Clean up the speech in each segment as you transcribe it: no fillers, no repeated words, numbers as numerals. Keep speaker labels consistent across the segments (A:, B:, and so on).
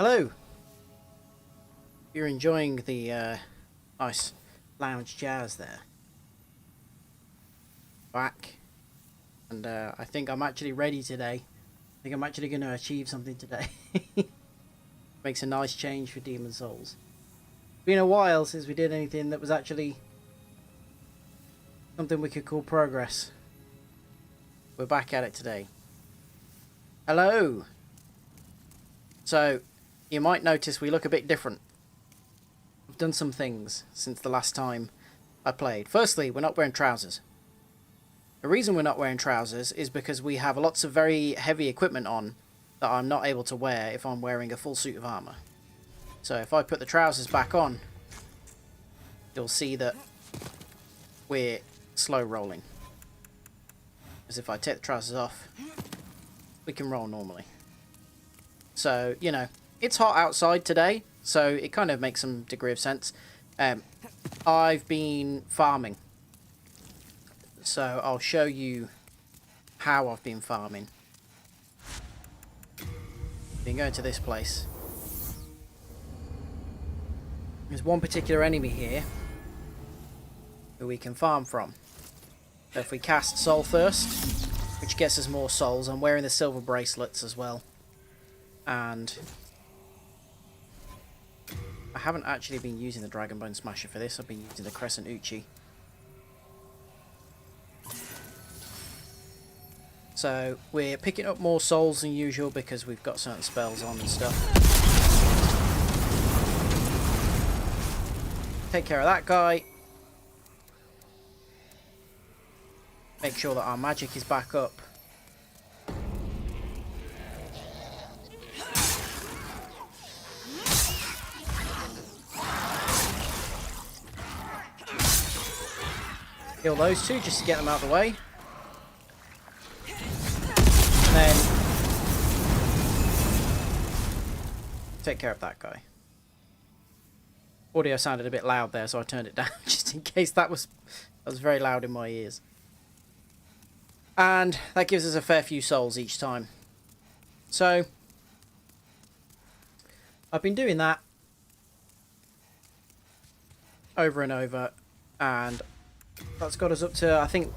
A: Hello! You're enjoying the nice lounge jazz there. Back. And I think I'm actually ready today. I think I'm actually going to achieve something today. Makes a nice change for Demon Souls. Been a while since we did anything that was actually something we could call progress. We're back at it today. Hello! So, you might notice we look a bit different. We've done some things since the last time I played. Firstly, we're not wearing trousers. The reason we're not wearing trousers is because we have lots of very heavy equipment on that I'm not able to wear if I'm wearing a full suit of armour. So if I put the trousers back on, you'll see that we're slow rolling. As if I take the trousers off, we can roll normally. So, you know, it's hot outside today, so it kind of makes some degree of sense. I've been farming. So I'll show you how I've been farming. Been going to this place. There's one particular enemy here who we can farm from. So if we cast Soul Thirst, which gets us more souls, I'm wearing the silver bracelets as well. And I haven't actually been using the Dragon Bone Smasher for this, I've been using the Crescent Uchi. So we're picking up more souls than usual because we've got certain spells on and stuff. Take care of that guy. Make sure that our magic is back up. Kill those two just to get them out of the way. And then take care of that guy. Audio sounded a bit loud there, so I turned it down just in case that was very loud in my ears. And that gives us a fair few souls each time. So I've been doing that over and over, and that's got us up to, I think,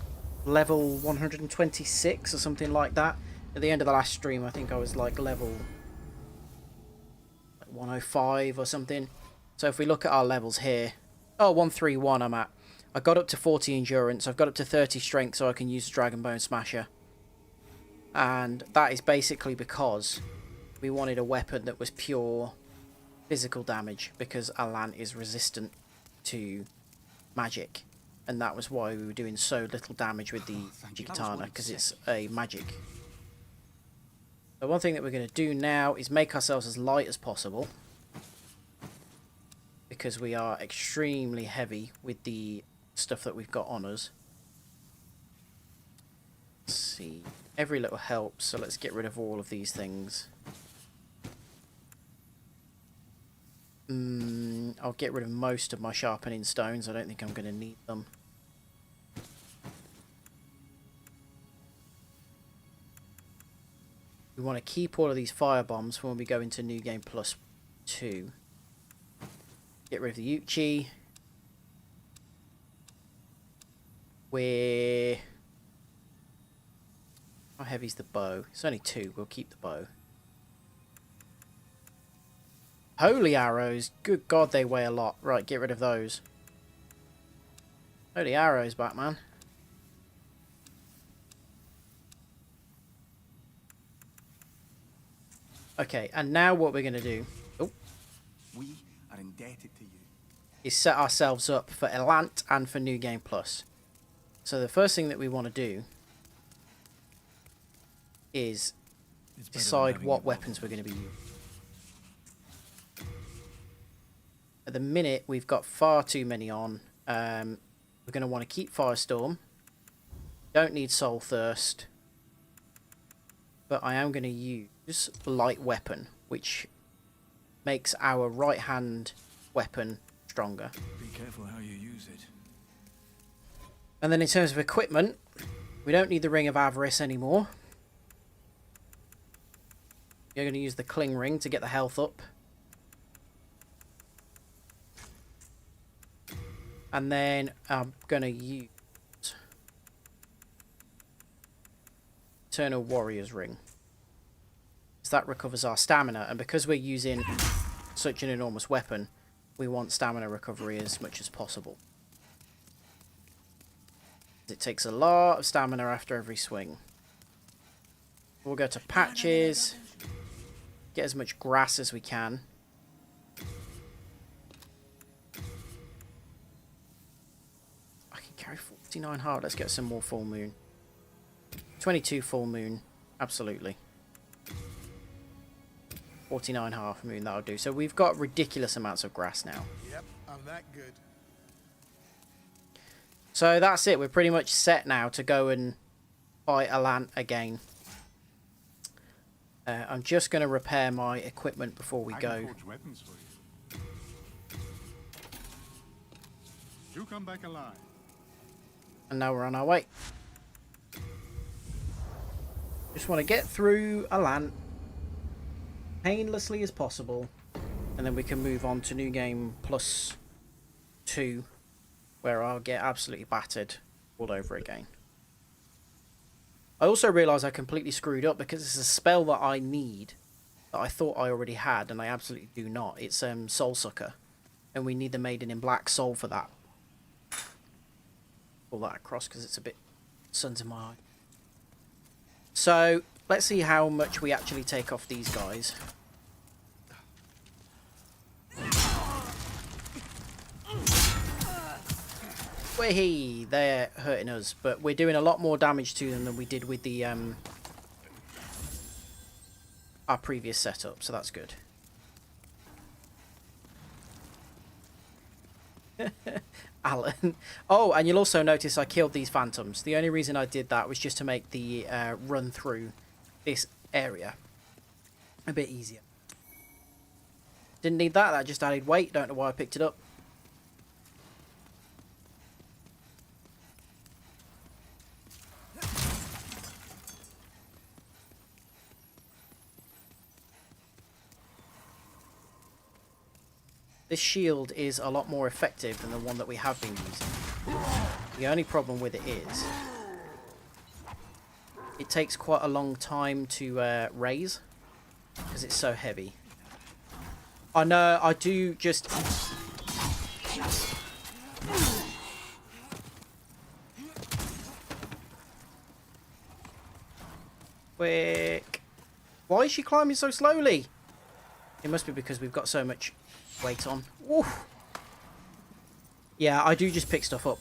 A: level 126 or something like that. At the end of the last stream, I think I was like level 105 or something. So if we look at our levels here, 131 I'm at. I got up to 40 endurance, I've got up to 30 strength so I can use the Dragon Bone Smasher. And that is basically because we wanted a weapon that was pure physical damage, because Alan is resistant to magic. And that was why we were doing so little damage with the Katana, because it's a magic. So one thing that we're going to do now is make ourselves as light as possible, because we are extremely heavy with the stuff that we've got on us. Let's see, every little helps, so let's get rid of all of these things. I'll get rid of most of my sharpening stones. I don't think I'm going to need them. We want to keep all of these fire bombs for when we go into New Game Plus 2. Get rid of the Uchi. How heavy's the bow? It's only 2. We'll keep the bow. Holy arrows. Good God, they weigh a lot. Right, get rid of those. Holy arrows, Batman. Okay, and now what we're going to do
B: we are indebted to you.
A: Is set ourselves up for Elant and for New Game Plus. So the first thing that we want to do is decide what weapons we're going to be using. At the minute, we've got far too many on. We're going to want to keep Firestorm. Don't need Soul Thirst. But I am going to use Light Weapon, which makes our right hand weapon stronger.
B: Be careful how you use it.
A: And then in terms of equipment, we don't need the Ring of Avarice anymore. You're going to use the Cling Ring to get the health up. And then I'm going to use Eternal Warrior's Ring. So that recovers our stamina. And because we're using such an enormous weapon, we want stamina recovery as much as possible. It takes a lot of stamina after every swing. We'll go to patches. Get as much grass as we can. I can carry 49 heart. Let's get some more full moon. 22 full moon. Absolutely. 49 half moon, that'll do. So we've got ridiculous amounts of grass now.
C: Yep, I'm that good.
A: So that's it. We're pretty much set now to go and fight Alant again. I'm just going to repair my equipment before we go.
D: Forge weapons for you. You come back alive.
A: And now we're on our way. Just want to get through Alant painlessly as possible, and then we can move on to New Game +2, where I'll get absolutely battered all over again. I also realise I completely screwed up because it's a spell that I need that I thought I already had, and I absolutely do not. It's Soul Sucker, and we need the Maiden in Black Soul for that. Pull that across because it's a bit sun's in my eye. So let's see how much we actually take off these guys. Wahee! They're hurting us, but we're doing a lot more damage to them than we did with the our previous setup, so that's good. Alan. Oh, and you'll also notice I killed these phantoms. The only reason I did that was just to make the run through this area a bit easier. Didn't need that. That just added weight. Don't know why I picked it up. This shield is a lot more effective than the one that we have been using. The only problem with it is it takes quite a long time to raise because it's so heavy. I know, I do just... Quick. Why is she climbing so slowly? It must be because we've got so much weight on. Oof. Yeah, I do just pick stuff up.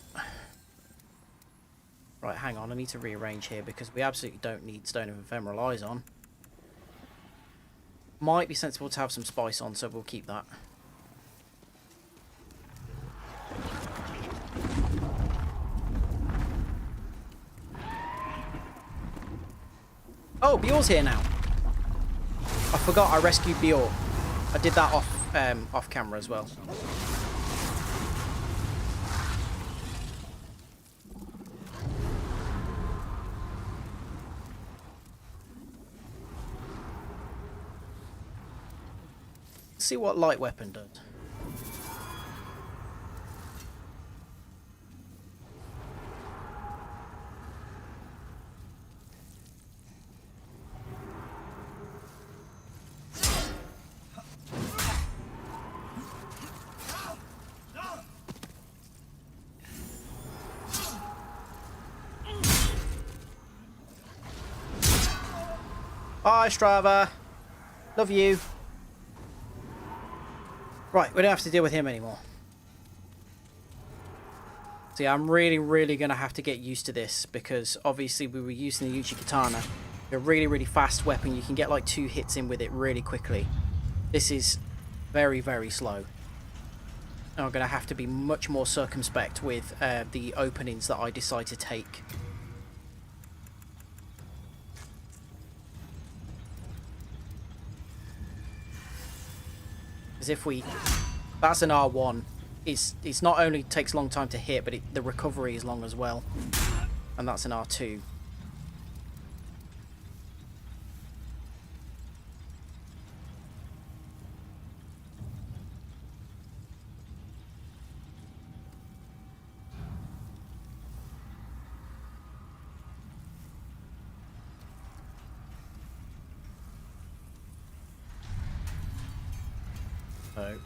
A: Right, hang on. I need to rearrange here because we absolutely don't need Stone of Ephemeral Eyes on. Might be sensible to have some spice on, so we'll keep that. Oh, Bjorn's here now. I forgot I rescued Bjorn. I did that off camera as well. Let's see what light weapon does. Bye, Strava. Love you. Right, we don't have to deal with him anymore. See, I'm really going to have to get used to this because obviously we were using the Uchi Katana. A really fast weapon. You can get like 2 hits in with it really quickly. This is very slow. And I'm going to have to be much more circumspect with the openings that I decide to take. Because if we... That's an R1. It's not only takes a long time to hit, but the recovery is long as well. And that's an R2. So,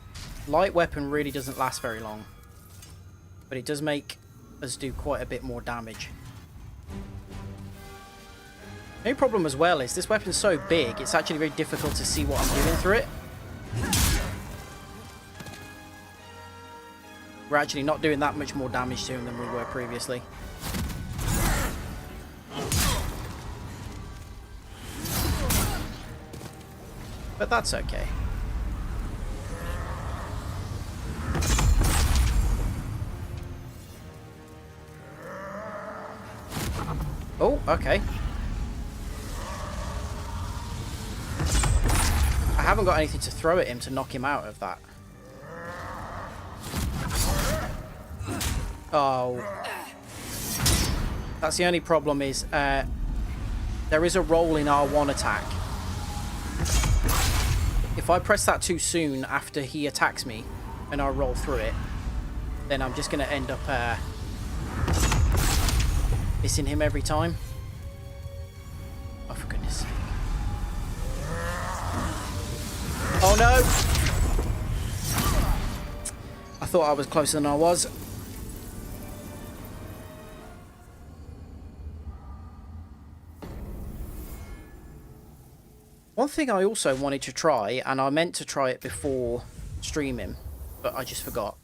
A: light weapon really doesn't last very long. But it does make us do quite a bit more damage. The only problem as well is this weapon's so big, it's actually very difficult to see what I'm doing through it. We're actually not doing that much more damage to him than we were previously. But that's okay. Oh, okay. I haven't got anything to throw at him to knock him out of that. Oh. That's the only problem is there is a roll in R1 attack. If I press that too soon after he attacks me and I roll through it, then I'm just going to end up missing him every time. Oh, for goodness sake. Oh no! I thought I was closer than I was. One thing I also wanted to try, and I meant to try it before streaming, but I just forgot,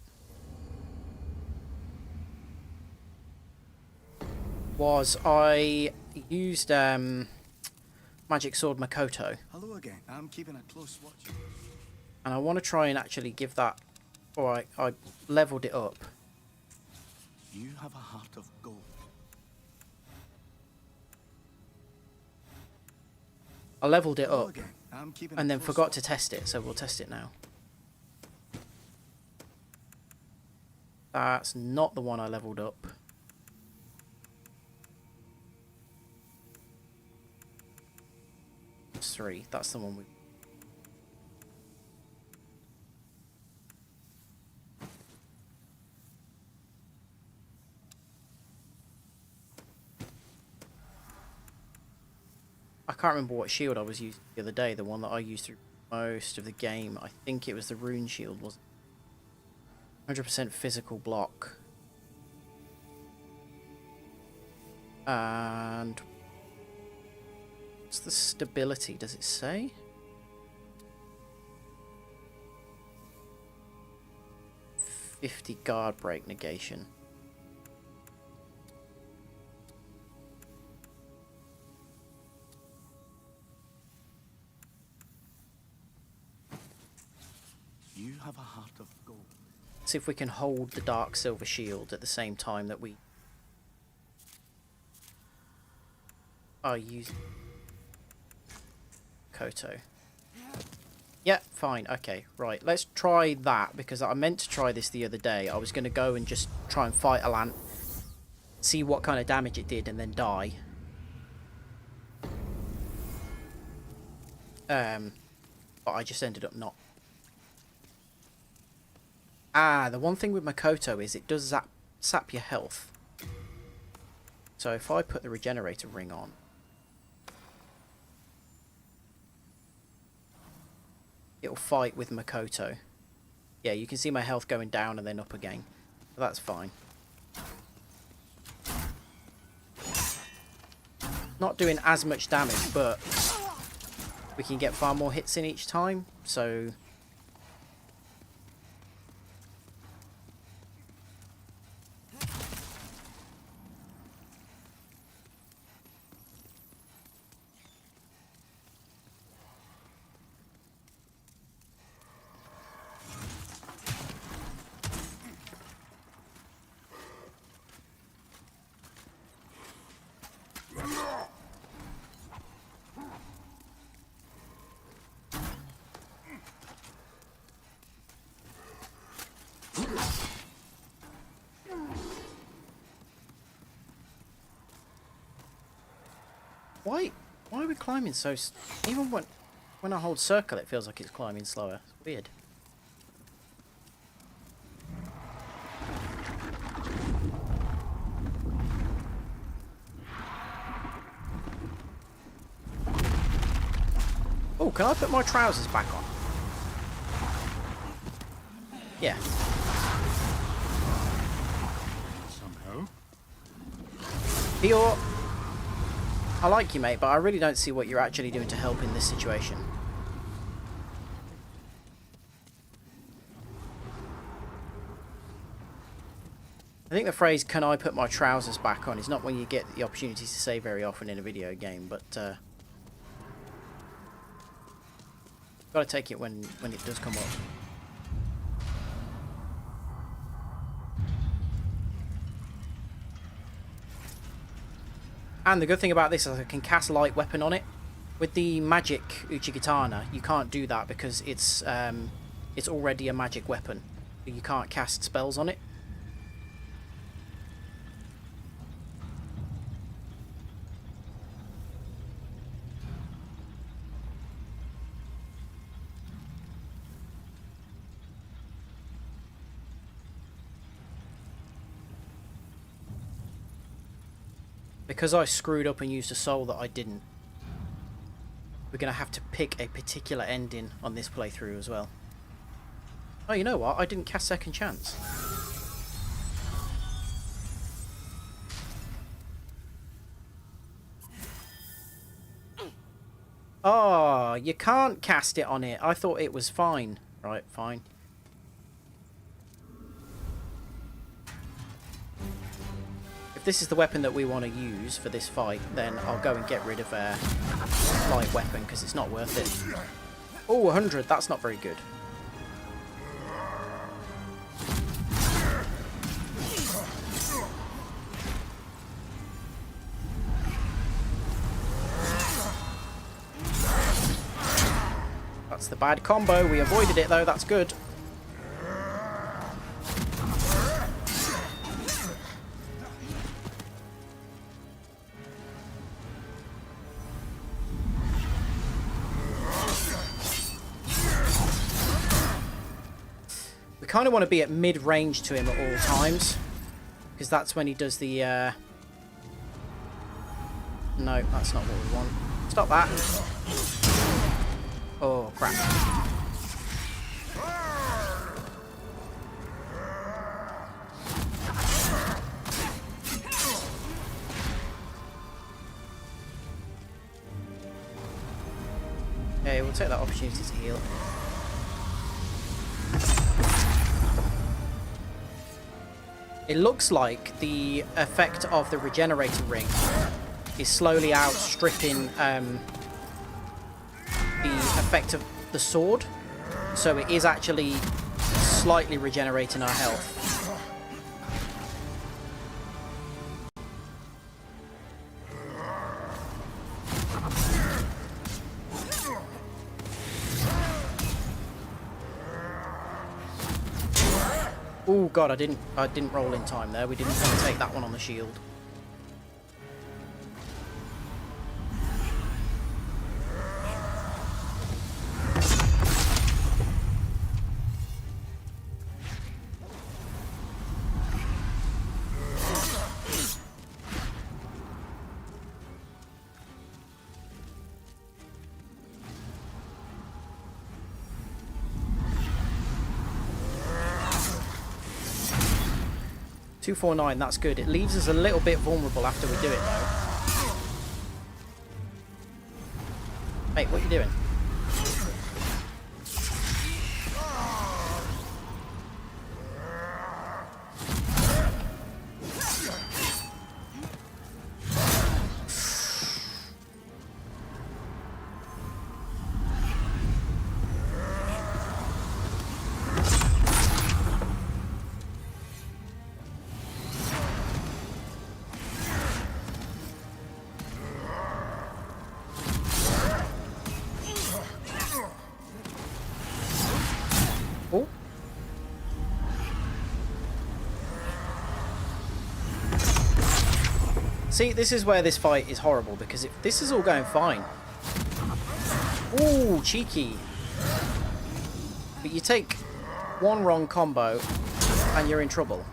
A: was I used Magic Sword Makoto.
B: Hello again. I'm keeping a close watch.
A: And I want to try and actually give that... Alright, I leveled it up.
B: You have a heart of gold.
A: I leveled it
B: Hello
A: up
B: again. I'm keeping
A: and
B: a
A: then
B: close
A: forgot
B: watch.
A: to test it, so we'll test it now. That's not the one I leveled up. It's 3. That's the one we... I can't remember what shield I was using the other day. The one that I used through most of the game. I think it was the rune shield, wasn't it? 100% physical block. And... what's the stability? Does it say? .50 guard break negation.
B: You have a heart of gold.
A: See if we can hold the dark silver shield at the same time that we are using Koto. Yeah, fine, okay, right. Let's try that, because I meant to try this the other day. I was going to go and just try and fight a Lant, see what kind of damage it did, and then die. But I just ended up not. Ah, the one thing with Makoto is it does sap your health. So if I put the regenerator ring on, it'll fight with Makoto. Yeah, you can see my health going down and then up again. But that's fine. Not doing as much damage, but we can get far more hits in each time, so... Why are we climbing so... even when I hold circle, it feels like it's climbing slower. It's weird. Oh, can I put my trousers back on? Yeah.
D: Somehow.
A: Eeyore, I like you, mate, but I really don't see what you're actually doing to help in this situation. I think the phrase, "can I put my trousers back on," is not when you get the opportunity to say very often in a video game, but gotta take it when it does come up. And the good thing about this is I can cast light weapon on it. With the magic Uchigatana, you can't do that because it's already a magic weapon. So you can't cast spells on it. Because I screwed up and used a soul that I didn't, we're going to have to pick a particular ending on this playthrough as well. Oh, you know what? I didn't cast Second Chance. Oh, you can't cast it on it. I thought it was fine. Right, fine. If this is the weapon that we want to use for this fight, then I'll go and get rid of light weapon because it's not worth it. Oh, 100. That's not very good. That's the bad combo. We avoided it though. That's good. We kind of want to be at mid-range to him at all times, because that's when he does the... No, that's not what we want. Stop that. Oh, crap. Okay, we'll take that opportunity to heal. It looks like the effect of the regenerator ring is slowly outstripping the effect of the sword, so it is actually slightly regenerating our health. Oh god, I didn't roll in time there. We didn't want to take that one on the shield. .249, that's good. It leaves us a little bit vulnerable after we do it, though. Mate, what are you doing? Oh. See, this is where this fight is horrible, because if this is all going fine. Ooh, cheeky. But you take one wrong combo and you're in trouble.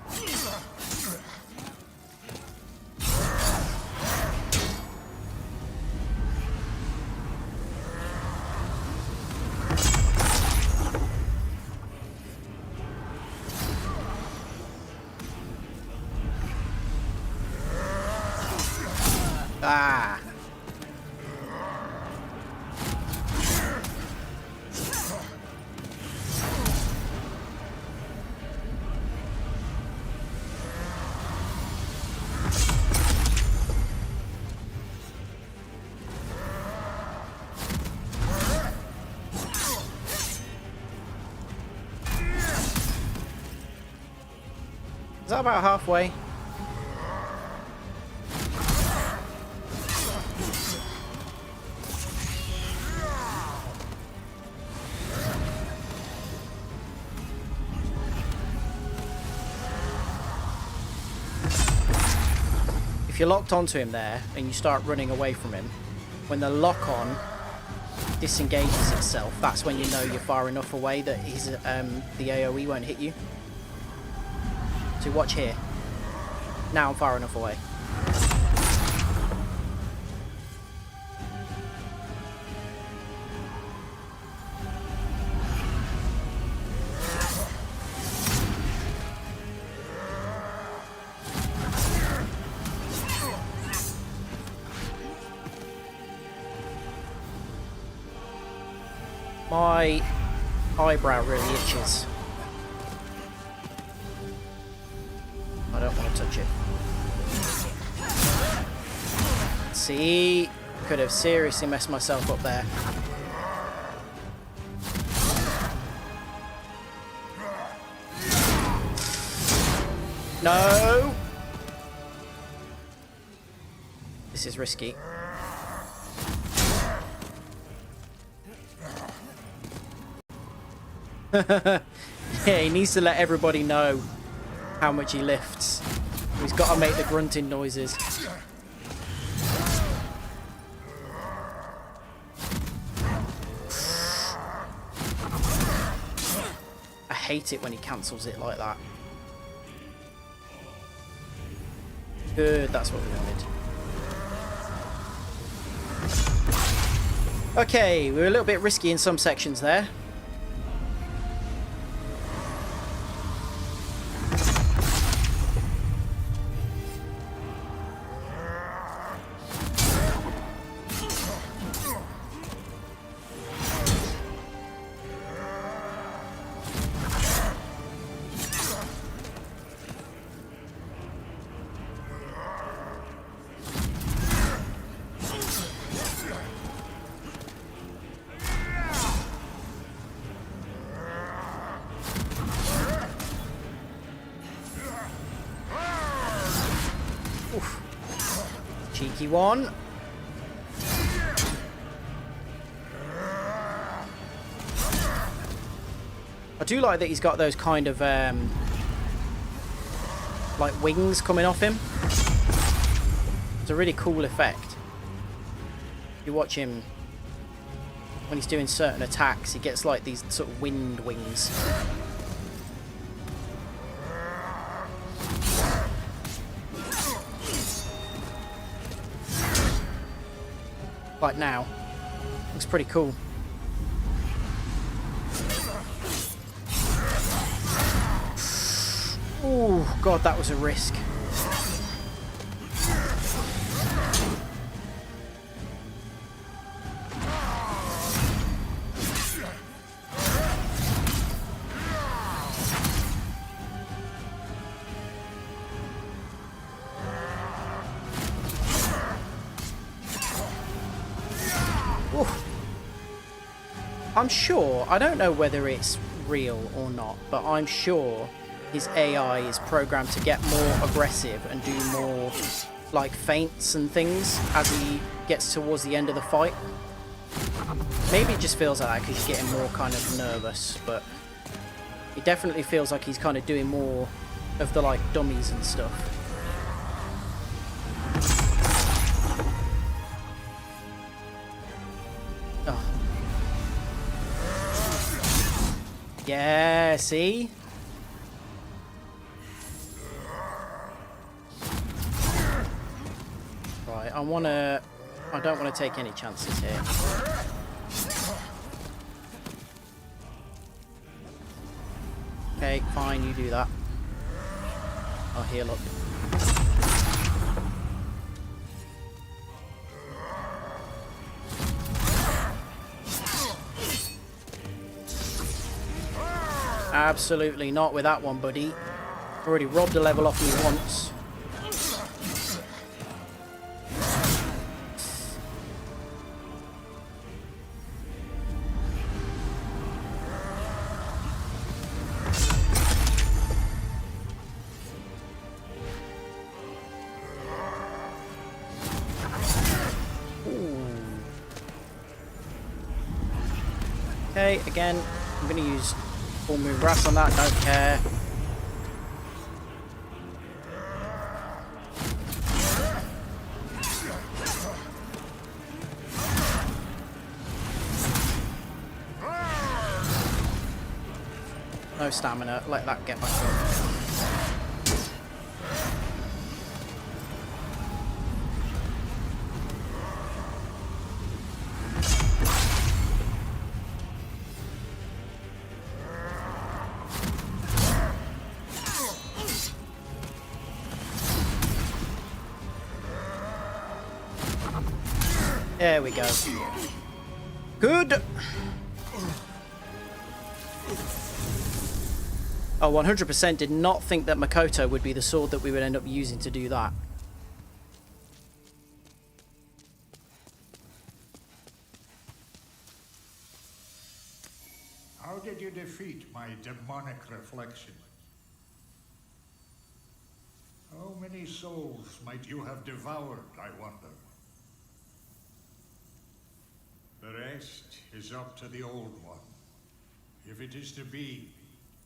A: Is that about halfway? If you're locked onto him there and you start running away from him, when the lock-on disengages itself, that's when you know you're far enough away that he's the AoE won't hit you. So watch here. Now I'm far enough away. My eyebrow really itches. I don't want to touch it. See? Could have seriously messed myself up there. No! This is risky. Yeah, he needs to let everybody know how much he lifts. He's got to make the grunting noises. I hate it when he cancels it like that. Good, that's what we wanted. Okay, we were a little bit risky in some sections there. Cheeky one. I do like that he's got those kind of like wings coming off him. It's a really cool effect. You watch him when he's doing certain attacks, he gets like these sort of wind wings. Like now. Looks pretty cool. Oh god, that was a risk. I'm sure, I don't know whether it's real or not, but I'm sure his AI is programmed to get more aggressive and do more like feints and things as he gets towards the end of the fight. Maybe it just feels like that because he's getting more kind of nervous, but it definitely feels like he's kind of doing more of the like dummies and stuff. Yeah, see? Right, I don't want to take any chances here. Okay, fine, you do that. I'll heal up. Absolutely not with that one, buddy. Already robbed a level off me once. Okay, again, I'm going to use full moon grass on that, don't care. No stamina, let that get back up. There we go. Good! Oh, 100% did not think that Makoto would be the sword that we would end up using to do that.
D: How did you defeat my demonic reflection? How many souls might you have devoured, I wonder? The rest is up to the Old One. If it is to be,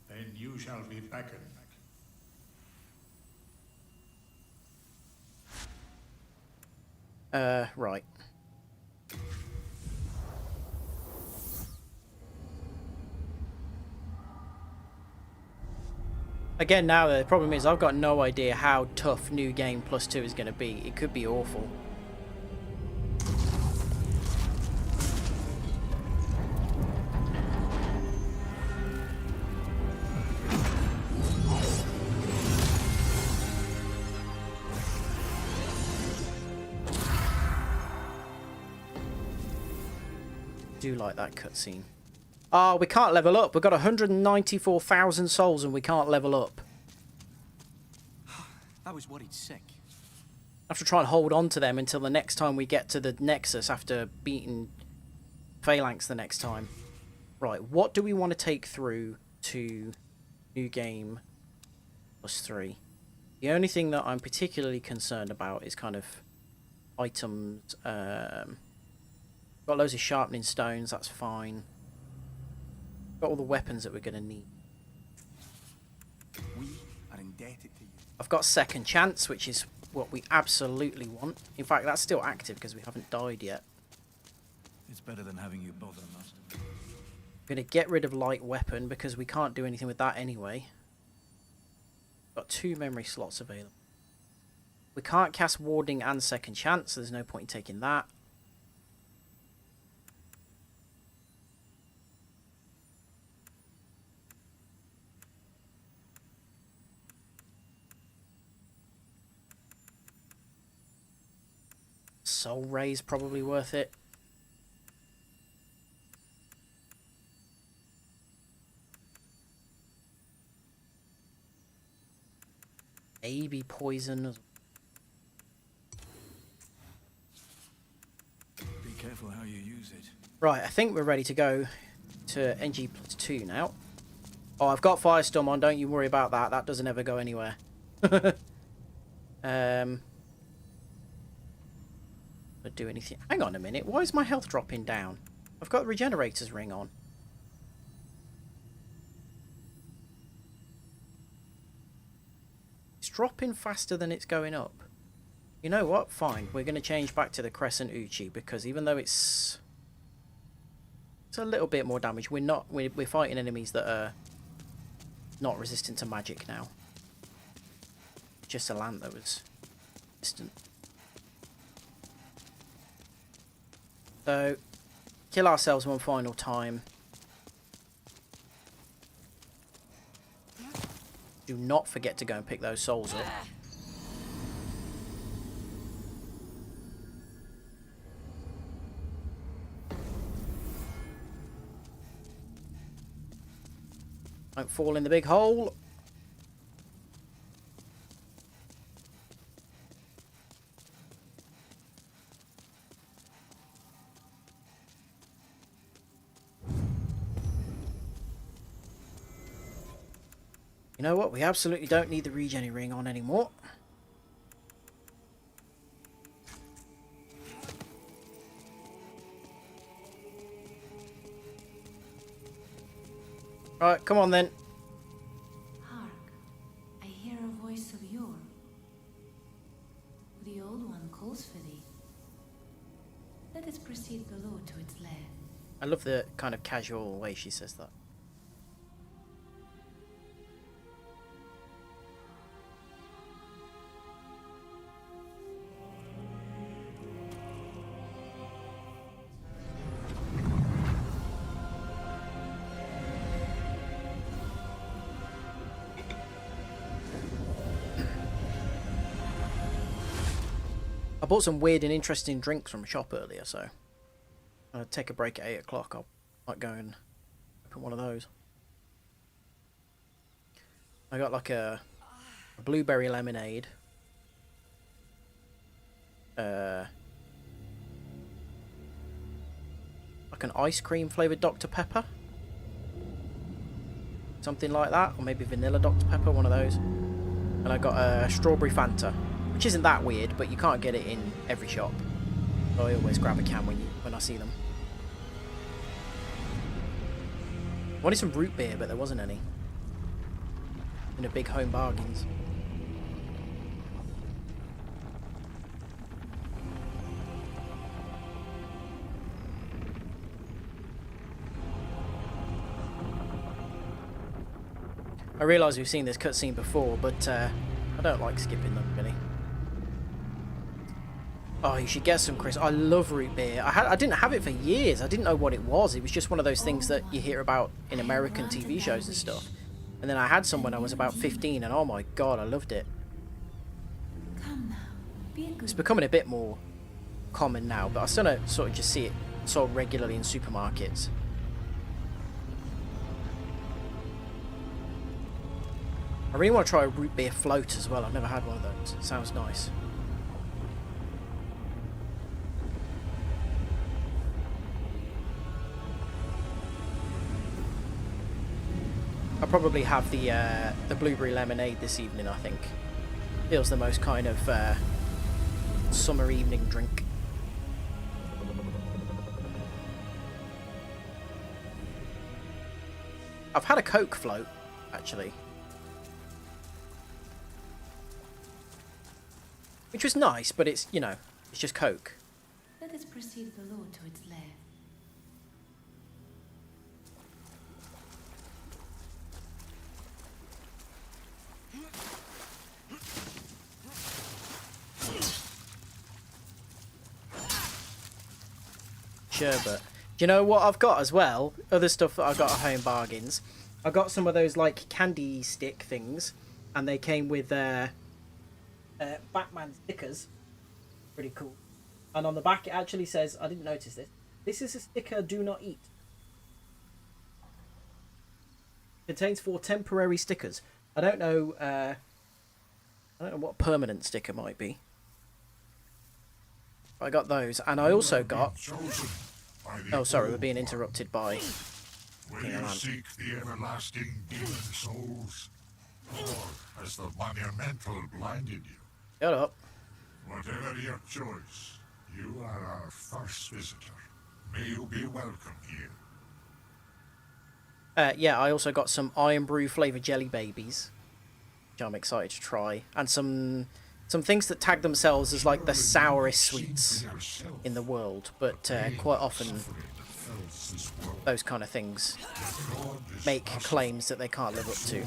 D: then you shall be beckoned.
A: Right. Again, now the problem is I've got no idea how tough New Game Plus 2 is going to be. It could be awful. Do like that cutscene. Oh, we can't level up. We've got 194,000 souls and we can't level up.
B: I was worried sick.
A: I have to try and hold on to them until the next time we get to the Nexus after beating Phalanx the next time. Right, what do we want to take through to New Game Plus 3? The only thing that I'm particularly concerned about is kind of items. Got loads of sharpening stones, that's fine. Got all the weapons that we're going to need.
B: We are indebted to you.
A: I've got Second Chance, which is what we absolutely want. In fact, that's still active because we haven't died yet.
B: It's better than having you bother, Master.
A: I'm going to get rid of Light Weapon because we can't do anything with that anyway. Got 2 memory slots available. We can't cast Warding and Second Chance, so there's no point in taking that. Soul Ray's probably worth it. Maybe Poison.
B: Be careful how you use it.
A: Right, I think we're ready to go to NG plus 2 now. Oh, I've got Firestorm on, don't you worry about that. That doesn't ever go anywhere. Do anything. Hang on a minute. Why is my health dropping down? I've got the Regenerator's ring on. It's dropping faster than it's going up. You know what? Fine. We're going to change back to the Crescent Uchi because even though it's a little bit more damage, we're fighting enemies that are not resistant to magic now. Just a land that was resistant. So, kill ourselves one final time. Do not forget to go and pick those souls up. Don't fall in the big hole. You know what? We absolutely don't need the regen ring on anymore. Right, come on then.
C: Hark, I hear a voice of yore. The old one calls for thee. Let us proceed below to its lair.
A: I love the kind of casual way she says that. I bought some weird and interesting drinks from a shop earlier, so I'll take a break at 8 o'clock. I might go and open one of those. I got like a blueberry lemonade. Like an ice cream flavoured Dr. Pepper. Something like that. Or maybe vanilla Dr. Pepper, one of those. And I got a strawberry Fanta. Which isn't that weird, but you can't get it in every shop. So I always grab a can when I see them. I wanted some root beer, but there wasn't any. In a big Home Bargains. I realise we've seen this cutscene before, but I don't like skipping them, really. Oh, you should get some, Chris. I love root beer. I didn't have it for years. I didn't know what it was. It was just one of those things that you hear about in American TV shows and stuff. And then I had some when I was about 15, and oh my god, I loved it.
C: Come now, be a good.
A: It's becoming a bit more common now, but I still don't sort of just see it sold regularly in supermarkets. I really want to try a root beer float as well. I've never had one of those. It sounds nice. I'll probably have the blueberry lemonade this evening, I think. Feels the most kind of summer evening drink. I've had a Coke float, actually. Which was nice, but it's, you know, it's just Coke.
C: Let us proceed below to its lair.
A: Sherbet. Do you know what I've got as well? Other stuff that I got at Home Bargains. I got some of those like candy stick things, and they came with Batman stickers. Pretty cool. And on the back it actually says, I didn't notice this, this is a sticker, do not eat. Contains 4 temporary stickers. I don't know what a permanent sticker might be. I got those, and I also got... Oh, sorry, we're being interrupted by...
E: Will you seek the everlasting demon souls? Or has the monumental blinded you?
A: Shut up.
E: Whatever your choice, you are our first visitor. May you be welcome here.
A: Yeah, I also got some Iron Brew flavoured jelly babies, which I'm excited to try, and some things that tag themselves as like the sourest sweets in the world, but quite often those kind of things make claims that they can't live up to.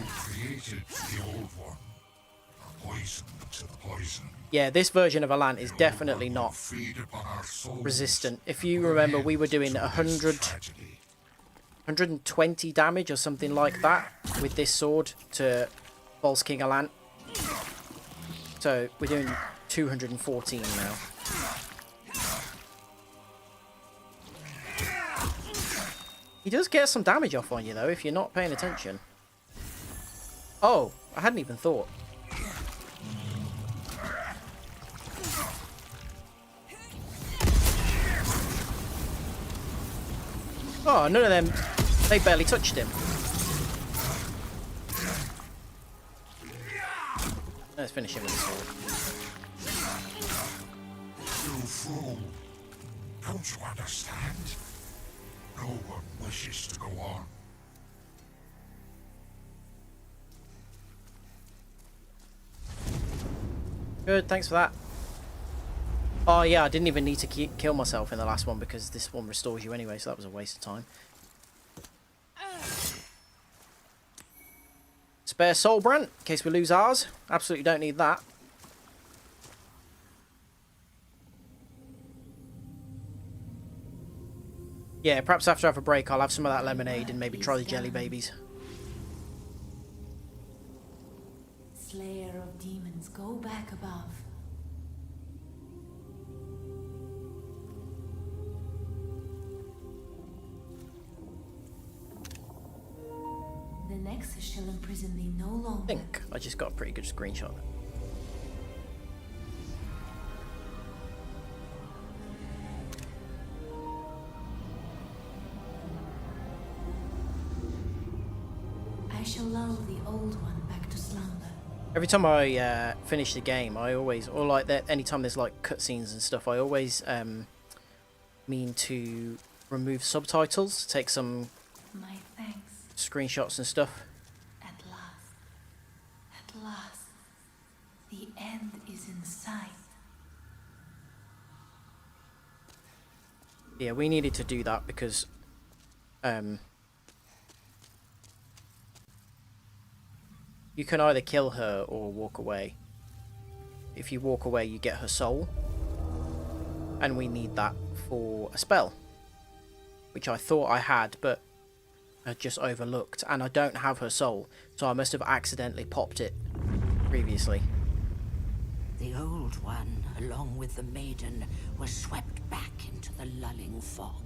A: Yeah, this version of Alant is definitely not resistant. If you remember, we were doing 120 damage or something like that with this sword to Boss King Alant. So we're doing 214 now. He does get some damage off on you though if you're not paying attention. Oh, I hadn't even thought. Oh, none of them, they barely touched him. Let's finish him with the sword.
E: You fool! Don't you understand? No one wishes to go on.
A: Good, thanks for that. Oh yeah, I didn't even need to kill myself in the last one because this one restores you anyway, so that was a waste of time. Spare soul brand, in case we lose ours. Absolutely don't need that. Yeah, perhaps after I have a break, I'll have some of that lemonade and maybe try the jelly babies.
C: Slayer of demons, go back above. The Nexus shall imprison thee no longer.
A: I think I just got a pretty good screenshot.
C: I shall lull the old one back to slumber.
A: Every time I finish the game, I always, or like that, anytime there's like cutscenes and stuff, I always mean to remove subtitles, take some
C: My thanks.
A: screenshots and stuff.
C: At last, the end is in sight.
A: Yeah, we needed to do that because you can either kill her or walk away. If you walk away, you get her soul. And we need that for a spell. Which I thought I had, but I just overlooked. And I don't have her soul, so I must have accidentally popped it previously.
F: The Old One, along with the Maiden, were swept back into the lulling fog.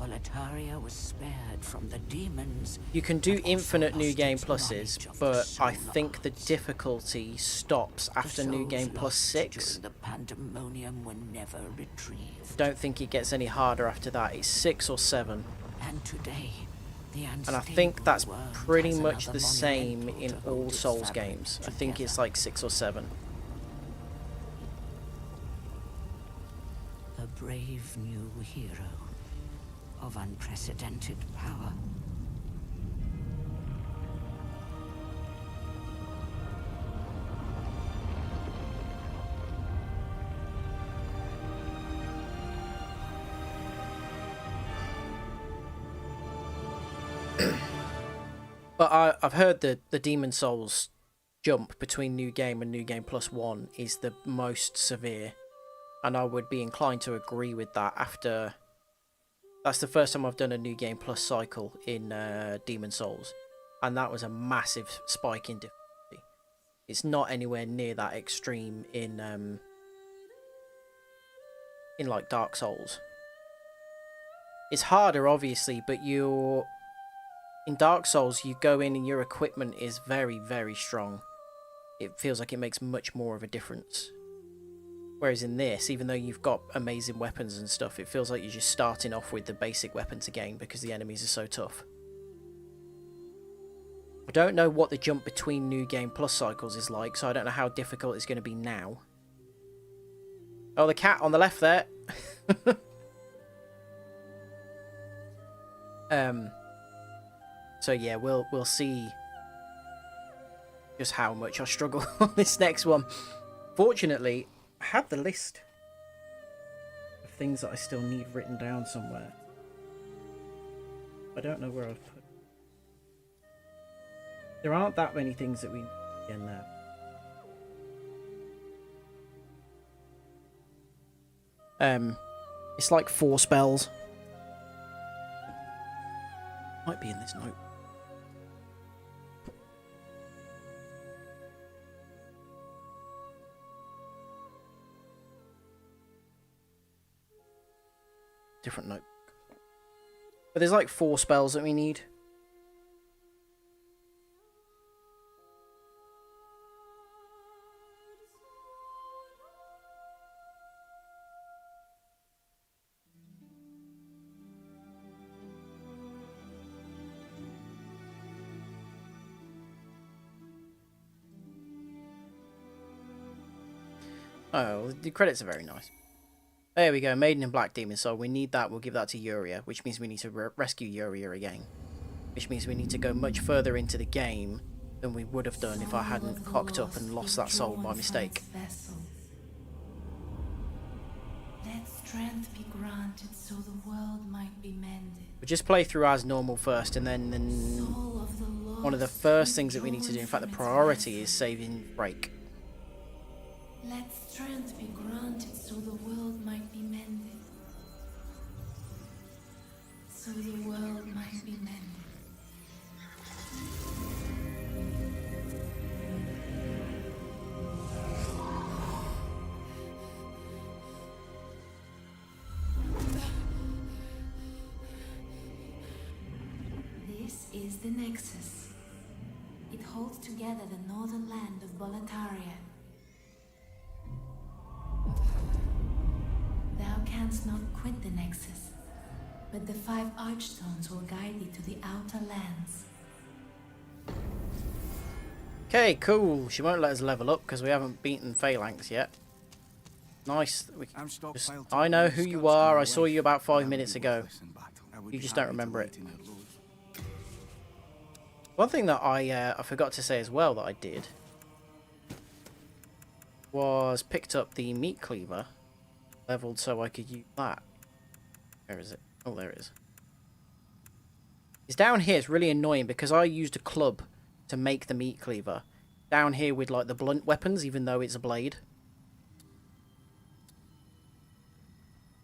F: Boletaria was spared from the demons.
A: You can do
F: but also
A: infinite New
F: lost
A: Game
F: its
A: Pluses,
F: knowledge of
A: but
F: the
A: I
F: soul
A: think the
F: arts.
A: difficulty stops after
F: The
A: New
F: souls
A: Game Plus
F: lost
A: 6.
F: during the pandemonium were never retrieved.
A: Don't think it gets any harder after that. It's 6 or 7.
F: And today, the
A: And I think
F: unstable
A: that's
F: world
A: pretty
F: has
A: much
F: another
A: the same
F: monumental
A: in
F: to
A: all
F: hold its
A: Souls
F: fabric
A: games. I think it's
F: together.
A: like 6 or 7.
F: A brave new hero of unprecedented power.
A: But I've heard that the Demon Souls jump between New Game and New Game Plus 1 is the most severe. And I would be inclined to agree with that after... That's the first time I've done a New Game Plus cycle in Demon Souls. And that was a massive spike in difficulty. It's not anywhere near that extreme in like Dark Souls. It's harder, obviously, but you're... In Dark Souls, you go in and your equipment is very, very strong. It feels like it makes much more of a difference. Whereas in this, even though you've got amazing weapons and stuff, it feels like you're just starting off with the basic weapons again because the enemies are so tough. I don't know what the jump between New Game Plus cycles is like, so I don't know how difficult it's going to be now. Oh, the cat on the left there. So yeah, we'll see just how much I struggle on this next one. Fortunately, I have the list of things that I still need written down somewhere. I don't know where I've put. There aren't that many things that we need in there. It's like 4 spells. Might be in this note. Different note. But there's like 4 spells that we need. Oh, the credits are very nice. There we go, Maiden in Black Demon Soul. We need that, we'll give that to Yuria, which means we need to rescue Yuria again. Which means we need to go much further into the game than we would have done if I hadn't cocked up and lost that soul by mistake.
C: Let strength be granted so the world might be mended.
A: We'll just play through as normal first, and then
C: Soul of the
A: one of the first things that we need to do, in fact the priority, is saving Break.
C: Let strength be granted so the world might be mended. So the world might be mended. This is the Nexus. It holds together the northern land of Boletaria. Thou canst not quit the Nexus, but the 5 Archstones will guide thee to the outer lands.
A: Okay, cool. She won't let us level up because we haven't beaten Phalanx yet. Nice. I know who you are. I saw you about 5 minutes ago. You just don't remember it. One thing that I forgot to say as well that I did was picked up the meat cleaver, leveled so I could use that. Where is it? Oh, there it is. It's down here. It's really annoying because I used a club to make the meat cleaver. Down here with like the blunt weapons, even though it's a blade.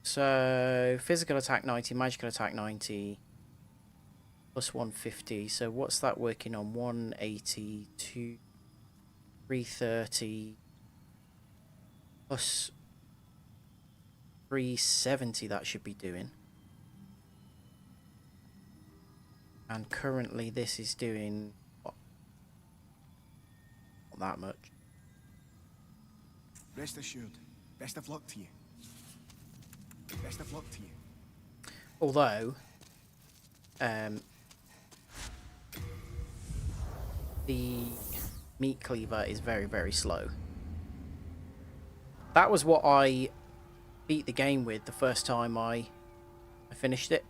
A: So physical attack 90, magical attack 90. Plus 150, so what's that working on? 180, 330, plus 370 that should be doing. And currently this is doing what? Not that much.
B: Rest assured, best of luck to you. Best of luck to you.
A: Although, the meat cleaver is very, very slow. That was what I beat the game with the first time I finished it.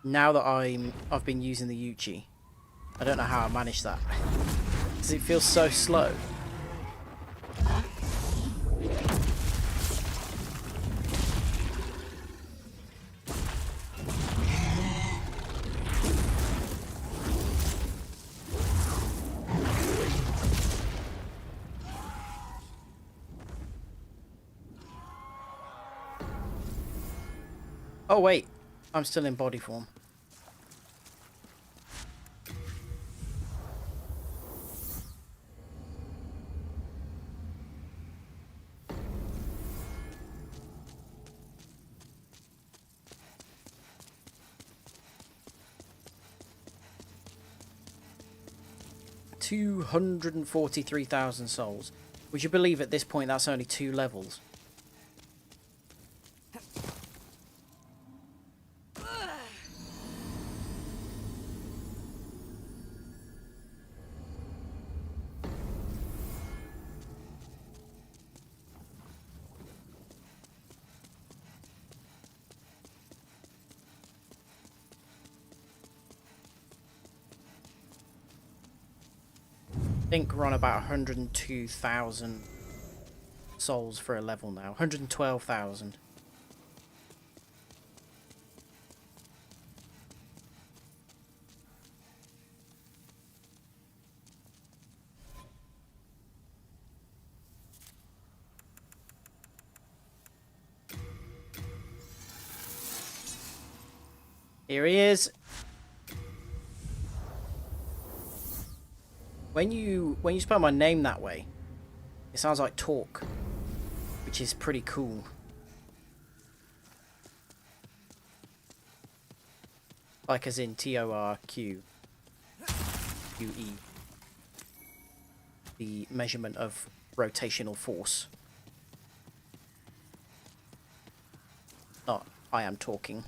A: Now that I've been using the Uchi, I don't know how I managed that because it feels so slow. Oh wait, I'm still in body form. $243,000 souls. Would you believe at this point that's only 2 levels? I think we're on about 102,000 souls for a level now. 112,000. Here he is. When you spell my name that way, it sounds like talk, which is pretty cool. Like as in TORQUE. The measurement of rotational force. Not I am talking.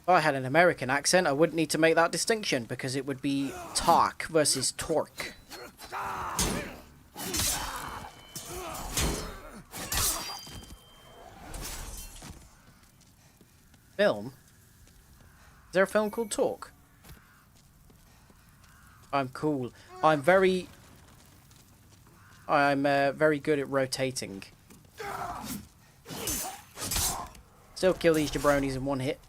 A: If I had an American accent, I wouldn't need to make that distinction because it would be talk versus torque. Film? there a film called Talk? I'm cool. I'm very good at rotating. Still kill these jabronis in one hit.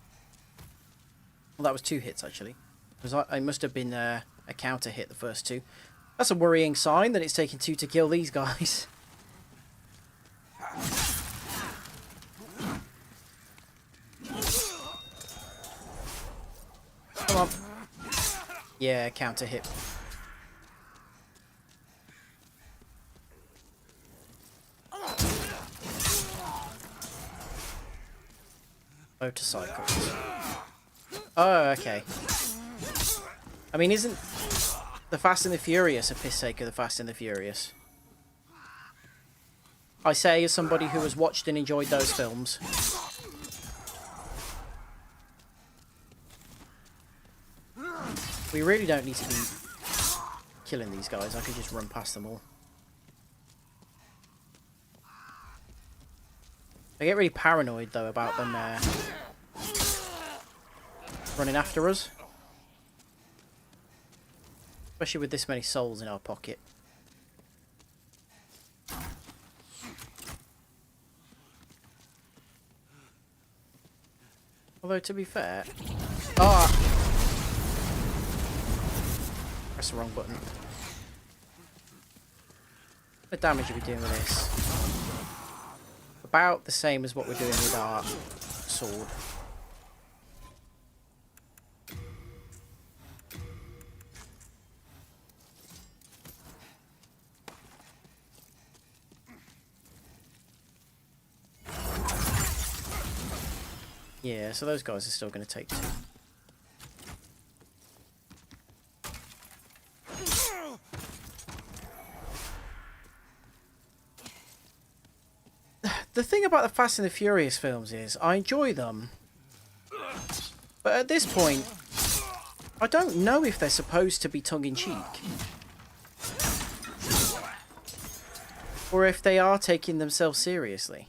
A: Well, that was 2 hits, actually. Because I must have been a counter hit the first 2. That's a worrying sign that it's taken 2 to kill these guys. Come on. Yeah, counter hit. Motorcycles. Oh, okay. I mean, isn't the Fast and the Furious a piss take of the Fast and the Furious? I say as somebody who has watched and enjoyed those films. We really don't need to be killing these guys. I could just run past them all. I get really paranoid, though, about them running after us. Especially with this many souls in our pocket. Although, to be fair... Oh! Press the wrong button. What damage are we doing with this? About the same as what we're doing with our sword. Yeah, so those guys are still going to take 2. The thing about the Fast and the Furious films is, I enjoy them. But at this point, I don't know if they're supposed to be tongue-in-cheek. Or if they are taking themselves seriously.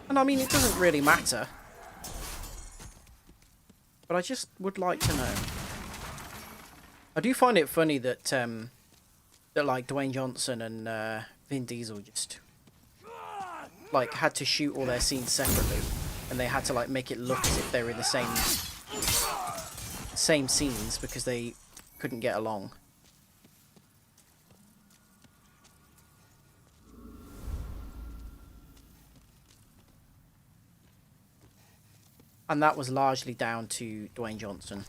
A: And I mean, it doesn't really matter. But I just would like to know. I do find it funny that, that like, Dwayne Johnson and Vin Diesel just, like, had to shoot all their scenes separately. And they had to, like, make it look as if they were in the same scenes because they couldn't get along. And that was largely down to Dwayne Johnson.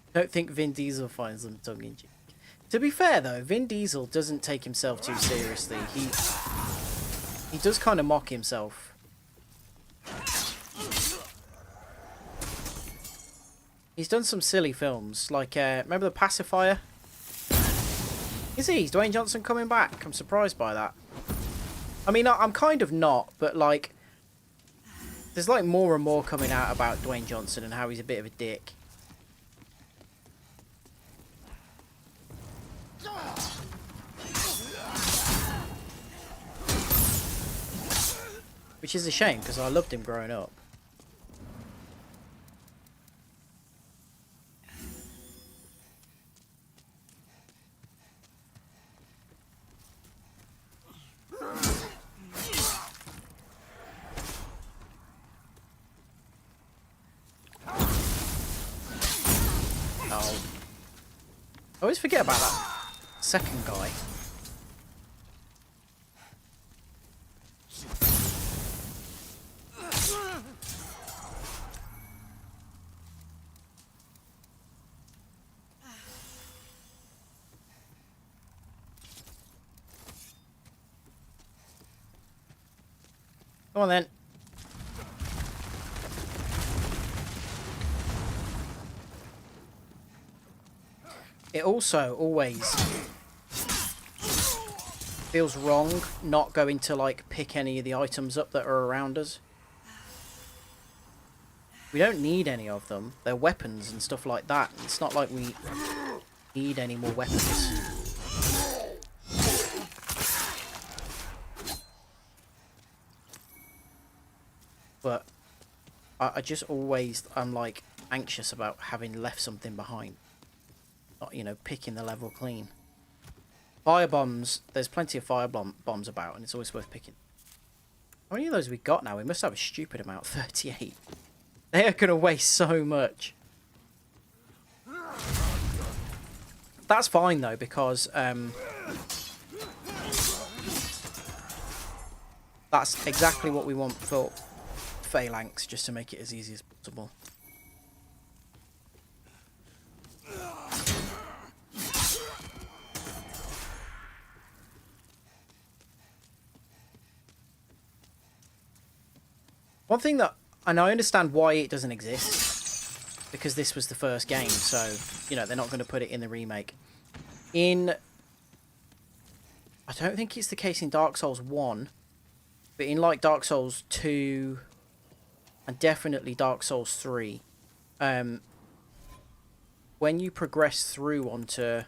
A: I don't think Vin Diesel finds them tongue-in-cheek. To be fair, though, Vin Diesel doesn't take himself too seriously. He does kind of mock himself. He's done some silly films, like, remember The Pacifier? Is he? Is Dwayne Johnson coming back? I'm surprised by that. I mean, I'm kind of not, but, like, there's, like, more and more coming out about Dwayne Johnson and how he's a bit of a dick. Which is a shame, because I loved him growing up. Oh. I always forget about that second guy. Come on then. It also always feels wrong not going to, like, pick any of the items up that are around us. We don't need any of them. They're weapons and stuff like that. It's not like we need any more weapons. I'm like anxious about having left something behind. Not, you know, picking the level clean. Fire bombs, there's plenty of bombs about, and it's always worth picking. How many of those we got now? We must have a stupid amount, 38. They are going to waste so much. That's fine though, because that's exactly what we want for phalanx, just to make it as easy as possible. One thing that, and I understand why it doesn't exist, because this was the first game, so, you know, they're not going to put it in the remake. I don't think it's the case in Dark Souls 1, but in, like, Dark Souls 2, and definitely Dark Souls 3, when you progress through onto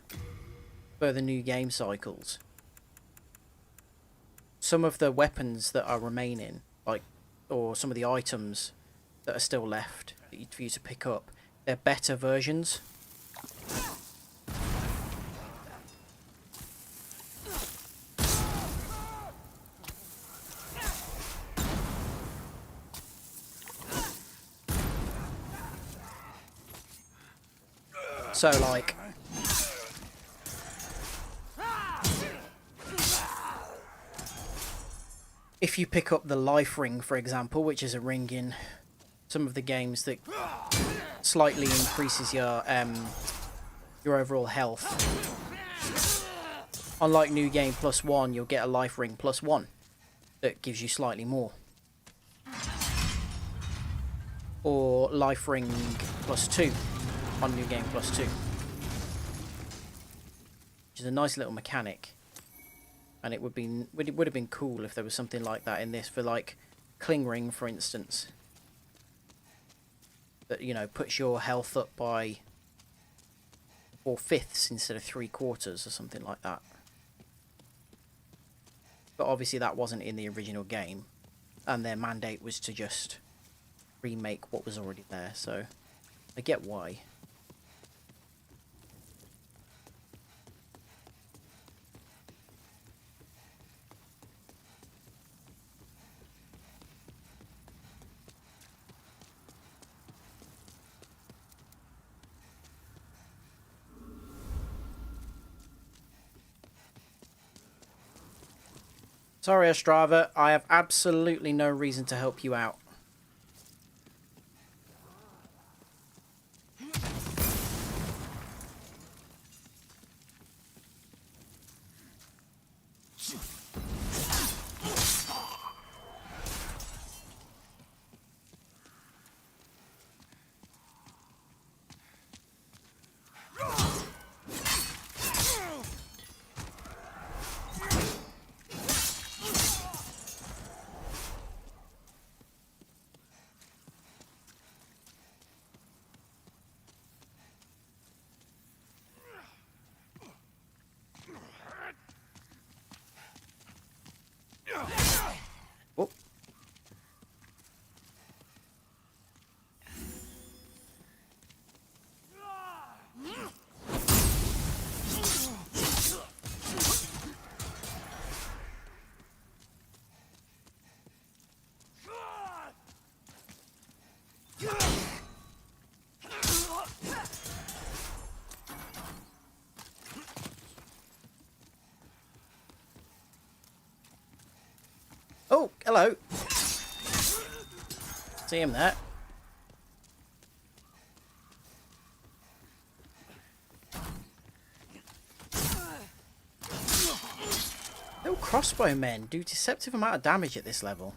A: further new game cycles, some of the weapons that are remaining, like, or some of the items that are still left for you to pick up, they're better versions. So, like, if you pick up the life ring, for example, which is a ring in some of the games that slightly increases your overall health. Unlike New Game Plus 1, you'll get a life ring plus 1 that gives you slightly more. Or life ring plus 2 on New Game Plus 2. Which is a nice little mechanic. And it would have been cool if there was something like that in this for, like, Cling Ring, for instance. That, you know, puts your health up by 4/5 instead of 3/4 or something like that. But obviously that wasn't in the original game, and their mandate was to just remake what was already there, so I get why. Sorry, Ostrava, I have absolutely no reason to help you out. Oh. Oh, hello. See him there. Little crossbow men do deceptive amount of damage at this level.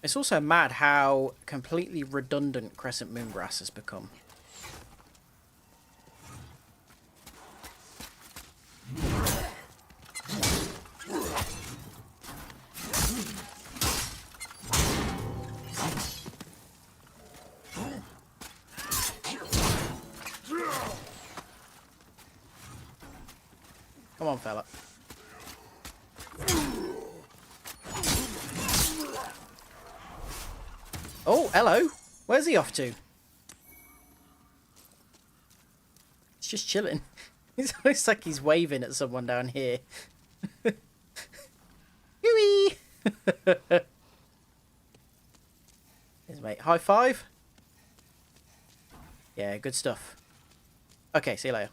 A: It's also mad how completely redundant Crescent Moongrass has become. Come on, fella. Oh, hello. Where's he off to? He's just chilling. It's almost like he's waving at someone down here. Hooey! Here's mate. High five. Yeah, good stuff. Okay, see you later.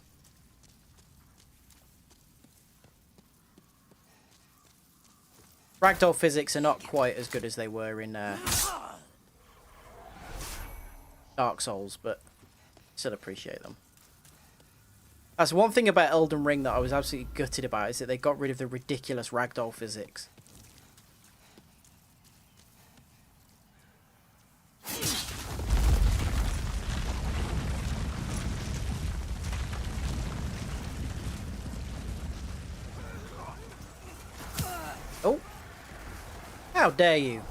A: Ragdoll physics are not quite as good as they were in Dark Souls, but still appreciate them. That's one thing about Elden Ring that I was absolutely gutted about, is that they got rid of the ridiculous ragdoll physics. Oh! How dare you!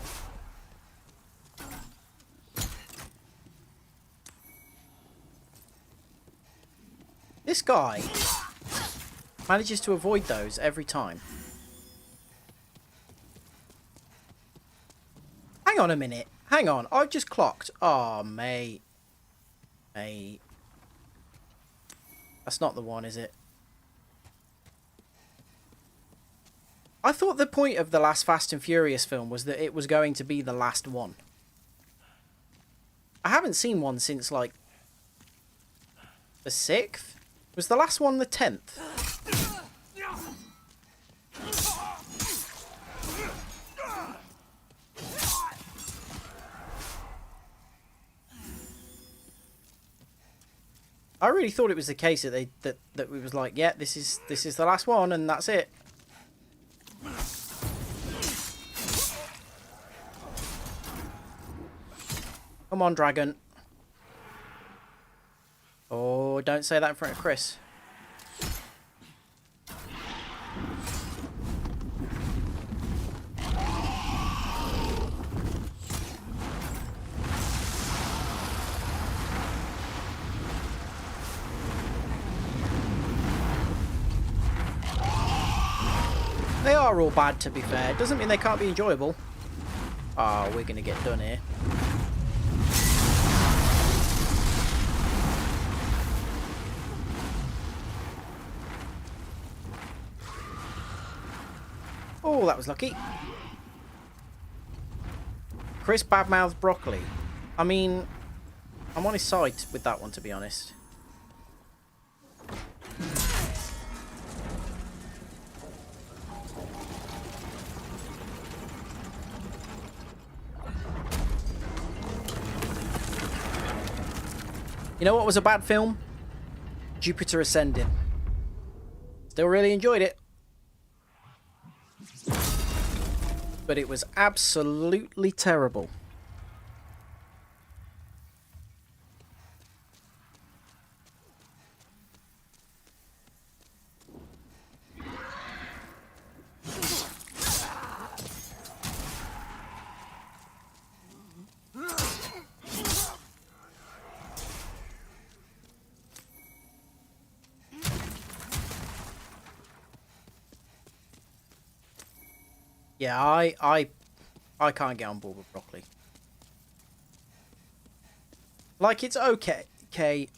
A: This guy manages to avoid those every time. Hang on a minute. Hang on. I've just clocked. Oh, mate. Mate. That's not the one, is it? I thought the point of the last Fast and Furious film was that it was going to be the last one. I haven't seen one since, like, the 6th? Was the last one the 10th? I really thought it was the case that that it was like, yeah, this is the last one and that's it. Come on, dragon. Oh, don't say that in front of Chris. They are all bad, to be fair. It doesn't mean they can't be enjoyable. Oh, we're going to get done here. Oh, that was lucky. Chris badmouthed broccoli. I mean, I'm on his side with that one, to be honest. You know what was a bad film? Jupiter Ascending. Still really enjoyed it. But it was absolutely terrible. Yeah, I can't get on board with broccoli. Like, it's okay. I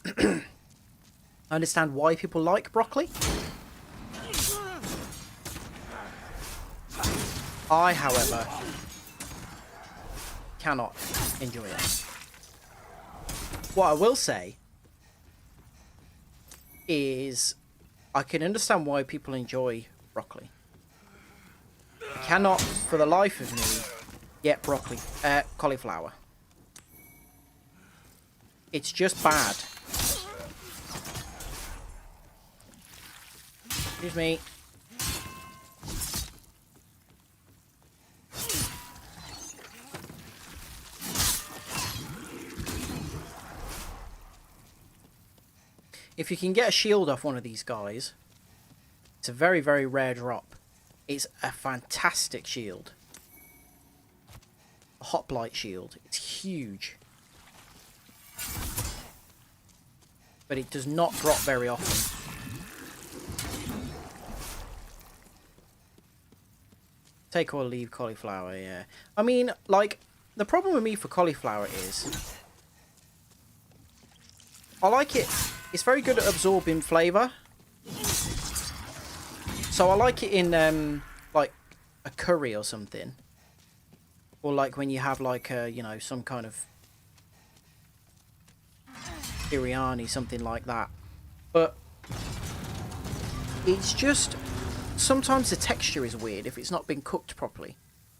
A: understand why people like broccoli. I, however, cannot enjoy it. What I will say is I can understand why people enjoy broccoli. I cannot, for the life of me, get cauliflower. It's just bad. Excuse me. If you can get a shield off one of these guys, it's a very, very rare drop. It's a fantastic shield. A hoplite shield. It's huge. But it does not drop very often. Take or leave cauliflower, yeah. I mean, like, the problem with me for cauliflower is I like it. It's very good at absorbing flavour. So I like it in like a curry or something, or like when you have like a, you know, some kind of biryani, something like that. But it's just sometimes the texture is weird if it's not been cooked properly.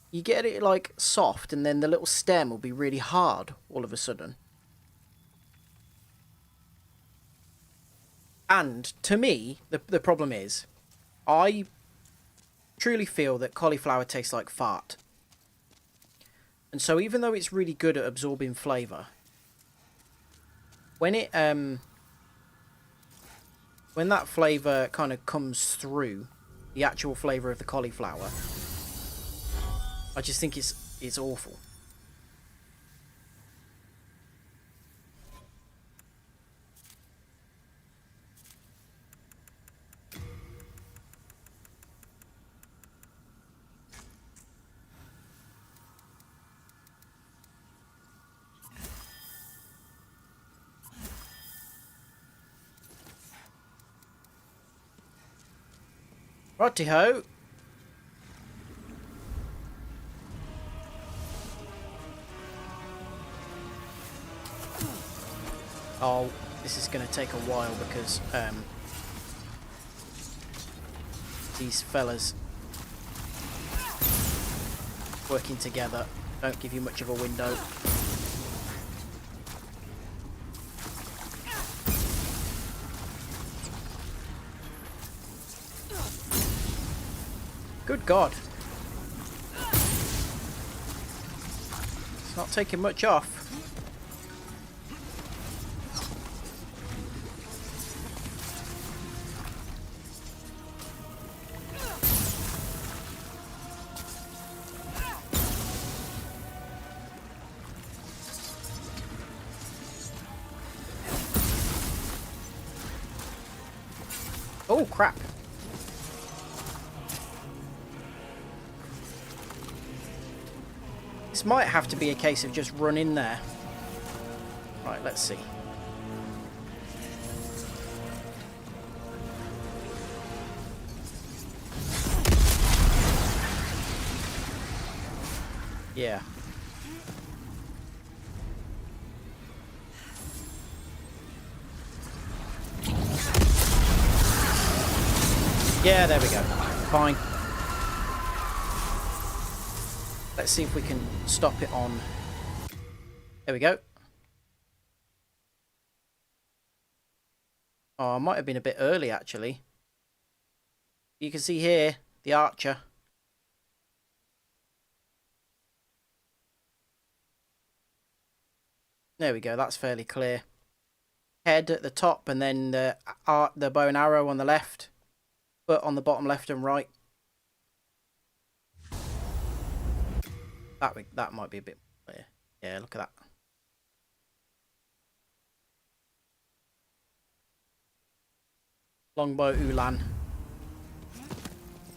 A: You get it like soft, and then the little stem will be really hard all of a sudden. And to me, the problem is, I truly feel that cauliflower tastes like fart. And so even though it's really good at absorbing flavour, when it when that flavour kind of comes through the actual flavour of the cauliflower, I just think it's awful. Righty-ho. Oh, this is going to take a while because these fellas working together don't give you much of a window. Good God. It's not taking much off. Oh, crap. This might have to be a case of just run in there. Right, let's see. Yeah. Yeah, there we go. Fine. Let's see if we can stop it on. There we go. Oh, I might have been a bit early, actually. You can see here, the archer. There we go, that's fairly clear. Head at the top, and then the bow and arrow on the left. Foot on the bottom left and right. That might be a bit clear. Yeah, look at that. Longbow Ulan,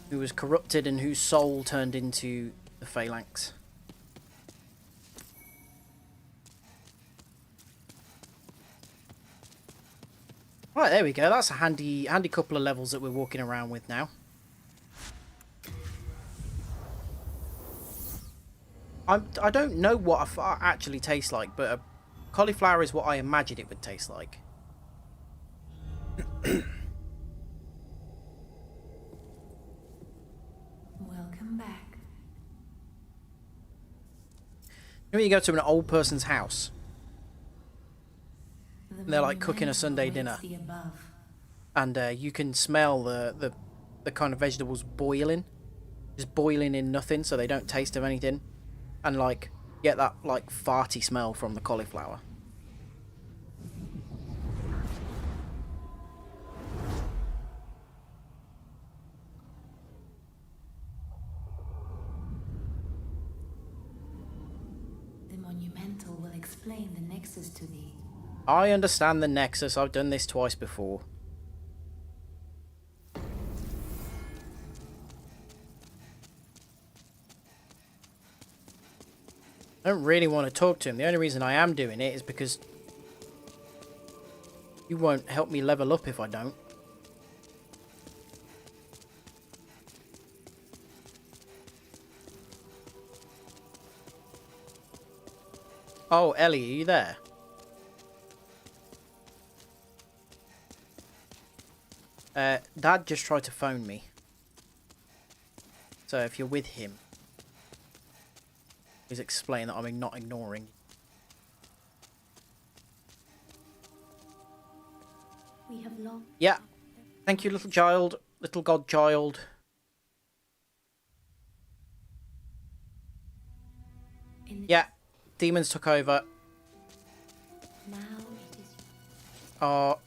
A: who was corrupted and whose soul turned into the phalanx. Right, there we go. That's a handy couple of levels that we're walking around with now. I don't know what a fart actually tastes like, but a cauliflower is what I imagine it would taste like.
C: Welcome back.
A: When you go to an old person's house,
C: The
A: they're like cooking a
C: monumental
A: Sunday
C: awaits
A: dinner,
C: the above.
A: and you can smell the kind of vegetables boiling, just boiling in nothing, so they don't taste of anything, and like get that like farty smell from the cauliflower.
C: The monumental will explain the nexus to thee.
A: I understand the nexus. I've done this twice before. don't really want to talk to him. The only reason I am doing it is because you won't help me level up if I don't. Oh, Ellie, are you there? Dad just tried to phone me. So if you're with him, please explain that I'm not ignoring.
C: We have long.
A: Yeah. Thank you, little child. Little godchild. Yeah. Demons took over.
C: Now it is.
A: Oh,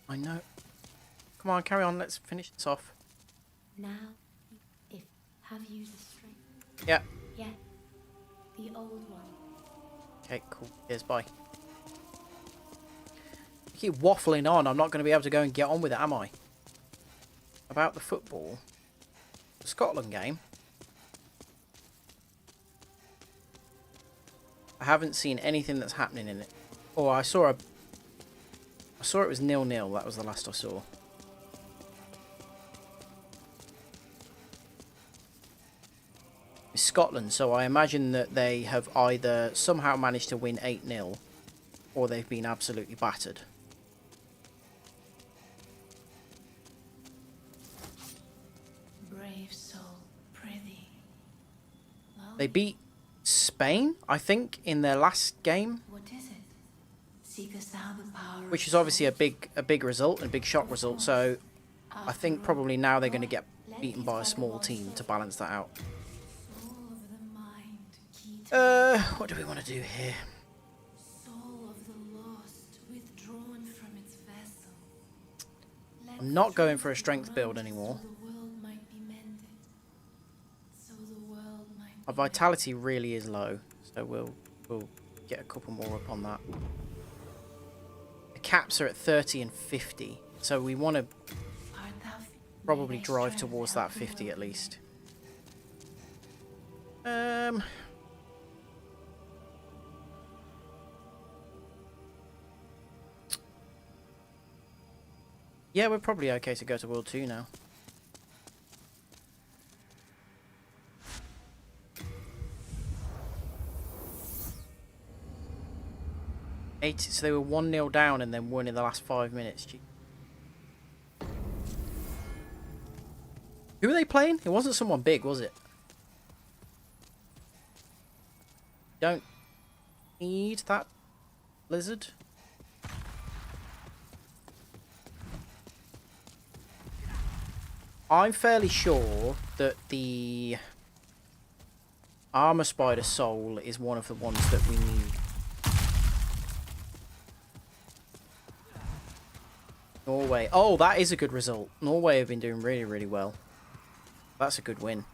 A: I know. Come on, carry on. Let's finish this off.
C: Now, if have you the strength?
A: Yeah.
C: Yeah. The old one.
A: Okay, cool. Cheers, bye. Keep waffling on. I'm not going to be able to go and get on with it, am I? About the football. The Scotland game. I haven't seen anything that's happening in it. Oh, I saw it was 0-0. That was the last I saw. It's Scotland, so I imagine that they have either somehow managed to win 8-0 or they've been absolutely battered.
C: Brave soul, prithee. Well,
A: They beat Spain, I think, in their last game,
C: what is it? Seekest thou the power
A: which
C: of
A: is obviously a
C: souls?
A: big result and a big shock result. So I think probably now they're going to get beaten by a small team to balance that out.
C: Soul of the mind, key to
A: What do we want to do here?
C: soul of the lost, withdrawn from its vessel. Let
A: I'm not going for a
C: strength
A: strength build anymore.
C: So the world might be mended. So the world might
A: Our
C: be
A: vitality really is low, so we'll get a couple more up on that. The caps are at 30 and 50, so we want to
C: Art thou
A: probably
C: may thy
A: drive
C: strength
A: towards
C: help
A: that
C: the
A: 50 at
C: world.
A: least. Yeah, we're probably okay to go to World 2 now. So they were 1-0 down and then won in the last 5 minutes. Gee. Who were they playing? It wasn't someone big, was it? Don't need that lizard. I'm fairly sure that the Armor Spider Soul is one of the ones that we need. Norway. Oh, that is a good result. Norway have been doing really, really well. That's a good win.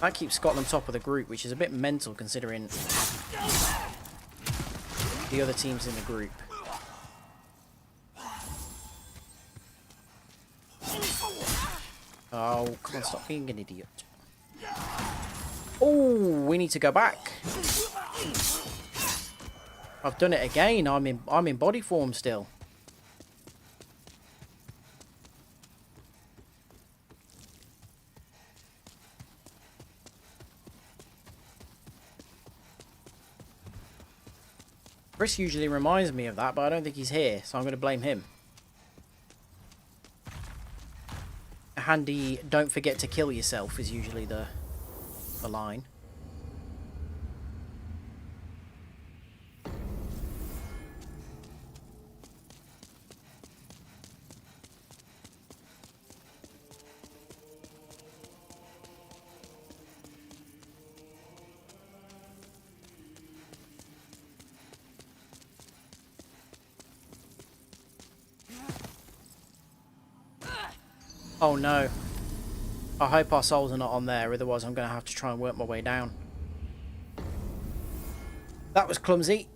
A: That keeps Scotland top of the group, which is a bit mental considering the other teams in the group. Oh, come on, stop being an idiot. Oh, we need to go back. I've done it again. I'm in body form still. Chris usually reminds me of that, but I don't think he's here, so I'm going to blame him. A handy "don't forget to kill yourself" is usually the line. Oh no. I hope our souls are not on there, otherwise I'm going to have to try and work my way down. That was clumsy.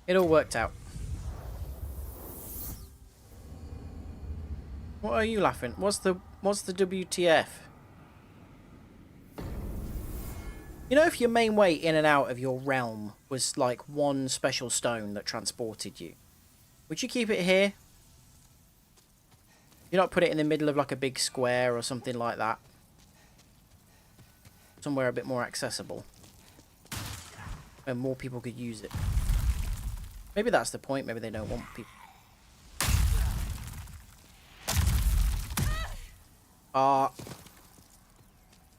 A: It all worked out. What are you laughing? What's the WTF? You know, if your main way in and out of your realm was like one special stone that transported you, would you keep it here? You not put it in the middle of like a big square or something like that? Somewhere a bit more accessible. Where more people could use it. Maybe that's the point. Maybe they don't want people.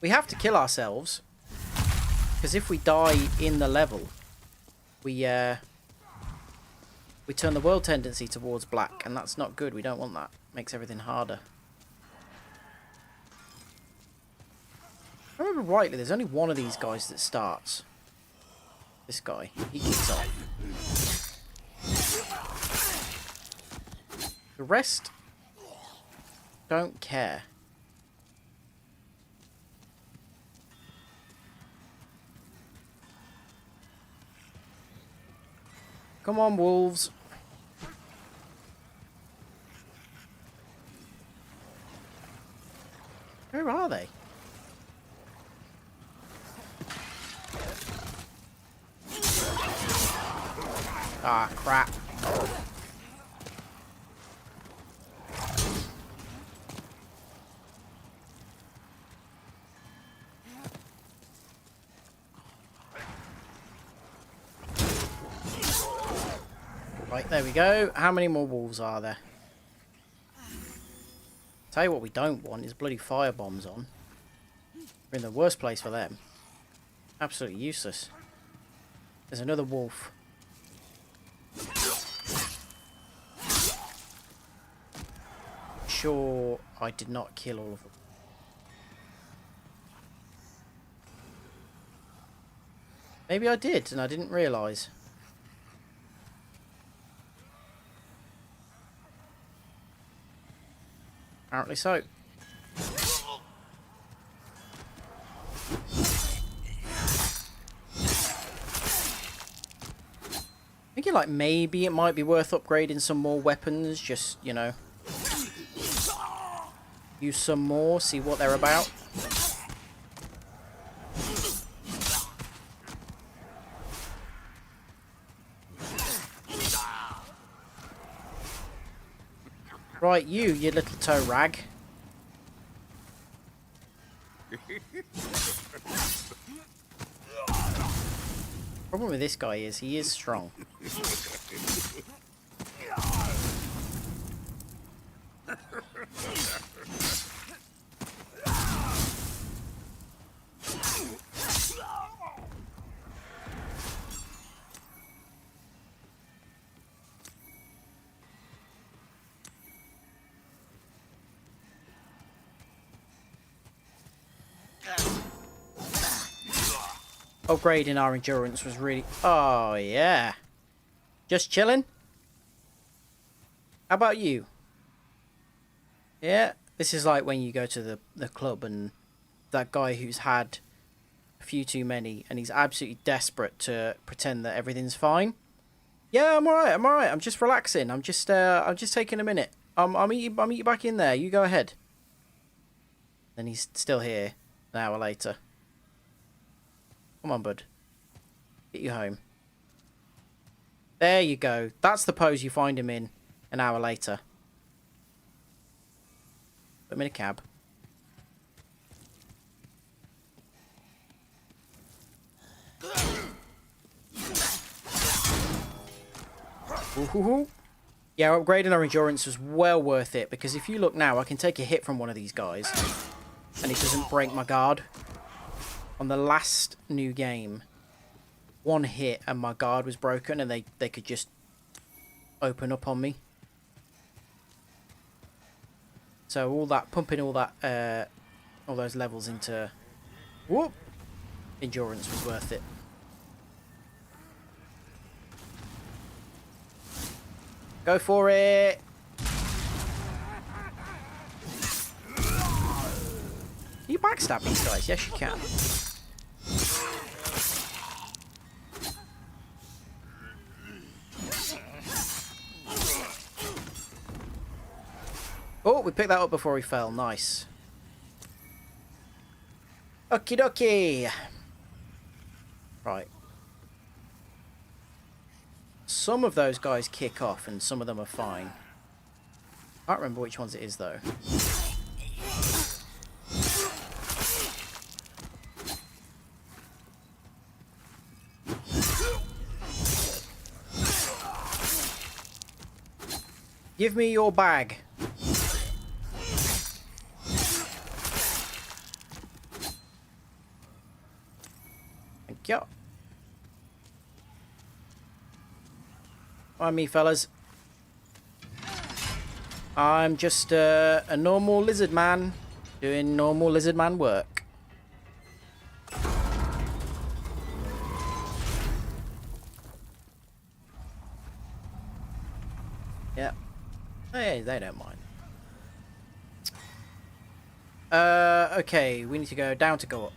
A: We have to kill ourselves. Because if we die in the level, we turn the world tendency towards black. And that's not good. We don't want that. Makes everything harder. If I remember rightly, there's only one of these guys that starts. This guy. He kicks off. The rest don't care. Come on, wolves. Where are they? Ah, crap. Right, there we go. How many more wolves are there? Tell you what we don't want is bloody fire bombs on. We're in the worst place for them. Absolutely useless. There's another wolf. Sure, I did not kill all of them. Maybe I did, and I didn't realise. Apparently so. Thinking like maybe it might be worth upgrading some more weapons, just, you know, use some more, see what they're about. Right, you little toe rag. Problem with this guy is he is strong. Upgrading our endurance was really... Oh, yeah. Just chilling? How about you? Yeah? This is like when you go to the club and that guy who's had a few too many and he's absolutely desperate to pretend that everything's fine. Yeah, I'm alright, I'm just relaxing. I'm just taking a minute. I'll meet you back in there. You go ahead. Then he's still here an hour later. Come on, bud. Get you home. There you go. That's the pose you find him in an hour later. Put him in a cab. Ooh. Yeah, upgrading our endurance was well worth it, because if you look now, I can take a hit from one of these guys and it doesn't break my guard. On the last new game, one hit and my guard was broken and they could just open up on me. So all that, pumping all that, all those levels into endurance was worth it. Go for it! Can you backstab these guys? Yes, you can. Oh, we picked that up before he fell. Nice. Okie dokie. Right. Some of those guys kick off and some of them are fine. Can't remember which ones it is though. Give me your bag. Thank you. On me, fellas. I'm just a normal lizard man doing normal lizard man work. Yeah. Hey, they don't mind. Okay, we need to go down to go up.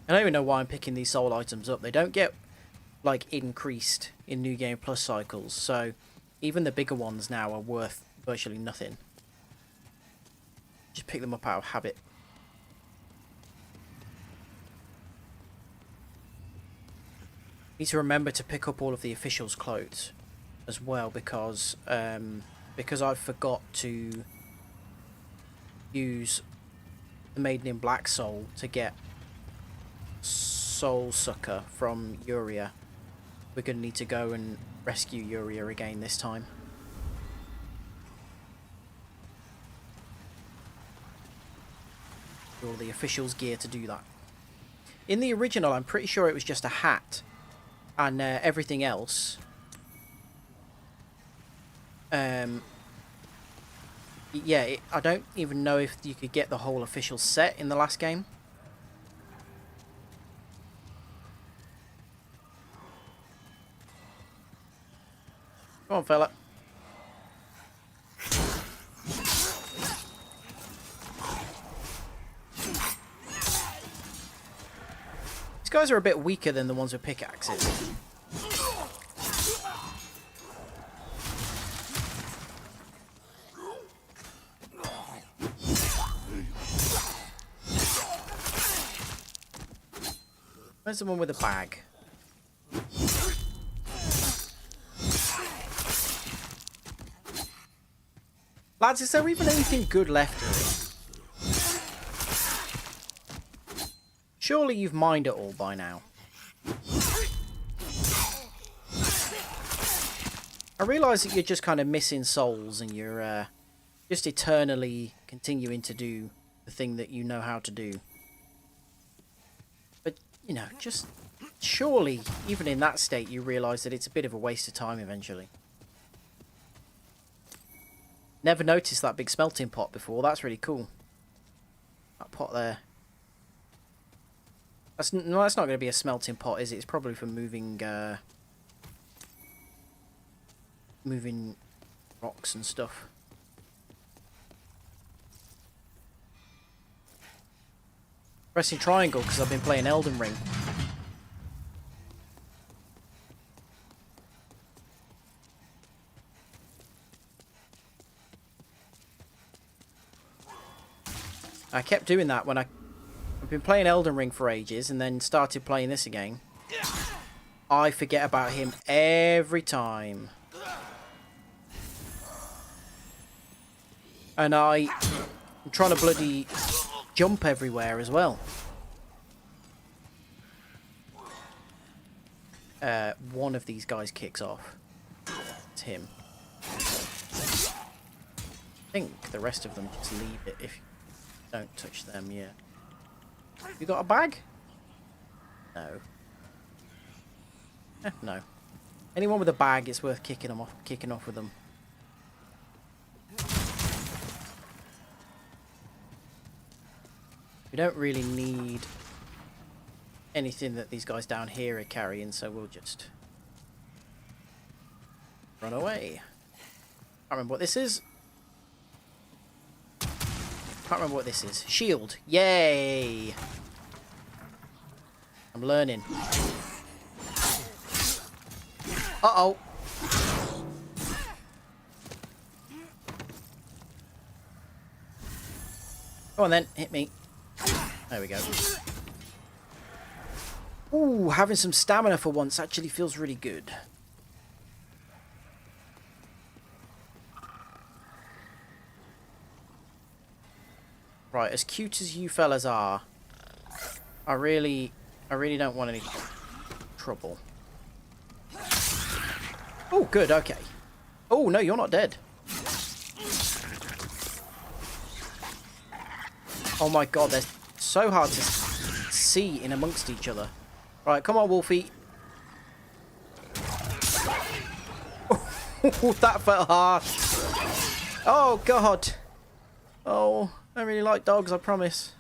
A: I don't even know why I'm picking these soul items up. They don't get, like, increased in New Game Plus cycles, so even the bigger ones now are worth virtually nothing. Just pick them up out of habit. Need to remember to pick up all of the officials' clothes as well, because I forgot to use the Maiden in Black Soul to get Soul Sucker from Yuria. We're going to need to go and rescue Yuria again this time. All the officials' gear to do that. In the original, I'm pretty sure it was just a hat. And everything else. Yeah, I don't even know if you could get the whole official set in the last game. Come on, fella. These guys are a bit weaker than the ones with pickaxes. Where's the one with the bag? Lads, is there even anything good left here? Surely you've mined it all by now. I realise that you're just kind of missing souls and you're just eternally continuing to do the thing that you know how to do. But, you know, just surely, even in that state, you realise that it's a bit of a waste of time eventually. Never noticed that big smelting pot before. That's really cool. That pot there. That's not going to be a smelting pot, is it? It's probably for moving moving rocks and stuff. Pressing triangle because I've been playing Elden Ring. I kept doing that when I've been playing Elden Ring for ages and then started playing this again. I forget about him every time. And I'm trying to bloody jump everywhere as well. One of these guys kicks off. It's him. I think the rest of them just leave it if you don't touch them, yeah. You got a bag? No. No. Anyone with a bag, it's worth kicking off with them. We don't really need anything that these guys down here are carrying, so we'll just run away. Can't remember what this is. Can't remember what this is. Shield. Yay! I'm learning. Uh-oh. Go on then, hit me. There we go. Ooh, having some stamina for once actually feels really good. Right, as cute as you fellas are, I really don't want any trouble. Oh, good, okay. Oh, no, you're not dead. Oh my god, they're so hard to see in amongst each other. Right, come on, Wolfie. Oh, that felt harsh. Oh, God. Oh, I really like dogs, I promise.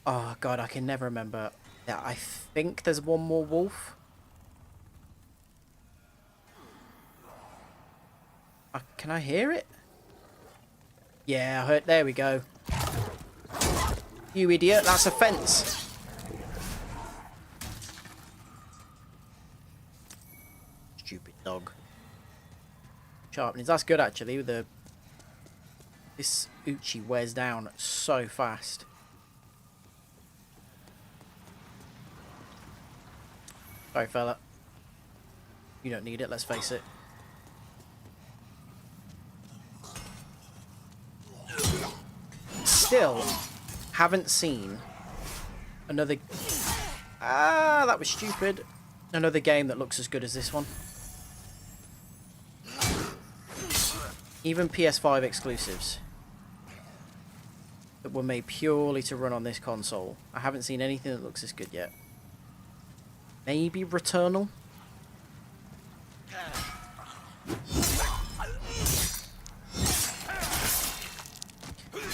A: Oh, God, I can never remember. Yeah, I think there's one more wolf. Can I hear it? Yeah, I heard. There we go. You idiot, that's a fence. Stupid dog. Sharpenings. That's good actually. With this Uchi wears down so fast. Sorry, fella. You don't need it. Let's face it. Still haven't seen another. Ah, that was stupid. Another game that looks as good as this one. Even PS5 exclusives that were made purely to run on this console. I haven't seen anything that looks as good yet. Maybe Returnal?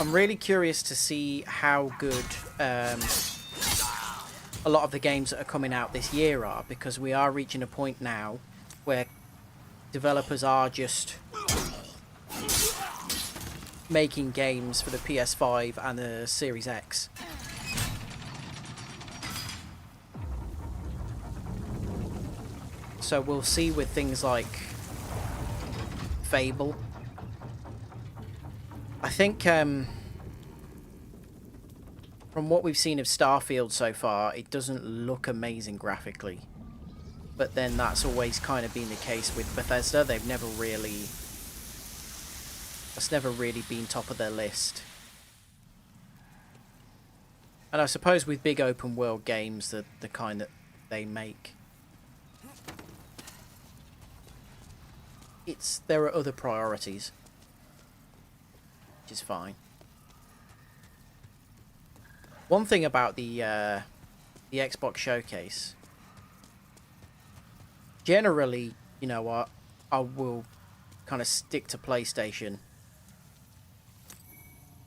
A: I'm really curious to see how good a lot of the games that are coming out this year are, because we are reaching a point now where developers are just making games for the PS5 and the Series X. So we'll see with things like Fable. I think from what we've seen of Starfield so far, it doesn't look amazing graphically. But then that's always kind of been the case with Bethesda. They've never really... That's never really been top of their list. And I suppose with big open world games, the kind that they make, there are other priorities, which is fine. One thing about the Xbox showcase, generally, you know what, I will kind of stick to PlayStation.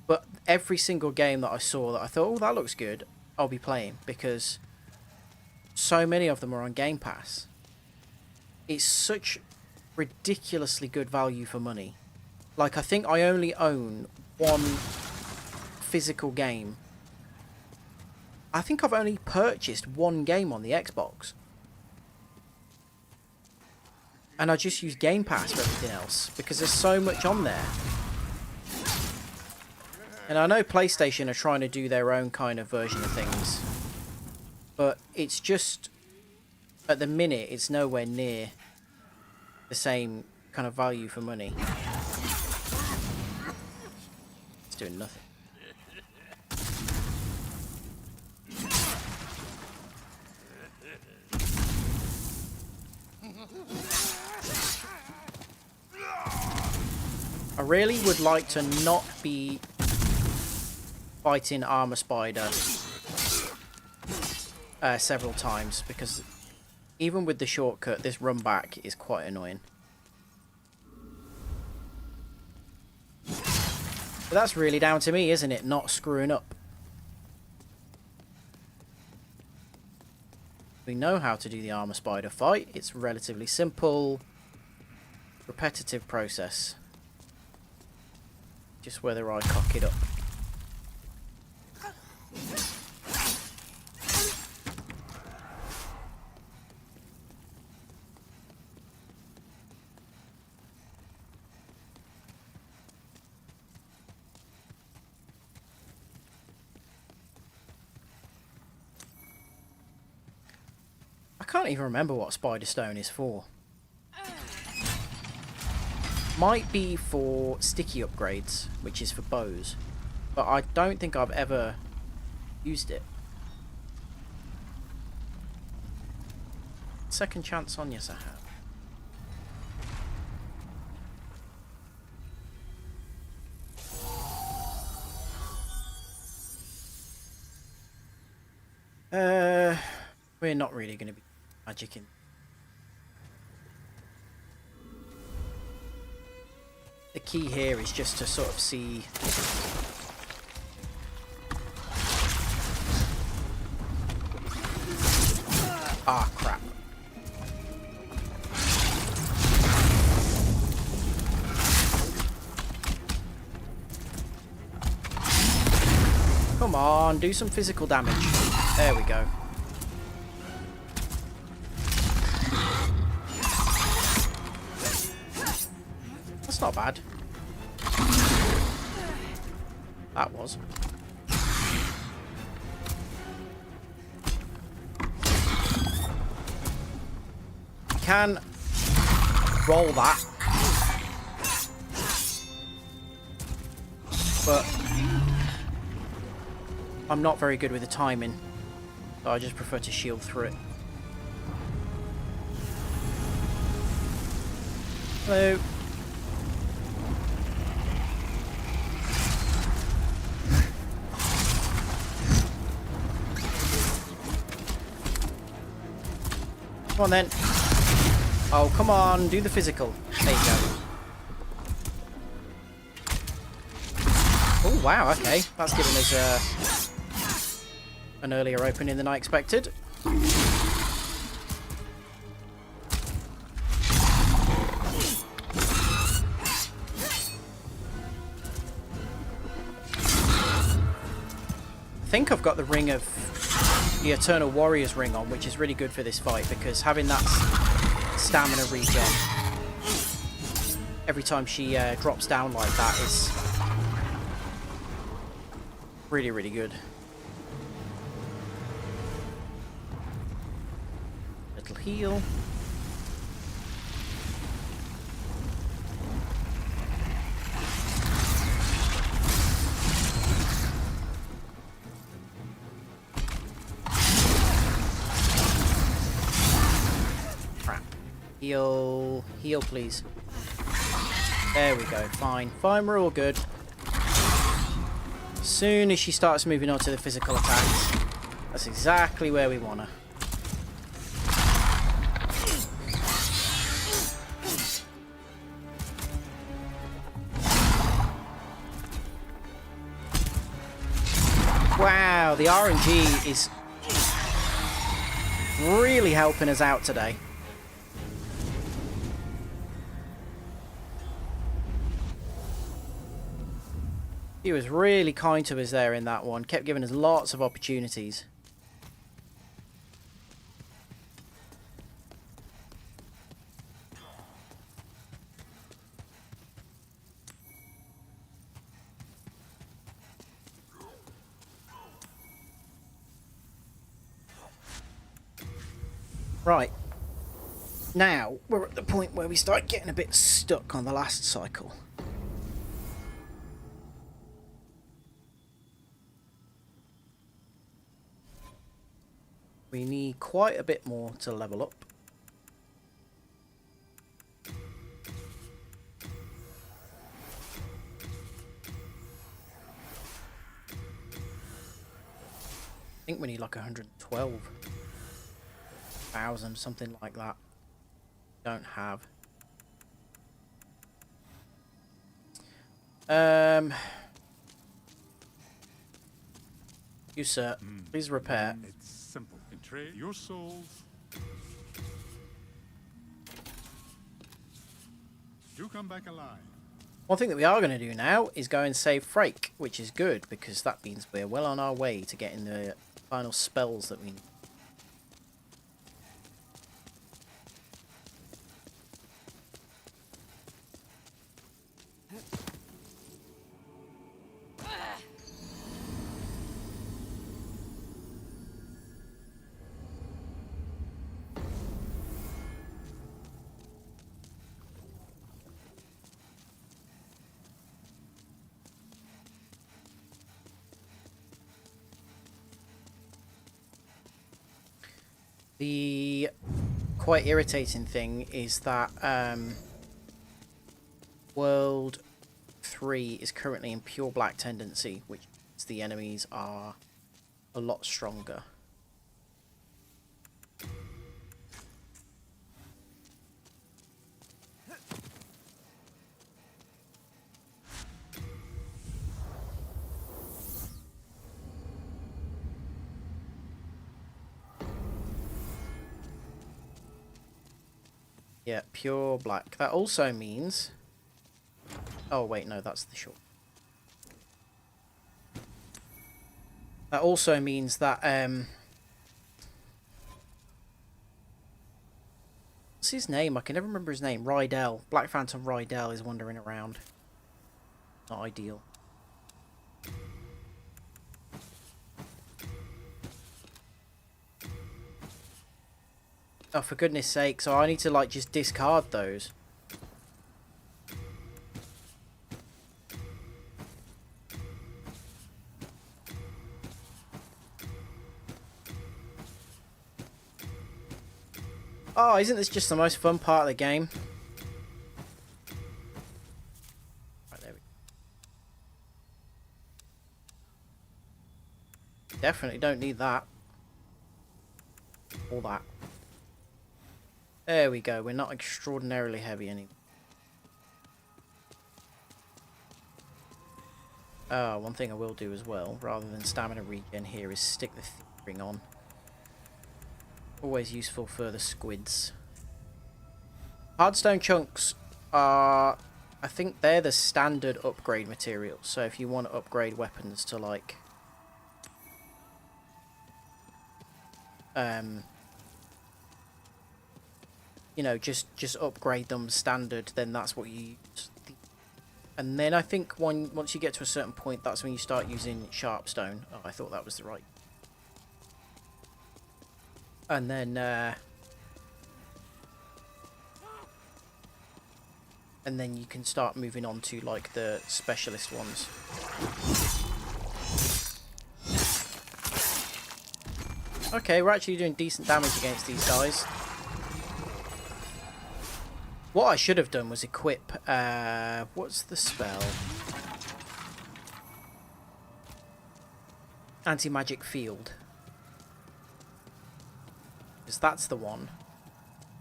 A: But every single game that I saw that I thought, oh, that looks good, I'll be playing, because so many of them are on Game Pass. It's such ridiculously good value for money. Like, I think I only own one physical game. I think I've only purchased one game on the Xbox. And I just use Game Pass for everything else, because there's so much on there. And I know PlayStation are trying to do their own kind of version of things, but it's just, at the minute, it's nowhere near the same kind of value for money. It's doing nothing. I really would like to not be fighting Armor Spider several times, because even with the shortcut, this run back is quite annoying. But that's really down to me, isn't it? Not screwing up. We know how to do the Armor Spider fight. It's relatively simple, repetitive process. Just whether I cock it up. can't even remember what Spider Stone is for. Might be for sticky upgrades, which is for bows. But I don't think I've ever used it. Second chance on, yes I have. We're not really going to be magicking. The key here is just to sort of see... Ah, crap. Come on, do some physical damage. There we go. That's not bad. That was. You can roll that. But I'm not very good with the timing. So I just prefer to shield through it. Hello. Come on then. Oh, come on, do the physical. There you go. Oh, wow, okay. That's giving us an earlier opening than I expected. I think I've got the ring of the Eternal Warrior's ring on, which is really good for this fight because having that stamina regen every time she drops down like that is really, really good. Little heal. Heal, heal please. There we go, fine. Fine, we're all good. As soon as she starts moving on to the physical attacks, that's exactly where we want her. Wow, the RNG is really helping us out today. He was really kind to us there in that one. Kept giving us lots of opportunities. Right. Now, we're at the point where we start getting a bit stuck on the last cycle. We need quite a bit more to level up. I think we need like 112,000, something like that. Don't have. You sir, please repair.
G: It's simple. Trade your souls. You come back alive.
A: One thing that we are going to do now is go and save Frake, which is good because that means we're well on our way to getting the final spells that we need. The quite irritating thing is that World 3 is currently in pure black tendency, which means the enemies are a lot stronger. Yeah, pure black. That also means... Oh, wait, no, that's the short. That also means that, what's his name? I can never remember his name. Rydell. Black Phantom Rydell is wandering around. Not ideal. Oh, for goodness sake. So I need to, like, just discard those. Oh, isn't this just the most fun part of the game? Right, there we go. Definitely don't need that. All that. There we go. We're not extraordinarily heavy anymore. One thing I will do as well, rather than stamina regen here, is stick the ring on. Always useful for the squids. Hardstone chunks are... I think they're the standard upgrade materials. So if you want to upgrade weapons to, like... you know, just upgrade them standard, then that's what you use. And then I think once you get to a certain point, that's when you start using sharpstone. Oh, I thought that was the right. And then you can start moving on to, like, the specialist ones. Okay, we're actually doing decent damage against these guys. What I should have done was equip, what's the spell? Anti-magic field. Because that's the one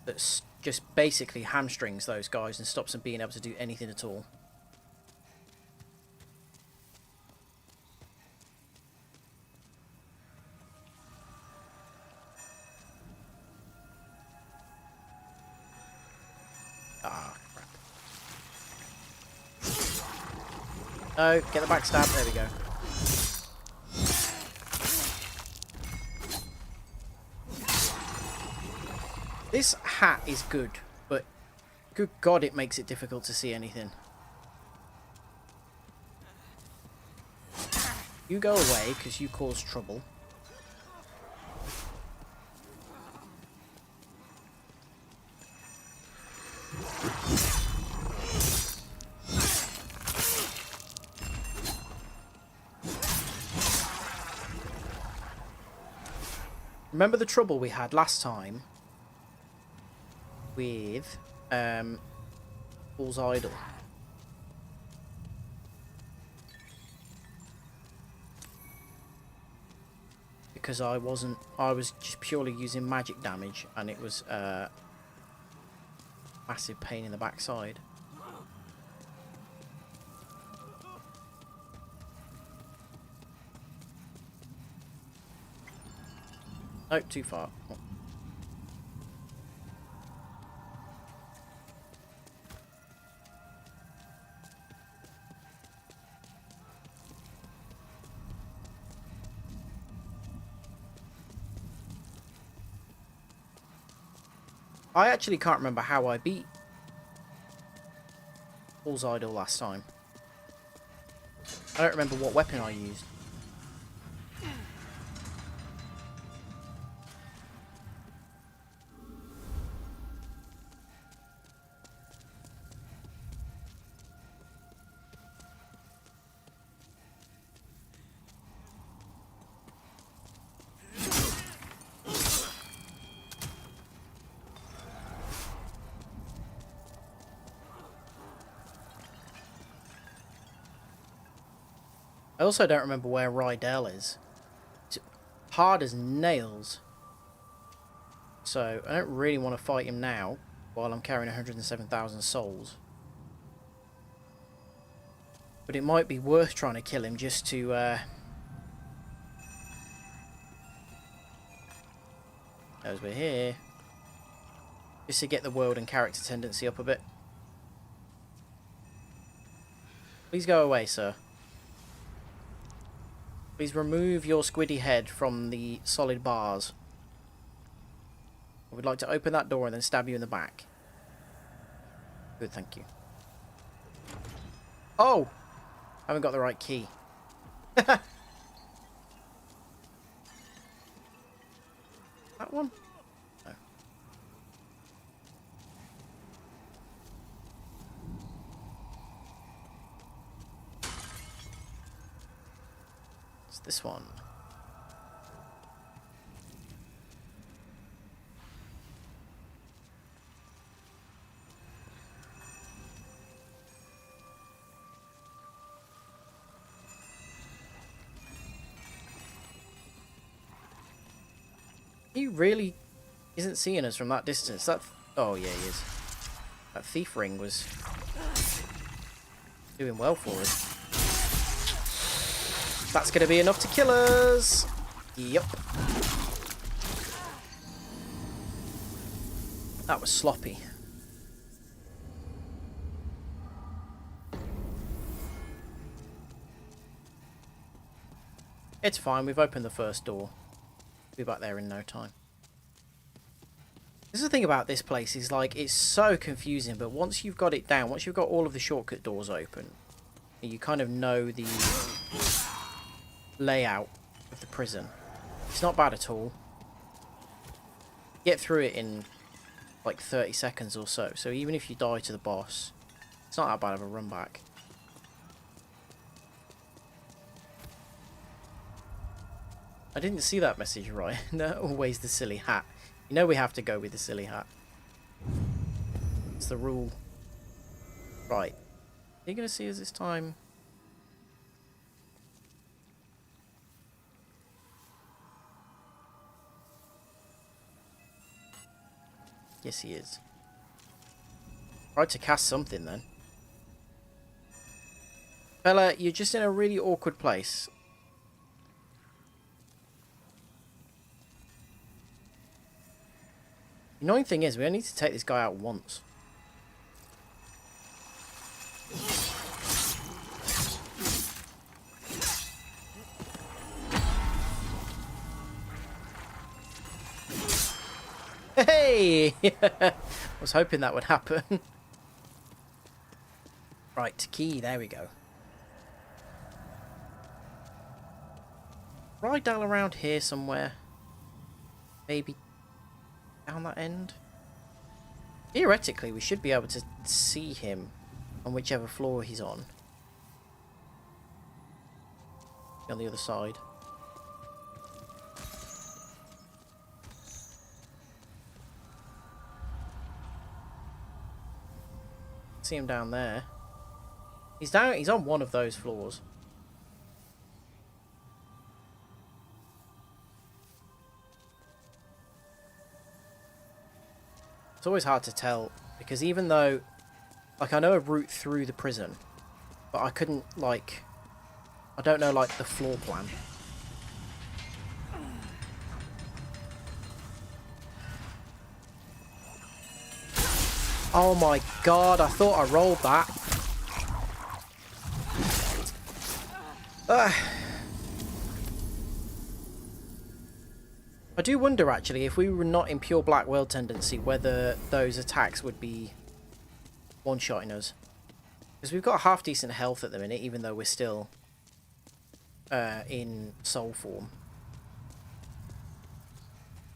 A: that's just basically hamstrings those guys and stops them being able to do anything at all. Ah, crap. No, get the backstab. There we go. This hat is good, but good God, it makes it difficult to see anything. You go away, because you cause trouble. Remember the trouble we had last time with Fool's Idol? Because I was just purely using magic damage, and it was a massive pain in the backside. Oh, too far. Oh. I actually can't remember how I beat Fool's Idol last time. I don't remember what weapon I used. I also don't remember where Rydell is. It's hard as nails. So, I don't really want to fight him now, while I'm carrying 107,000 souls. But it might be worth trying to kill him just to, as we're here, just to get the world and character tendency up a bit. Please go away, sir. Please remove your squiddy head from the solid bars. I would like to open that door and then stab you in the back. Good, thank you. Oh! I haven't got the right key. That one? No. It's this one. He really isn't seeing us from that distance. That... Oh, yeah, he is. That thief ring was doing well for us. That's going to be enough to kill us. Yep. That was sloppy. It's fine. We've opened the first door. Be back there in no time. This is the thing about this place, is like, it's so confusing, but once you've got it down, once you've got all of the shortcut doors open, you kind of know the layout of the prison. It's not bad at all. Get through it in like 30 seconds or so, so even if you die to the boss, it's not that bad of a run back. I didn't see that message right. No, always the silly hat. You know we have to go with the silly hat. It's the rule. Right. Are you going to see us this time? Yes, he is. Tried to cast something then. Fella, you're just in a really awkward place. The annoying thing is, we only need to take this guy out once. Hey! I was hoping that would happen. Right, key, there we go. Rydell around here somewhere. Maybe down that end. Theoretically, we should be able to see him on whichever floor he's on. On the other side. See him down there. He's on one of those floors. It's always hard to tell, because even though, like, I know a route through the prison, but I couldn't, like, I don't know, like, the floor plan. Oh my god, I thought I rolled that. I do wonder, actually, if we were not in pure Black World tendency, whether those attacks would be one-shotting us. Because we've got half-decent health at the minute, even though we're still in soul form.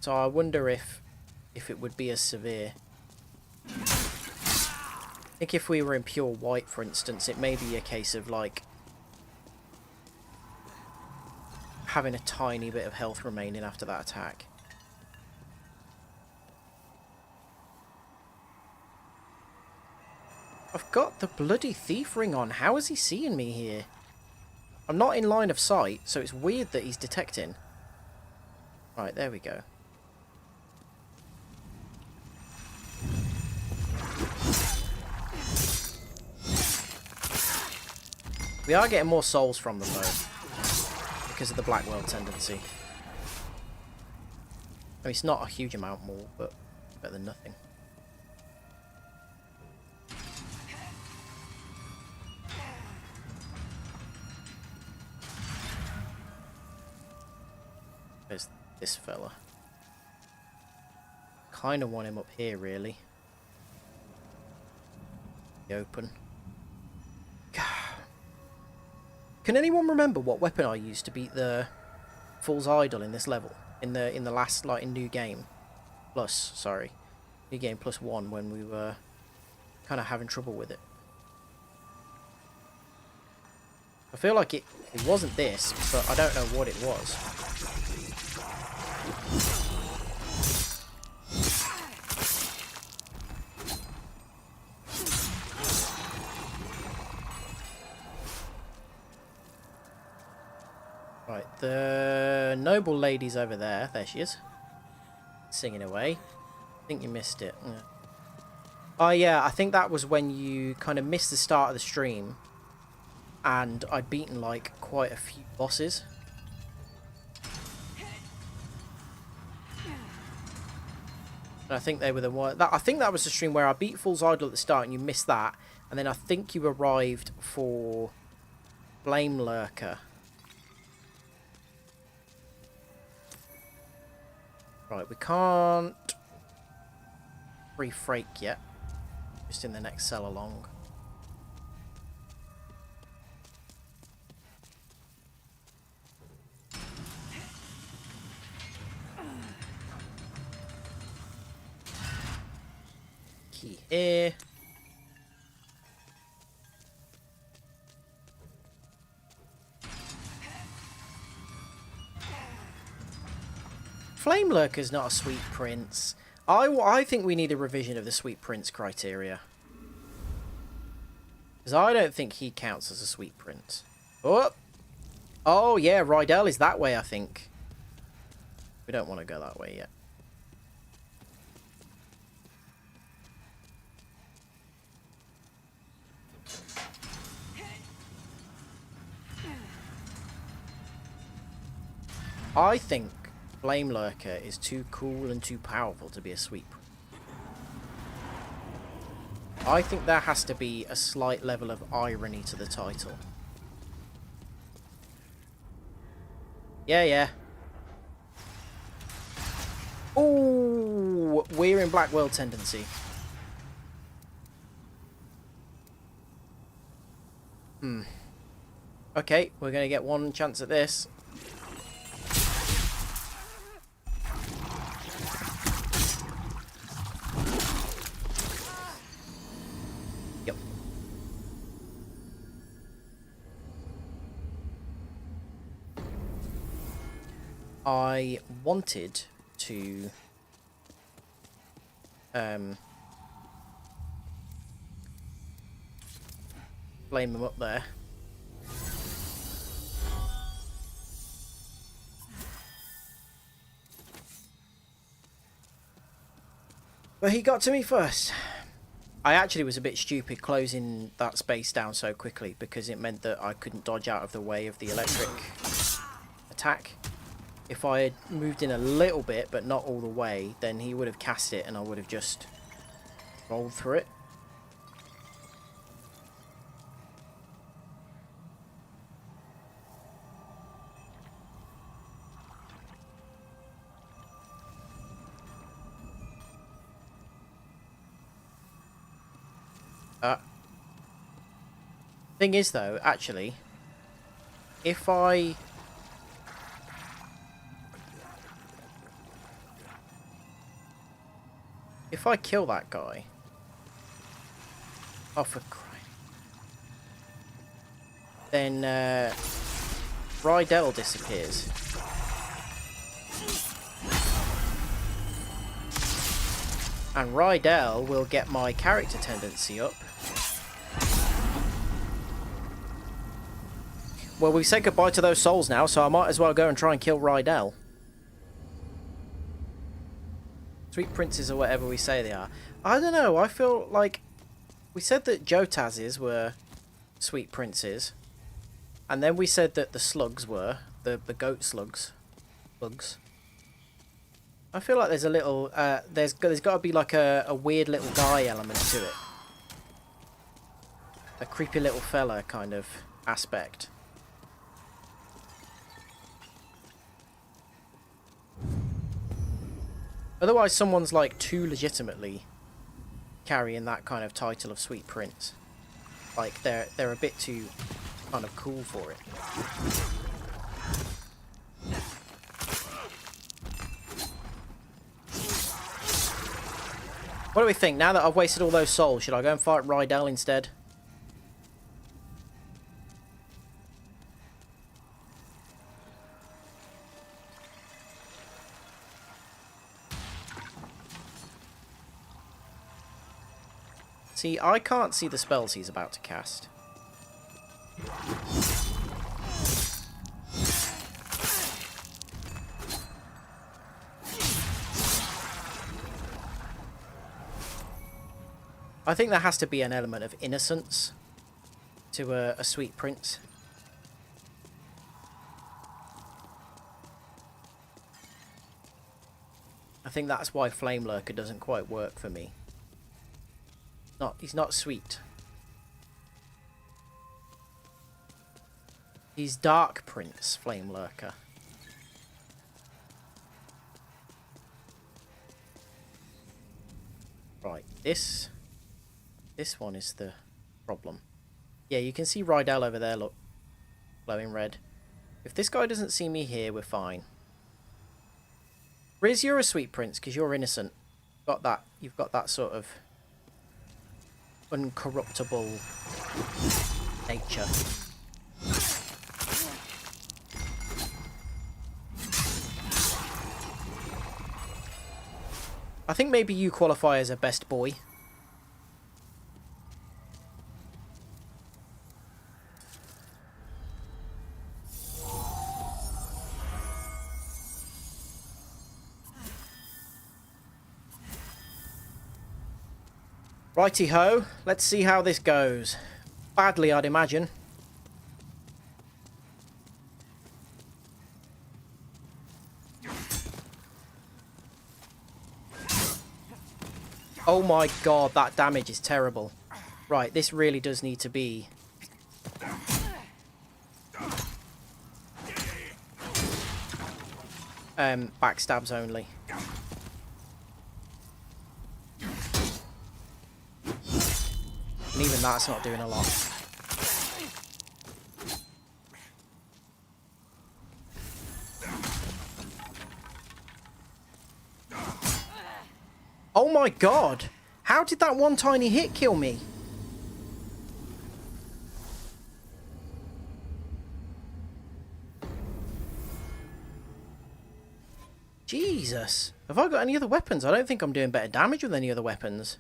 A: So I wonder if it would be as severe. I think if we were in pure white, for instance, it may be a case of, like, having a tiny bit of health remaining after that attack. I've got the bloody thief ring on. How is he seeing me here? I'm not in line of sight, so it's weird that he's detecting. Right, there we go. We are getting more souls from them, though, because of the Black World tendency. I mean, it's not a huge amount more, but better than nothing. There's this fella. Kind of want him up here, really. The open. Can anyone remember what weapon I used to beat the Fool's Idol in this level? In the last, like, in New Game Plus, sorry. New Game Plus 1, when we were kind of having trouble with it. I feel like it wasn't this, but I don't know what it was. Right, the noble lady's over there. There she is. Singing away. I think you missed it. Yeah. Oh yeah, I think that was when you kind of missed the start of the stream. And I'd beaten like quite a few bosses. And I think they were the one. I think that was the stream where I beat Fool's Idol at the start and you missed that. And then I think you arrived for Flame Lurker. Right, we can't free Frake yet. Just in the next cell along. Key here. Flame Lurker's not a Sweet Prince. I think we need a revision of the Sweet Prince criteria. Because I don't think he counts as a Sweet Prince. Oh! Oh, yeah, Rydell is that way, I think. We don't want to go that way yet. I think Flame Lurker is too cool and too powerful to be a Sweet Prince. I think there has to be a slight level of irony to the title. Yeah, yeah. Ooh, we're in Black World tendency. Okay, we're going to get one chance at this. Yep. I wanted to flame him up there. But he got to me first. I actually was a bit stupid closing that space down so quickly because it meant that I couldn't dodge out of the way of the electric attack. If I had moved in a little bit, but not all the way, then he would have cast it and I would have just rolled through it. Thing is, though, actually, if I kill that guy, oh for crying, then Rydell disappears. And Rydell will get my character tendency up. Well, we've said goodbye to those souls now, so I might as well go and try and kill Rydell. Sweet princes or whatever we say they are. I don't know, I feel like... We said that Jotazes were sweet princes. And then we said that the slugs were. The goat slugs. Bugs. I feel like there's a little... there's got to be like a weird little guy element to it. A creepy little fella kind of aspect. Otherwise someone's like too legitimately carrying that kind of title of Sweet Prince. Like they're a bit too kind of cool for it. What do we think? Now that I've wasted all those souls, should I go and fight Rydell instead? See, I can't see the spells he's about to cast. I think there has to be an element of innocence to a Sweet Prince. I think that's why Flame Lurker doesn't quite work for me. He's not sweet. He's Dark Prince, Flame Lurker. Right, this one is the problem. Yeah, you can see Rydell over there, look. Glowing red. If this guy doesn't see me here, we're fine. Riz, you're a Sweet Prince, because you're innocent. You've got that sort of uncorruptible nature. I think maybe you qualify as a best boy. Righty-ho, let's see how this goes. Badly, I'd imagine. Oh my god, that damage is terrible. Right, this really does need to be... backstabs only. And even that's not doing a lot. Oh my god! How did that one tiny hit kill me? Jesus! Have I got any other weapons? I don't think I'm doing better damage with any other weapons.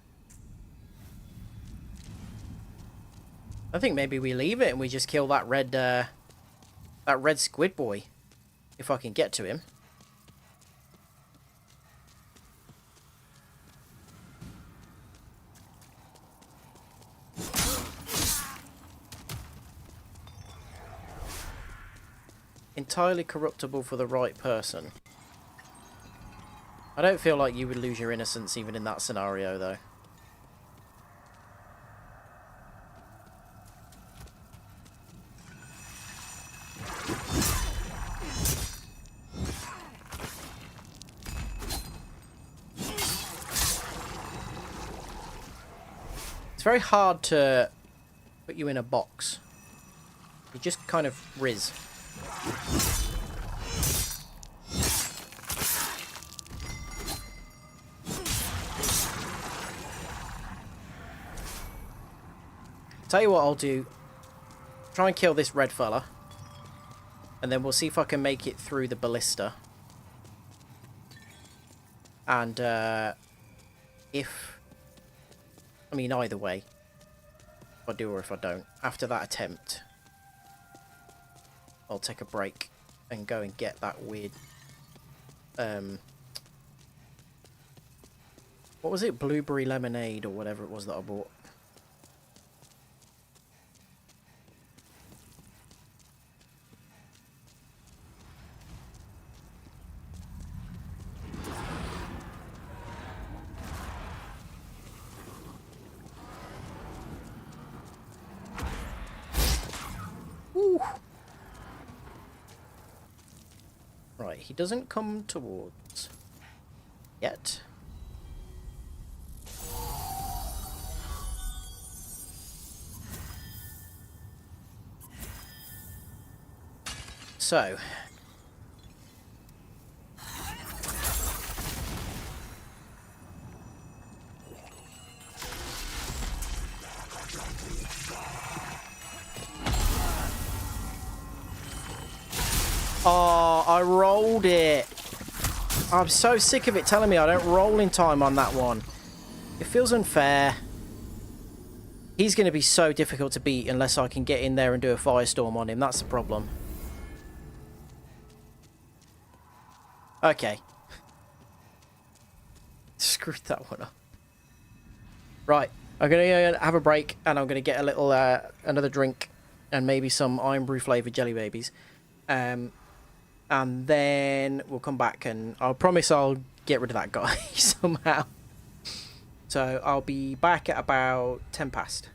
A: I think maybe we leave it and we just kill that red squid boy. If I can get to him. Entirely corruptible for the right person. I don't feel like you would lose your innocence even in that scenario, though. It's very hard to put you in a box. You just kind of Riz. Tell you what I'll do. Try and kill this red fella. And then we'll see if I can make it through the ballista. And if... I mean, either way. If I do or if I don't. After that attempt. I'll take a break and go and get that weird what was it, blueberry lemonade or whatever it was that I bought. Woo. Right, he doesn't come towards yet. So oh, I rolled it. I'm so sick of it telling me I don't roll in time on that one. It feels unfair. He's going to be so difficult to beat unless I can get in there and do a firestorm on him. That's the problem. Okay. Screwed that one up. Right. I'm going to have a break and I'm going to get a little another drink and maybe some Iron Brew flavoured jelly babies. And then we'll come back and I promise I'll get rid of that guy somehow. So I'll be back at about 10 past.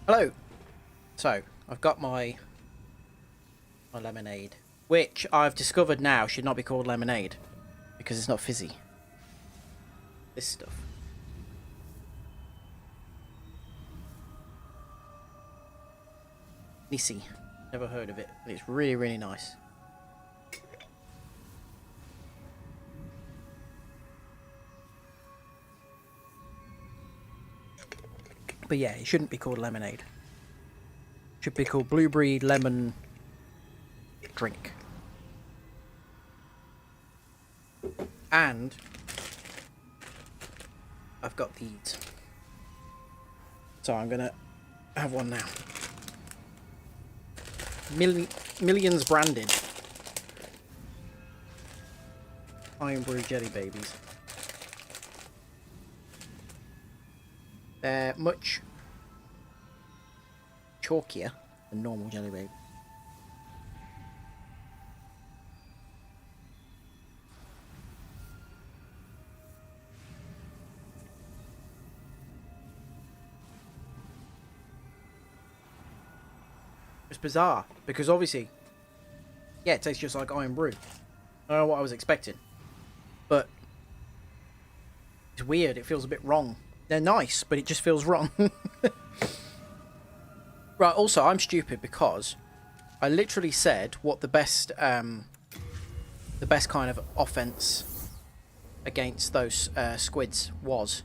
A: Hello. So, I've got my lemonade, which I've discovered now should not be called lemonade because it's not fizzy. This stuff. Nisi. Never heard of it, but it's really, really nice. But yeah, it shouldn't be called lemonade. It should be called blueberry lemon drink. And I've got these. So I'm gonna have one now. Millions branded. Iron Brew Jelly Babies. They're much chalkier than normal Jelly Baby. It's bizarre because obviously, yeah, it tastes just like Iron Brew. I don't know what I was expecting, but it's weird. It feels a bit wrong. They're nice, but it just feels wrong. Right, also, I'm stupid because I literally said what the best kind of offense against those squids was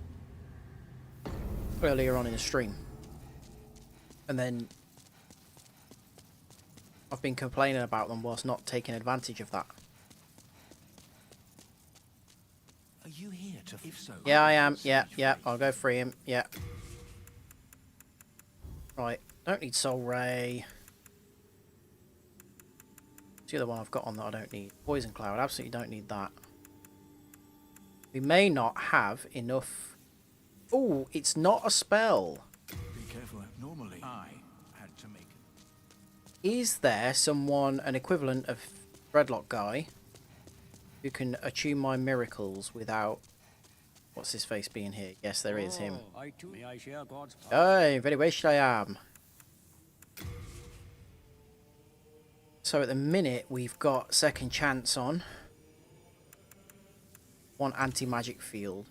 A: earlier on in the stream. And then I've been complaining about them whilst not taking advantage of that.
B: Are you here to... If so...
A: Yeah, I am. Yeah, I'll go free him. Yeah. Right, don't need Soul Ray. What's the other one I've got on that I don't need? Poison Cloud, absolutely don't need that. We may not have enough... Oh, it's not a spell.
B: Be careful. Normally, I had to make...
A: Is there someone, an equivalent of Dreadlock Guy, who can attune my miracles without... What's his face being here? Yes, there is him.
H: I too may I share God's power.
A: Oh, very wish I am. So at the minute, we've got second chance on. One anti-magic field.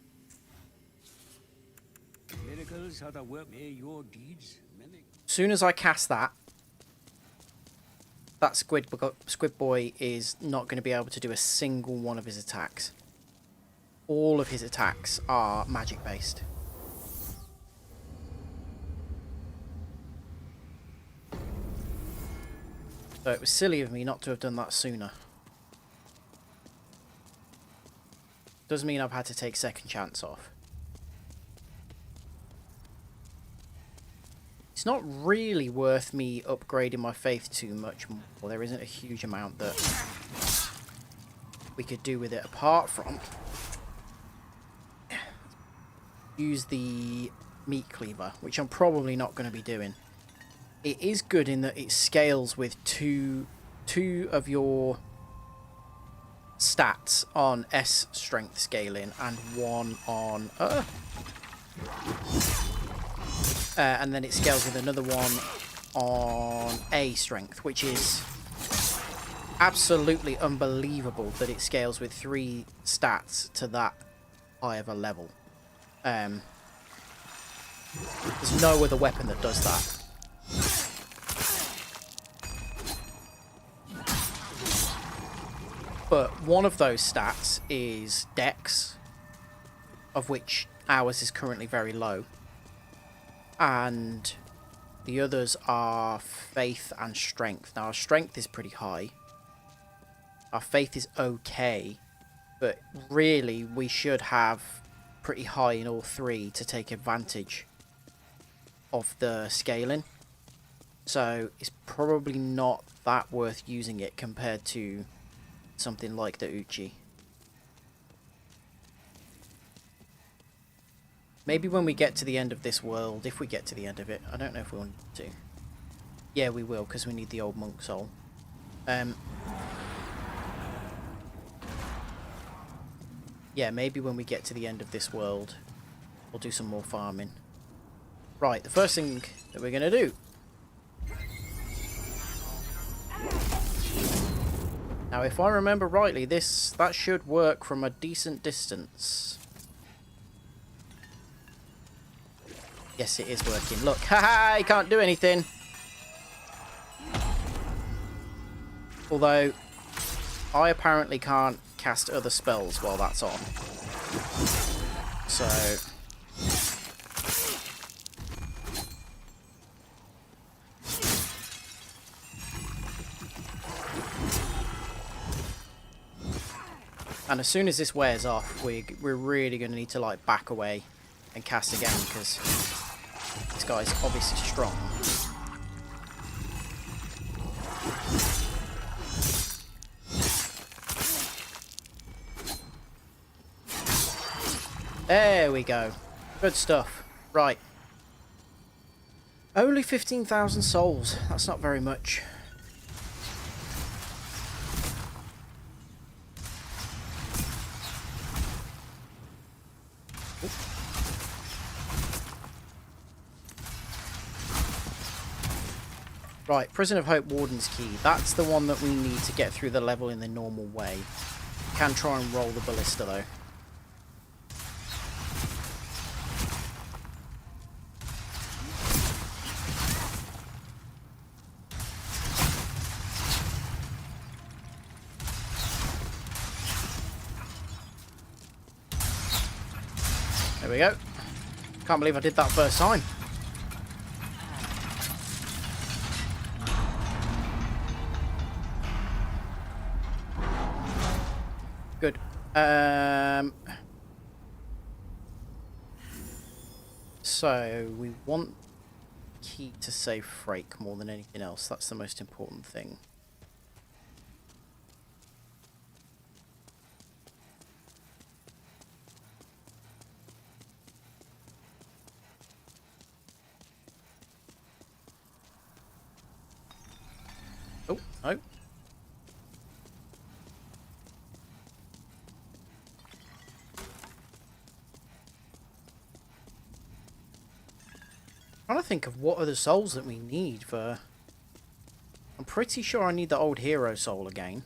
H: Miracles are the work may your deeds many.
A: As soon as I cast that, that squid boy is not going to be able to do a single one of his attacks. All of his attacks are magic based. So it was silly of me not to have done that sooner. Does mean I've had to take second chance off. It's not really worth me upgrading my faith too much more. There isn't a huge amount that we could do with it apart from use the meat cleaver, which I'm probably not going to be doing. It is good in that it scales with two of your stats on S strength scaling and one on and then it scales with another one on A strength, which is absolutely unbelievable that it scales with 3 stats to that high of a level. There's no other weapon that does that. But one of those stats is Dex, of which ours is currently very low. And the others are Faith and Strength. Now, our Strength is pretty high. Our Faith is okay. But really, we should have pretty high in all 3 to take advantage of the scaling. So, it's probably not that worth using it compared to something like the Uchi. Maybe when we get to the end of this world, if we get to the end of it, I don't know if we'll need to. Yeah, we will, because we need the old monk soul. Yeah, maybe when we get to the end of this world, we'll do some more farming. Right, the first thing that we're going to do. Now, if I remember rightly, that should work from a decent distance. Yes, it is working. Look, haha, he can't do anything. Although, I apparently can't cast other spells while that's on. So... And as soon as this wears off, we're really going to need to like back away and cast again, because this guy's obviously strong. There we go. Good stuff. Right. Only 15,000 souls. That's not very much. Right, Prison of Hope Warden's Key. That's the one that we need to get through the level in the normal way. Can try and roll the ballista though. There we go. Can't believe I did that first time. Good. So we want key to save Frake more than anything else. That's the most important thing. Oh, no. I'm trying to think of what are the souls that we need for... I'm pretty sure I need the old hero soul again.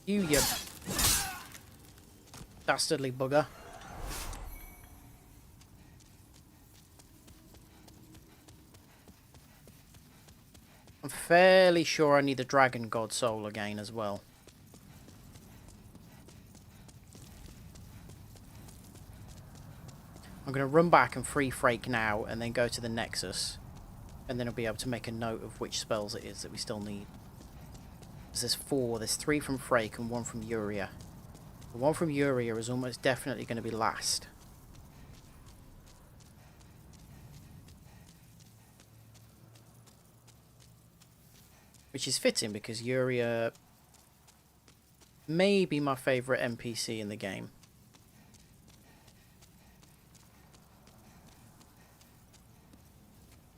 A: You dastardly bugger. I'm fairly sure I need the Dragon God soul again as well. I'm going to run back and free Frake now and then go to the Nexus. And then I'll be able to make a note of which spells it is that we still need. There's 4. There's 3 from Frake and 1 from Uria. The one from Uria is almost definitely going to be last. Which is fitting because Uria may be my favourite NPC in the game.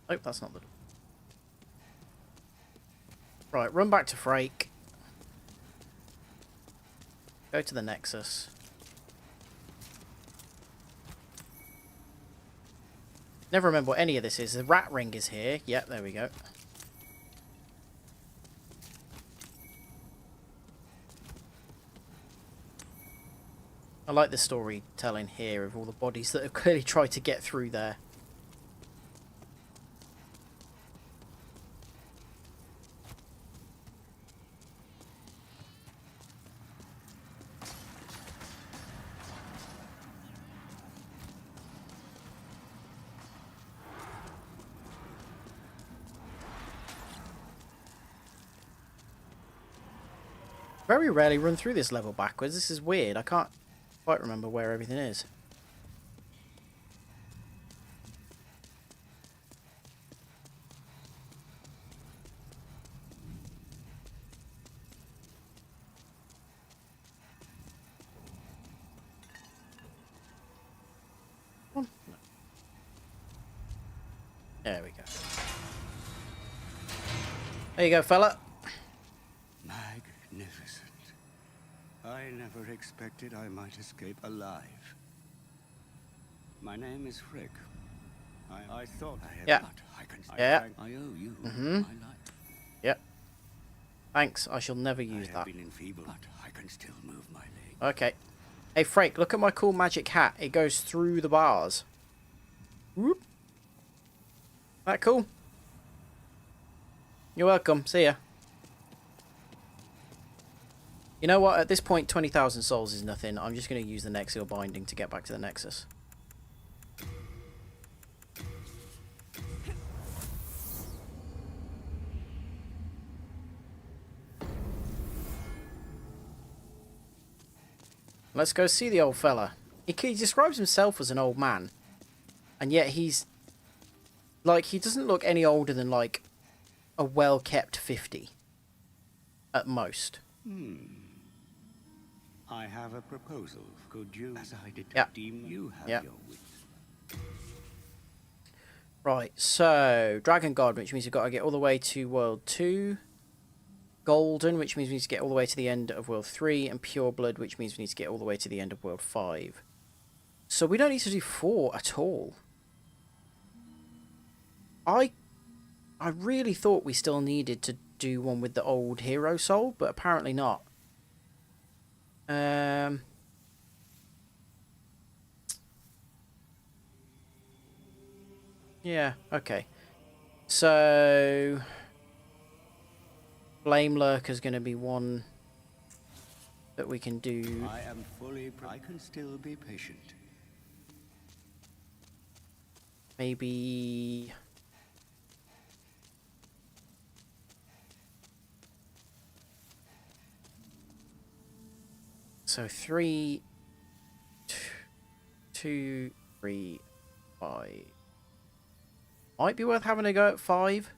A: Oh, that's not the... Right, run back to Frake. Go to the Nexus. Never remember what any of this is. The rat ring is here. Yep, there we go. I like the storytelling here of all the bodies that have clearly tried to get through there. Very rarely run through this level backwards. This is weird. I can't quite remember where everything is. There we go. There you go, fella.
H: Magnificent. I never expected I might escape alive. My name is Frick. I thought I had
A: Yeah.
H: but I can
A: Yeah.
H: I owe you
A: Mm-hmm.
H: my life.
A: Yep. Thanks. I shall never
H: I
A: use
H: have
A: that.
H: been enfeebled, but I can still move my leg.
A: Okay. Hey, Frank, look at my cool magic hat. It goes through the bars. Whoop. That cool? You're welcome. See ya. You know what? At this point, 20,000 souls is nothing. I'm just going to use the Nexial binding to get back to the Nexus. Let's go see the old fella. He describes himself as an old man. And yet he's... like, he doesn't look any older than, like, a well-kept 50. At most.
H: I have a proposal. Could you, as I did
A: Yeah.
H: deem you have
A: Yeah.
H: your wit?
A: Right, so... Dragon God, which means we've got to get all the way to World 2. Golden, which means we need to get all the way to the end of World 3. And Pure Blood, which means we need to get all the way to the end of World 5. So we don't need to do 4 at all. I really thought we still needed to do one with the old hero soul, but apparently not. Yeah, okay. So... Flame Lurker's going to be one that we can do.
H: I am fully. I can still be patient.
A: Maybe... So 3, 2, 3, 5. Might be worth having a go at 5.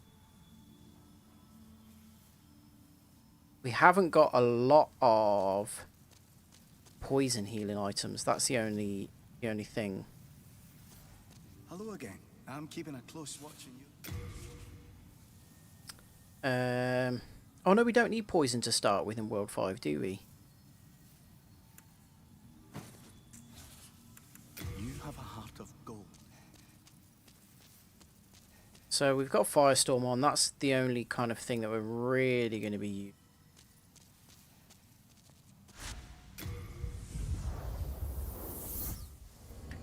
A: We haven't got a lot of poison healing items. That's the only thing.
B: Hello again. I'm keeping a close watch on you.
A: Oh no, we don't need poison to start with in World 5, do we?
B: You have a heart of gold.
A: So we've got Firestorm on. That's the only kind of thing that we're really going to be using.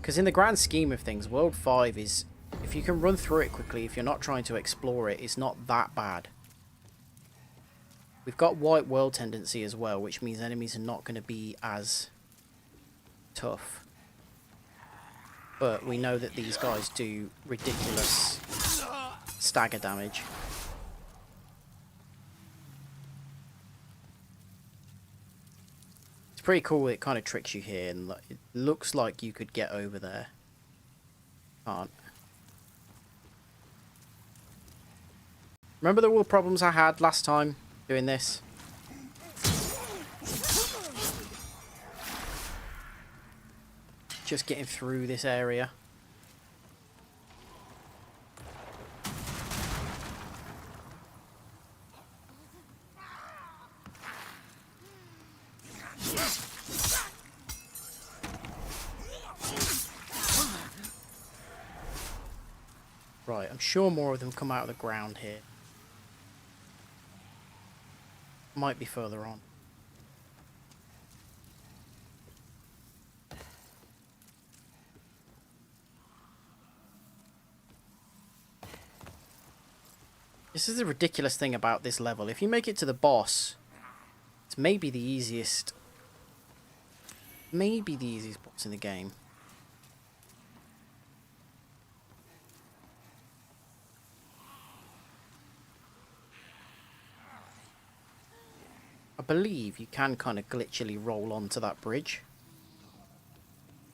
A: Because in the grand scheme of things, World 5 is, if you can run through it quickly, if you're not trying to explore it, it's not that bad. We've got white world tendency as well, which means enemies are not going to be as tough. But we know that these guys do ridiculous stagger damage. It's pretty cool, it kind of tricks you here, and it looks like you could get over there. Can't. Remember the all problems I had last time doing this? Just getting through this area. Right, I'm sure more of them come out of the ground here. Might be further on. This is the ridiculous thing about this level. If you make it to the boss, it's maybe the easiest boss in the game. I believe you can kind of glitchily roll onto that bridge.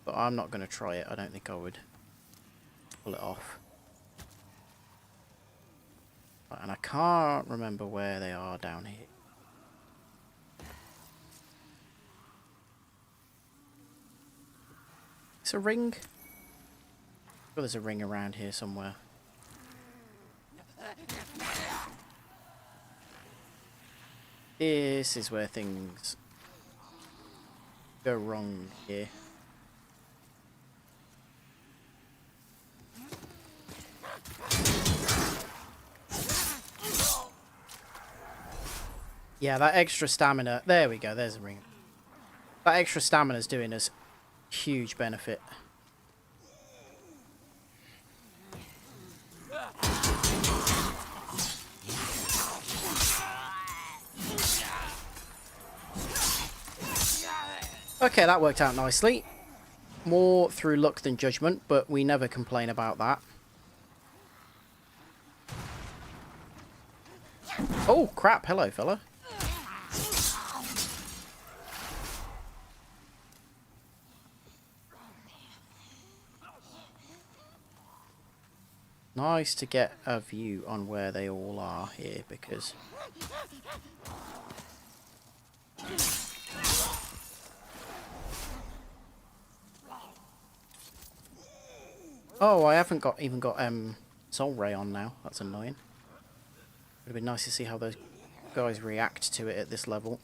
A: But I'm not going to try it. I don't think I would pull it off. Right, and I can't remember where they are down here. It's a ring? Oh, there's a ring around here somewhere. This is where things go wrong here. Yeah, that extra stamina. There we go. There's a ring. That extra stamina is doing us huge benefit. Okay, that worked out nicely. More through luck than judgment, but we never complain about that. Oh, crap. Hello, fella. Nice to get a view on where they all are here, because... Oh, I haven't even got Soul Ray on now. That's annoying. Would have been nice to see how those guys react to it at this level.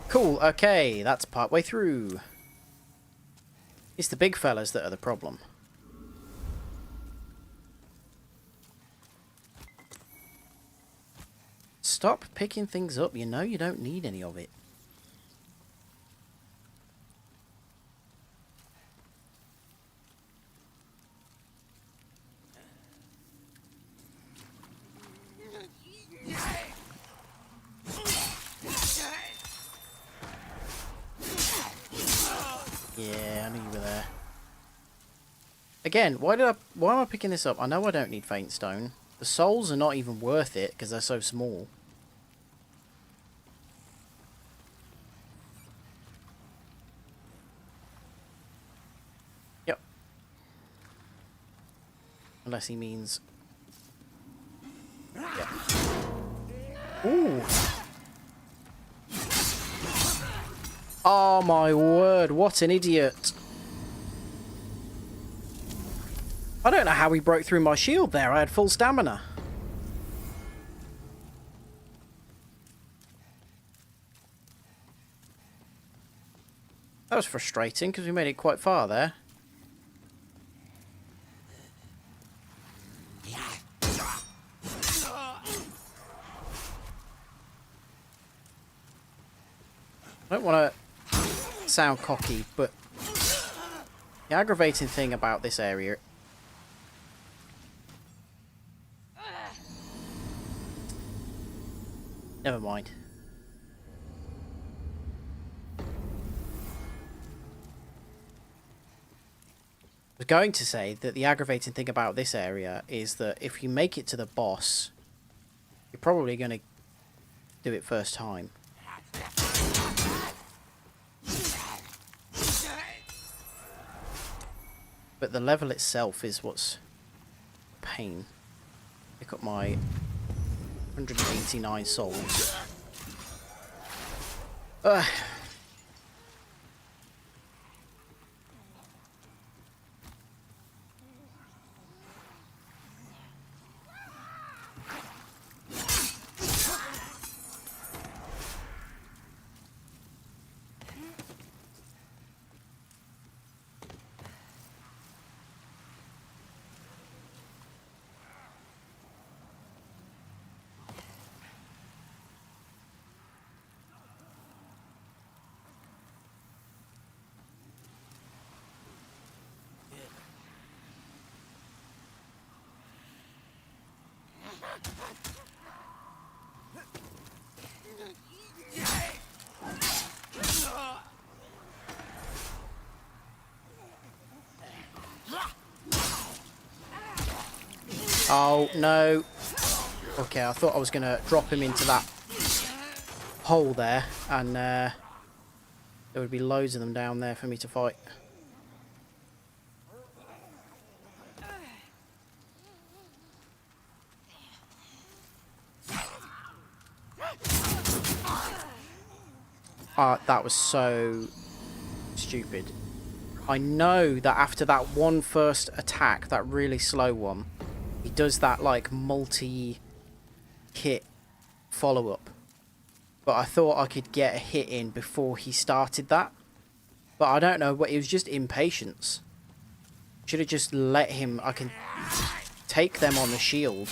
A: Cool, okay, that's partway through. It's the big fellas that are the problem. Stop picking things up, you know you don't need any of it. Yeah, I knew you were there. Again, why am I picking this up? I know I don't need Faint Stone. The souls are not even worth it because they're so small. Yep. Unless he means... Yeah. Ooh. Oh my word, what an idiot. I don't know how he broke through my shield there. I had full stamina. That was frustrating because we made it quite far there. I don't want to sound cocky, but the aggravating thing about this area... Never mind. I was going to say that the aggravating thing about this area is that if you make it to the boss, you're probably going to do it first time. But the level itself is what's a pain. Pick up my 189 souls. Ugh. Oh, no. Okay, I thought I was going to drop him into that hole there, and there would be loads of them down there for me to fight. That was so stupid. I know that after that one first attack, that really slow one, he does that like multi-hit follow-up. But I thought I could get a hit in before he started that. But I don't know, but it was just impatience. Should have just let him, I can take them on the shield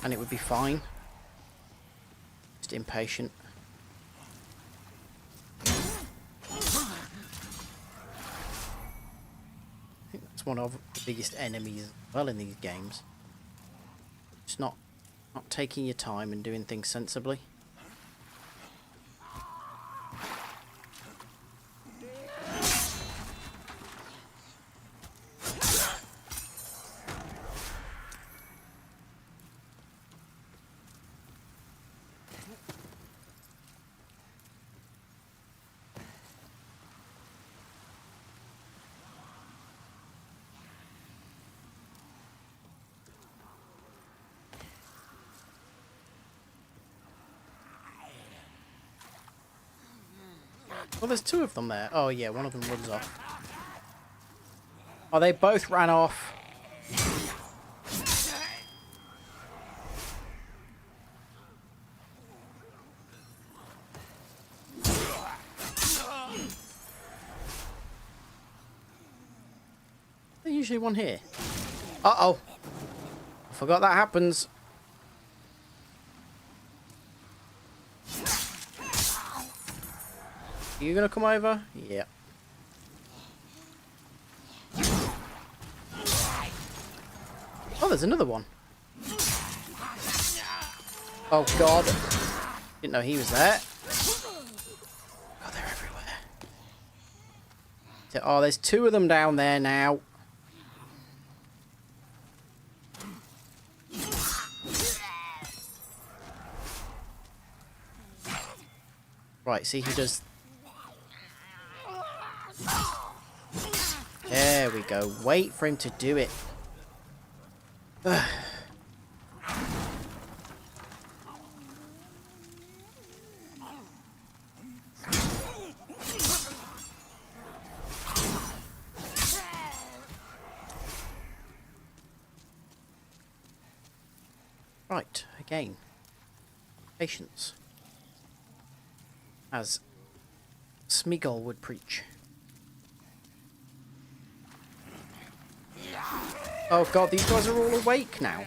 A: and it would be fine. Just impatient. I think that's one of the biggest enemies as well in these games. Just not taking your time and doing things sensibly. Well, there's two of them there. Oh, yeah, one of them runs off. Oh, they both ran off. There's usually one here. Uh-oh. I forgot that happens. You gonna come over? Yeah. Oh, there's another one. Oh god. Didn't know he was there. God, they're everywhere. Oh, there's two of them down there now. Right, see, he does... There we go. Wait for him to do it. Right, again. Patience. As Smeagol would preach. Oh god, these guys are all awake now.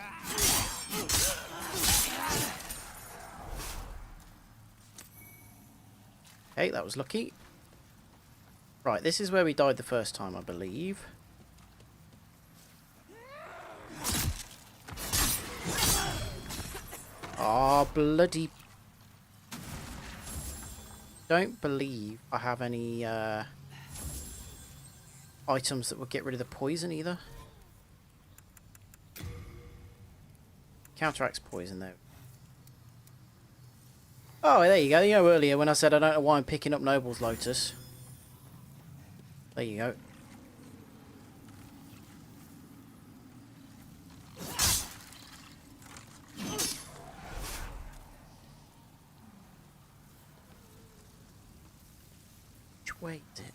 A: Okay, that was lucky. Right, this is where we died the first time, I believe. Ah, bloody... Don't believe I have any items that would get rid of the poison either. Counteracts poison though. Oh, there you go. You know earlier when I said I don't know why I'm picking up Noble's Lotus. There you go. Which way is it?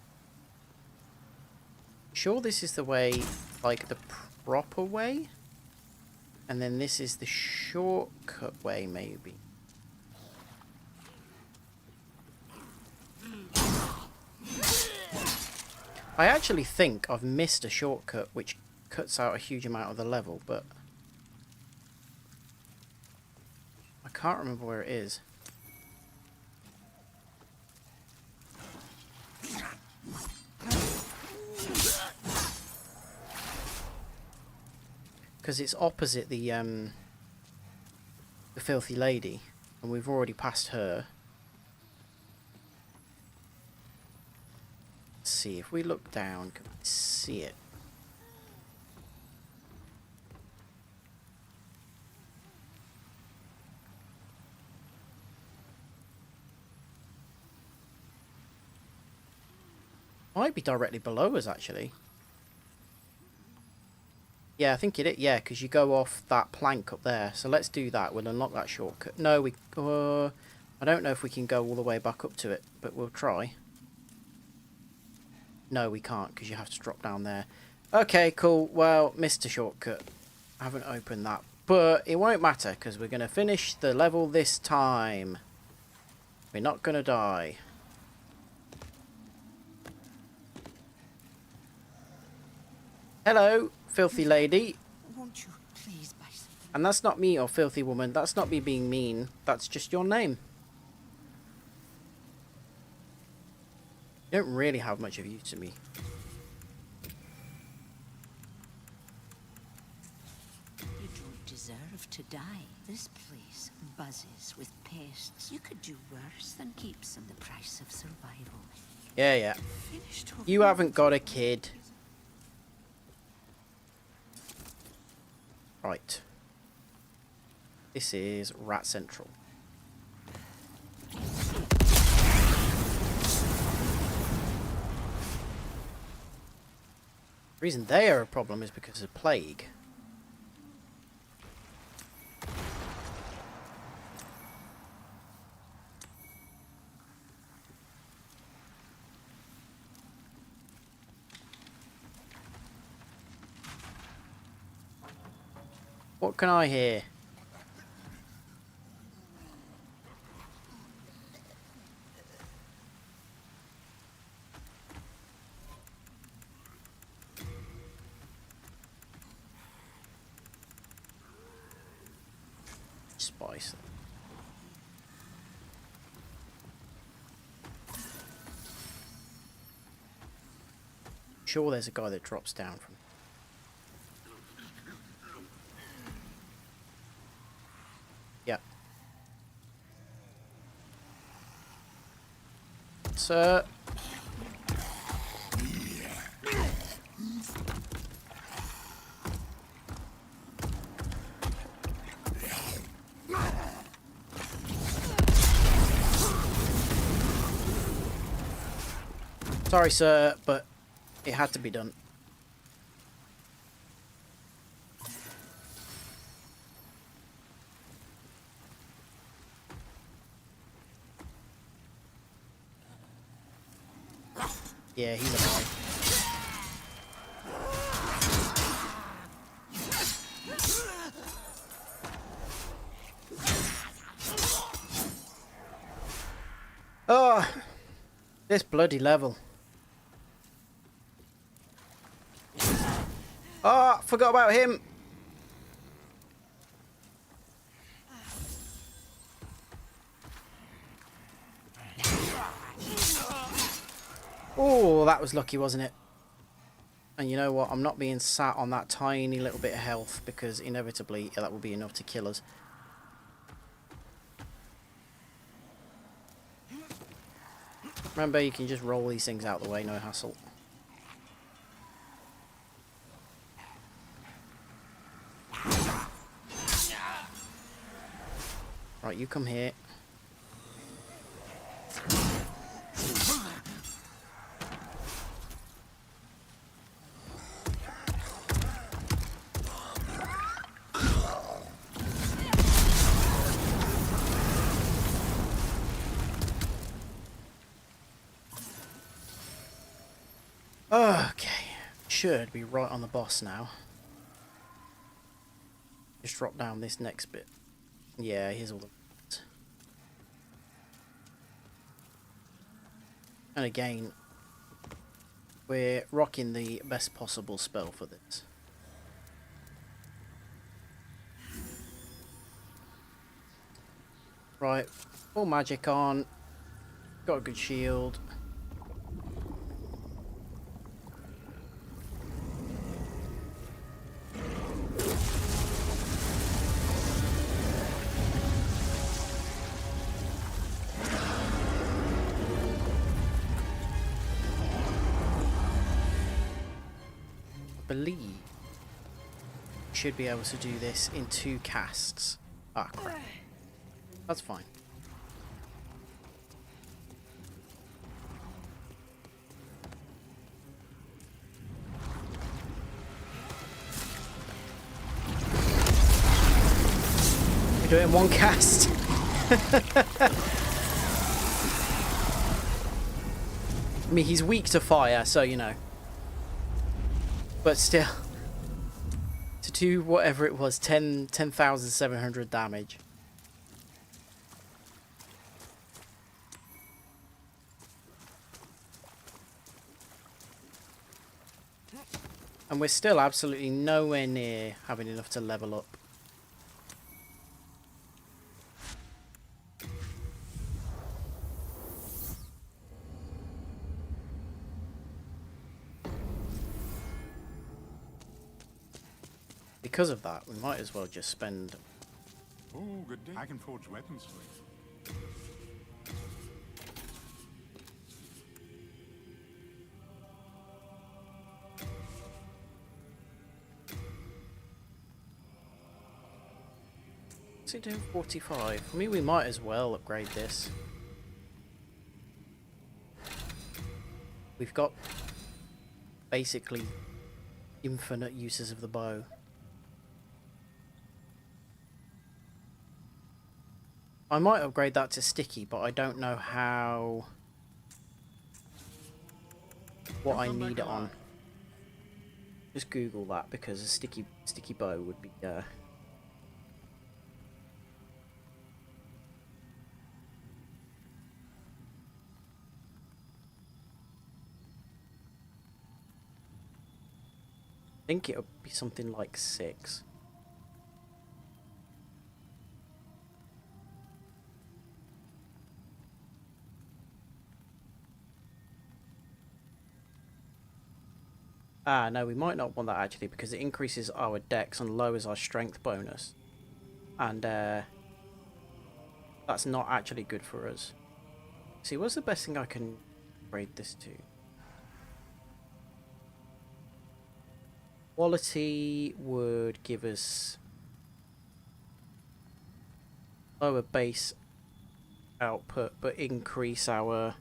A: Sure this is the way, like the proper way? And then this is the shortcut way, maybe. I actually think I've missed a shortcut which cuts out a huge amount of the level, but I can't remember where it is. Because it's opposite the filthy lady, and we've already passed her. Let's see, if we look down, can we see it? Might be directly below us, actually. Yeah, I think it is. Yeah, because you go off that plank up there. So let's do that. We'll unlock that shortcut. No, we... I don't know if we can go all the way back up to it, but we'll try. No, we can't, because you have to drop down there. Okay, cool. Well, missed a shortcut. I haven't opened that. But it won't matter, because we're going to finish the level this time. We're not going to die. Hello, filthy lady.
F: Won't you please buy something?
A: And that's not me, or filthy woman. That's not me being mean. That's just your name. You don't really have much of use to me.
F: You don't deserve to die. This place buzzes with pests. You could do worse than keep some. The price of survival.
A: Yeah, yeah.
F: Finished.
A: You haven't got a kid. Right. This is Rat Central. The reason they are a problem is because of plague. What can I hear? Spice. Sure, there's a guy that drops down from. Yeah. Sir. Sorry, sir, but it had to be done. Yeah, he's alive. Oh, this bloody level. Oh, forgot about him. Oh, that was lucky, wasn't it? And you know what? I'm not being sat on that tiny little bit of health because inevitably that will be enough to kill us. Remember, you can just roll these things out the way, no hassle. Right, you come here. Okay, should be right on the boss now. Just drop down this next bit. Yeah, here's all the... And again, we're rocking the best possible spell for this. Right, full magic on. Got a good shield. Believe should be able to do this in 2 casts. Ah, crap. That's fine. We do it in 1 cast. I mean, he's weak to fire, so you know. But still, to do whatever it was, 10,700 damage. And we're still absolutely nowhere near having enough to level up. Because of that, we might as well just spend...
G: Oh, good day. I can forge weapons for you.
A: What's it doing? 45. I mean, we might as well upgrade this. We've got basically infinite uses of the bow. I might upgrade that to sticky, but I don't know how... what I need it on. Just Google that, because a sticky bow would be... I think it would be something like 6. Ah, no, we might not want that actually, because it increases our dex and lowers our strength bonus. And that's not actually good for us. See, what's the best thing I can upgrade this to? Quality would give us lower base output, but increase our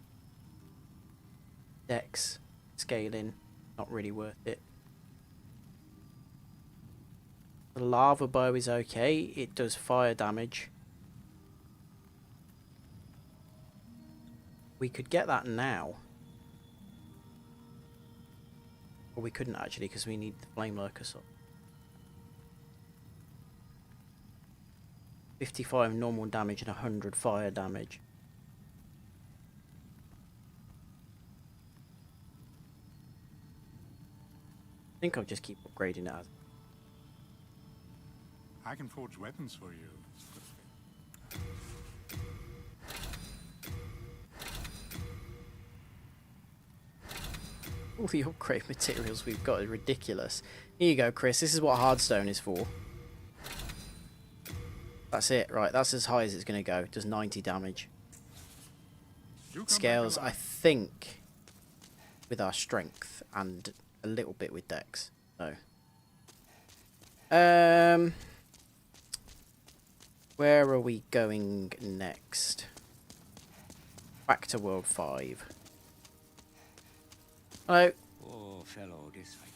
A: dex scaling. Not really worth it. The lava bow is okay. It does fire damage. We could get that now. Or we couldn't actually, because we need the flame lurkers up. 55 normal damage and 100 fire damage. I think I'll just keep upgrading it as...
G: I can forge weapons for you.
A: All the upgrade materials we've got are ridiculous. Here you go, Chris. This is what hardstone is for. That's it, right? That's as high as it's going to go. It does 90 damage. Scales, I think, with our strength and a little bit with dex. So, where are we going next? Back to World 5. Hello.
H: Oh, fellow, this way.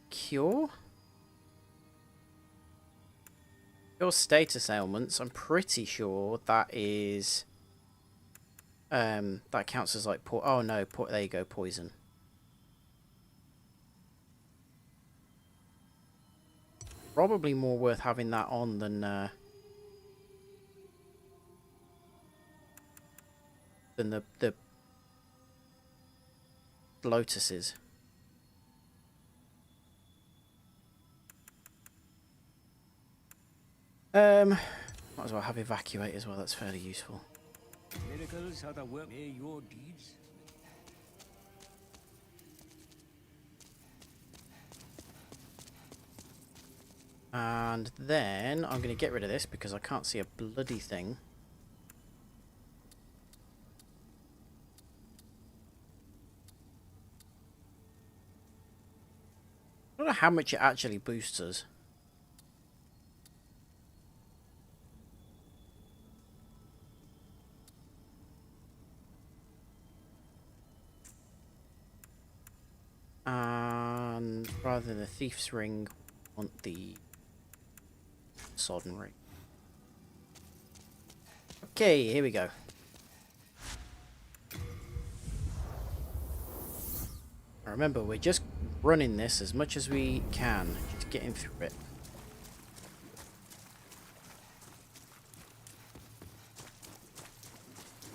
A: Cure? Your status ailments, I'm pretty sure that is... that counts as like... oh no, there you go, poison. Probably more worth having that on than the lotuses. Might as well have evacuate as well. That's fairly useful.
H: Miracles are the work of your deeds.
A: And then I'm going to get rid of this because I can't see a bloody thing. I don't know how much it actually boosts us. And And rather than the thief's ring, I want the sodden ring. Okay, here we go. Remember, we're just running this as much as we can, just getting through it.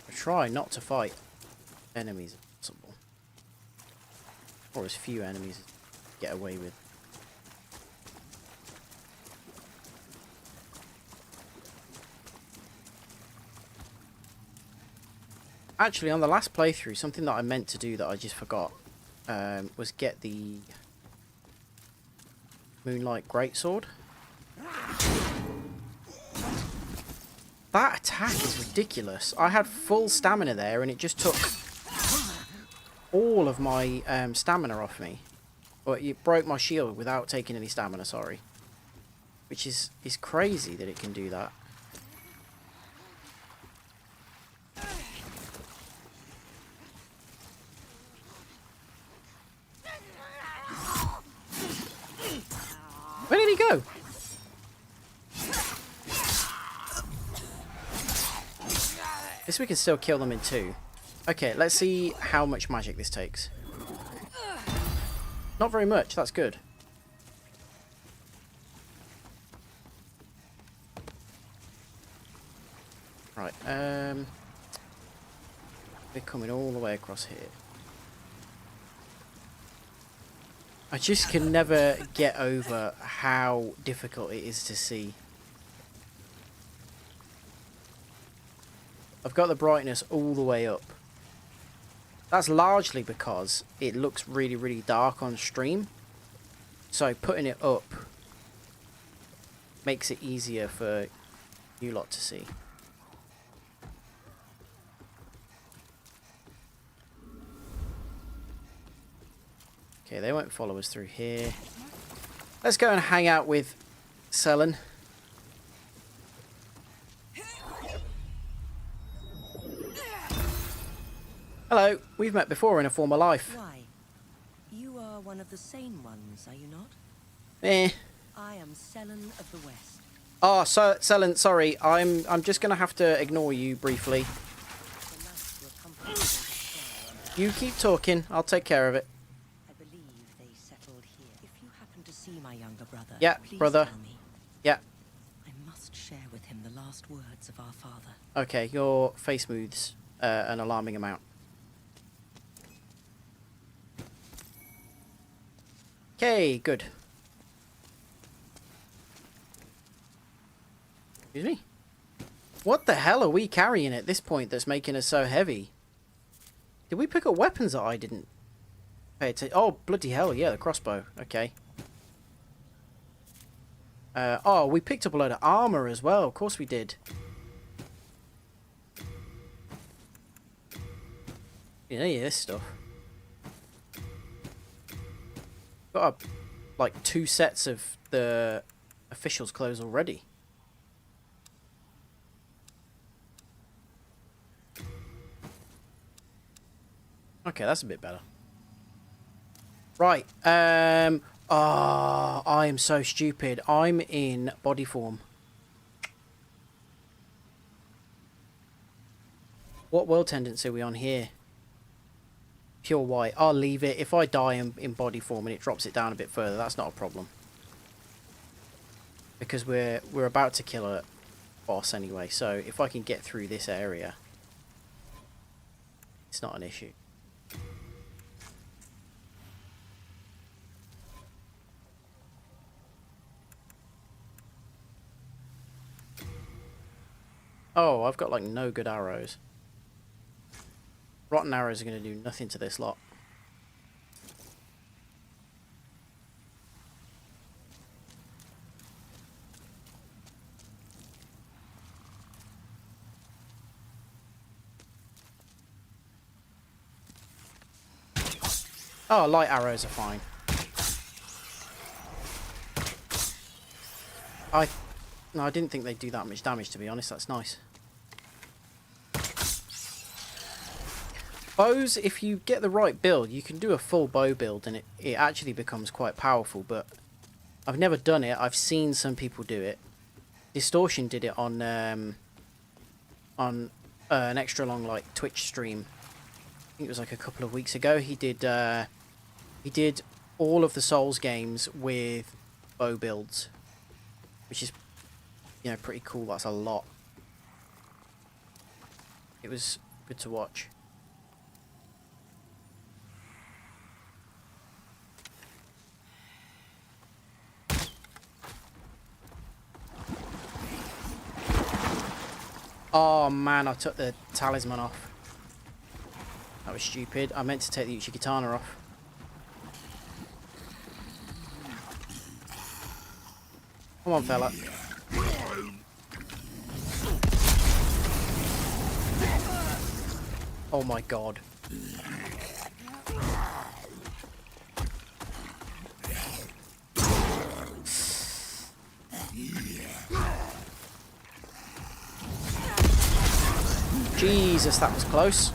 A: I try not to fight enemies if possible, or as few enemies as get away with. Actually, on the last playthrough, something that I meant to do that I just forgot was get the Moonlight Greatsword. That attack is ridiculous. I had full stamina there and it just took all of my stamina off me. Or it broke my shield without taking any stamina, sorry. Which is crazy that it can do that. Where did he go? Guess we can still kill them in two. Okay, let's see how much magic this takes. Not very much, that's good. Right, we're coming all the way across here. I just can never get over how difficult it is to see. I've got the brightness all the way up. That's largely because it looks really, really dark on stream. So putting it up makes it easier for you lot to see. Okay, they won't follow us through here. Let's go and hang out with Selen. Hello, we've met before in a former life.
I: Why? You are one of the sane ones, are you not?
A: Eh.
I: I am Selen of the West.
A: Oh, so Selen, sorry, I'm just gonna have to ignore you briefly. You keep talking, I'll take care of it.
I: I believe they settled here. If you happen to see my younger brother,
A: Yeah,
I: please
A: brother.
I: tell me.
A: Yeah.
I: I must share with him the last words of our father.
A: Okay, your face moves an alarming amount. Okay, good. Excuse me? What the hell are we carrying at this point that's making us so heavy? Did we pick up weapons that I didn't pay attention? Oh, bloody hell, yeah, the crossbow. Okay. Oh, we picked up a load of armor as well. Of course we did. You know, yeah, this stuff. Got like 2 sets of the officials' clothes already. Okay, that's a bit better. Right. Oh, I am so stupid. I'm in body form. What world tendency are we on here? Pure white. I'll leave it. If I die in body form and it drops it down a bit further, that's not a problem. Because we're about to kill a boss anyway, so if I can get through this area, it's not an issue. Oh, I've got like no good arrows. Rotten arrows are going to do nothing to this lot. Oh, light arrows are fine. No, I didn't think they'd do that much damage, to be honest. That's nice. Bows, if you get the right build, you can do a full bow build and it actually becomes quite powerful, but I've never done it. I've seen some people do it. Distortion did it on an extra long like Twitch stream. I think it was like a couple of weeks ago. He did all of the Souls games with bow builds, which is, you know, pretty cool. That's a lot. It was good to watch. Oh man, I took the talisman off. That was stupid. I meant to take the Uchigatana off. Come on, fella. Oh my god. Jesus, that was close.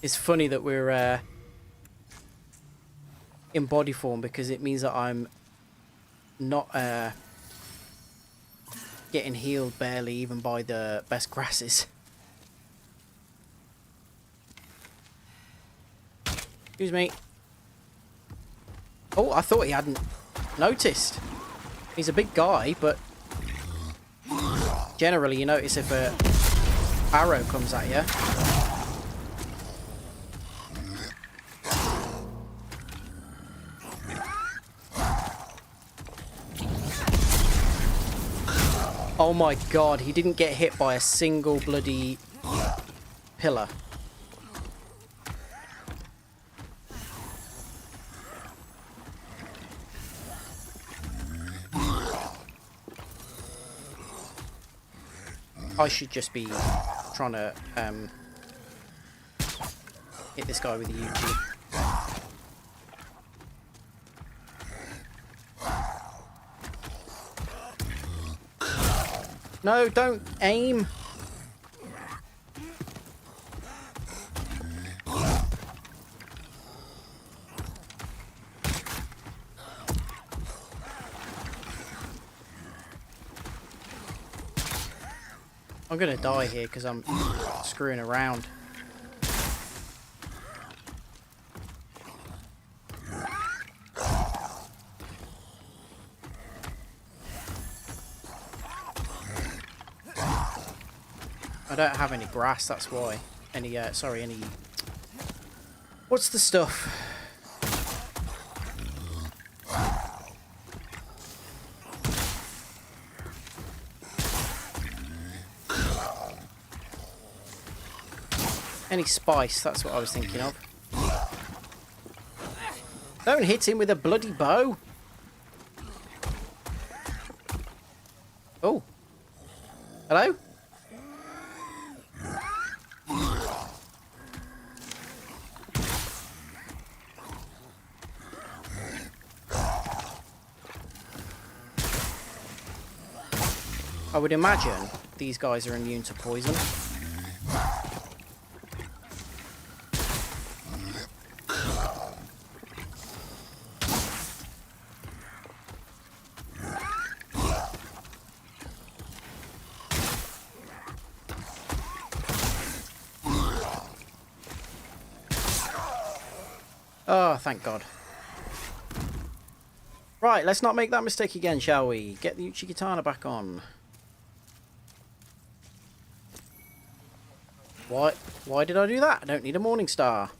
A: It's funny that we're in body form because it means that I'm not getting healed barely even by the best grasses. Excuse me. Oh, I thought he hadn't noticed. He's a big guy, but generally you notice if a arrow comes at you. Oh my god, he didn't get hit by a single bloody pillar. I should just be trying to hit this guy with a Uchi. No, don't aim. I'm gonna die here because I'm screwing around. I don't have any grass, that's why. Any, sorry, any... What's the stuff? Any spice, that's what I was thinking of. Don't hit him with a bloody bow. Oh. Hello? I would imagine these guys are immune to poison. Oh, thank God. Right, let's not make that mistake again, shall we? Get the Uchigatana back on. Why did I do that? I don't need a Morning Star.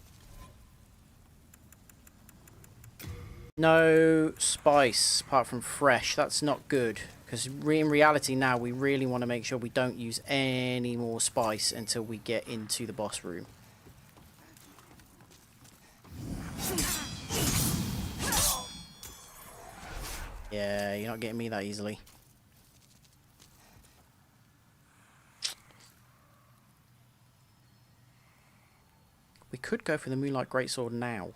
A: No spice, apart from fresh. That's not good. Because in reality now, we really want to make sure we don't use any more spice until we get into the boss room. Yeah, you're not getting me that easily. We could go for the Moonlight Greatsword now.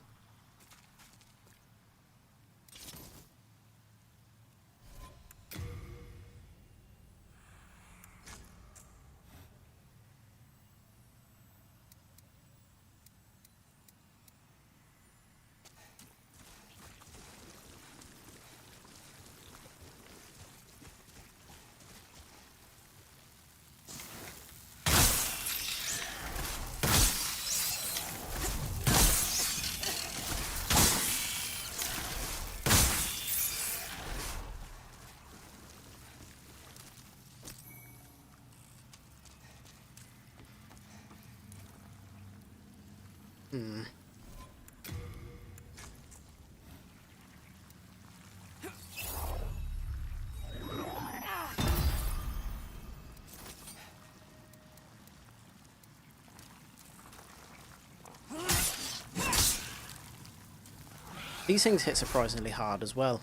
A: These things hit surprisingly hard as well.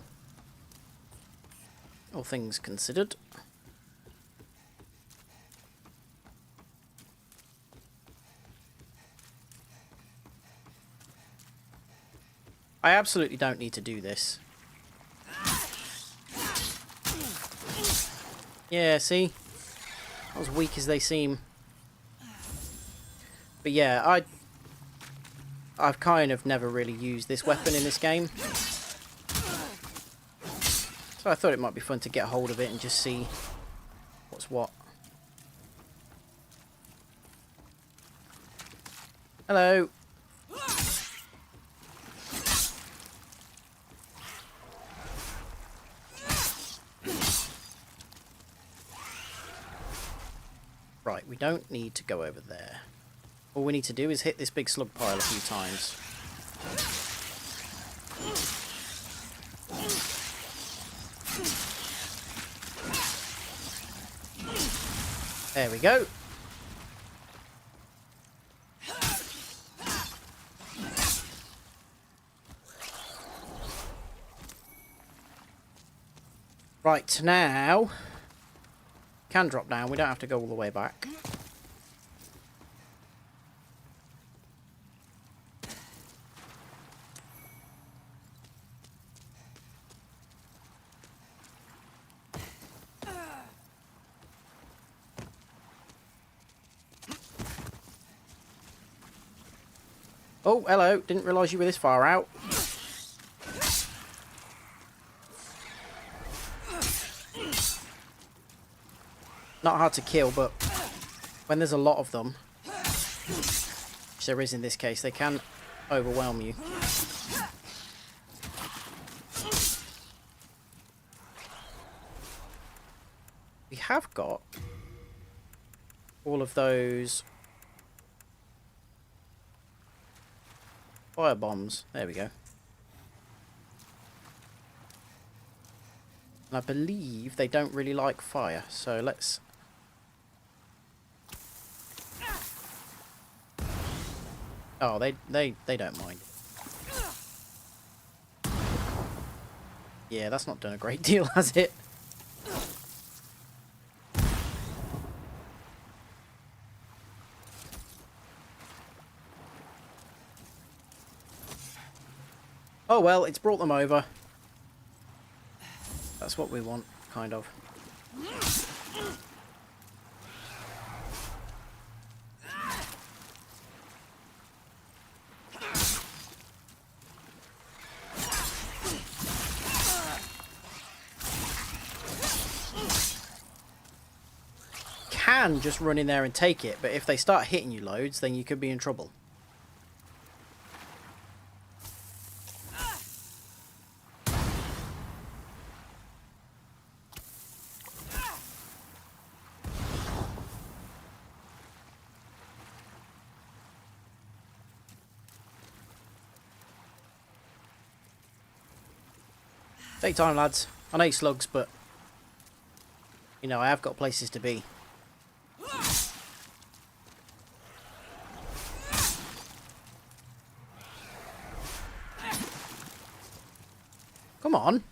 A: All things considered. I absolutely don't need to do this. Yeah, see? Not as weak as they seem. But yeah, I've kind of never really used this weapon in this game. So I thought it might be fun to get hold of it and just see what's what. Hello. Right, we don't need to go over there. All we need to do is hit this big slug pile a few times. There we go. Right, now can drop down. We don't have to go all the way back. Oh, hello. Didn't realise you were this far out. Not hard to kill, but when there's a lot of them, which there is in this case, they can overwhelm you. We have got all of those fire bombs. There we go. And I believe they don't really like fire, so let's... Oh, they don't mind. Yeah, that's not done a great deal, has it? Oh well, it's brought them over. That's what we want, kind of. Can just run in there and take it, but if they start hitting you loads, then you could be in trouble. Take time, lads. I know slugs, but you know, I have got places to be. Come on.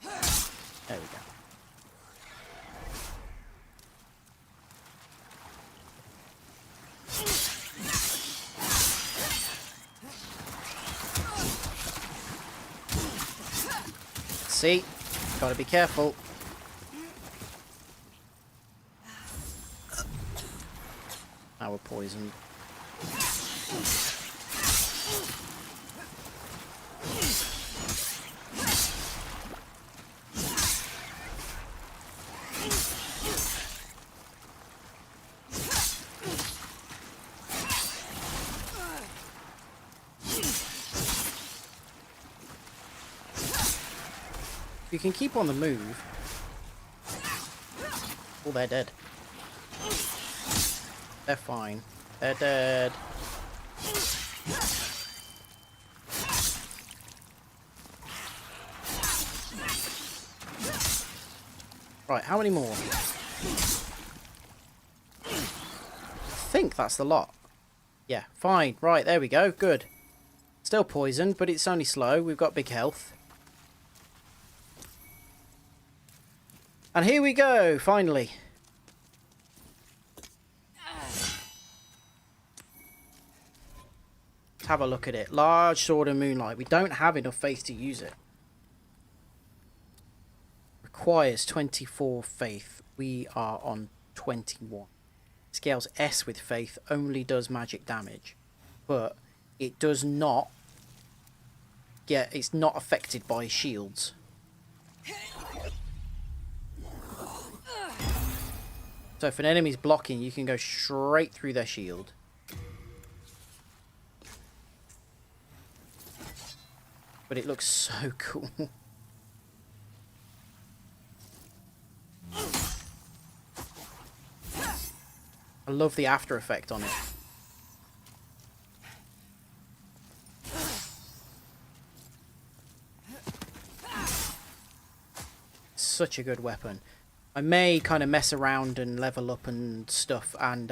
A: There we go. See? Gotta be careful. Now we're poisoned. You can keep on the move. Oh, they're dead. They're fine. They're dead. Right, how many more? I think that's the lot. Yeah, fine. Right, there we go. Good. Still poisoned, but it's only slow. We've got big health. And here we go, finally. Let's have a look at it. Large Sword of Moonlight. We don't have enough faith to use it. Requires 24 faith. We are on 21. Scales S with faith, only does magic damage. But it does not it's not affected by shields. So if an enemy's blocking, you can go straight through their shield. But it looks so cool. I love the after effect on it. Such a good weapon. I may kind of mess around and level up and stuff and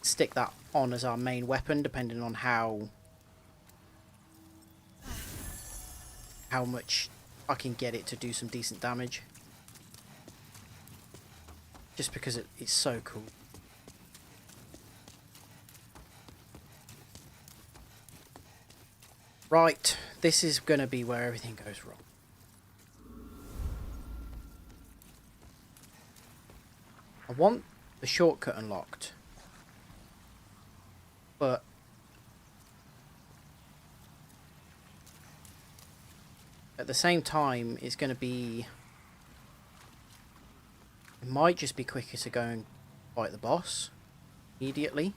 A: stick that on as our main weapon, depending on how much I can get it to do some decent damage. Just because it's so cool. Right, this is going to be where everything goes wrong. I want the shortcut unlocked, but at the same time it's going to be, it might just be quicker to go and fight the boss immediately.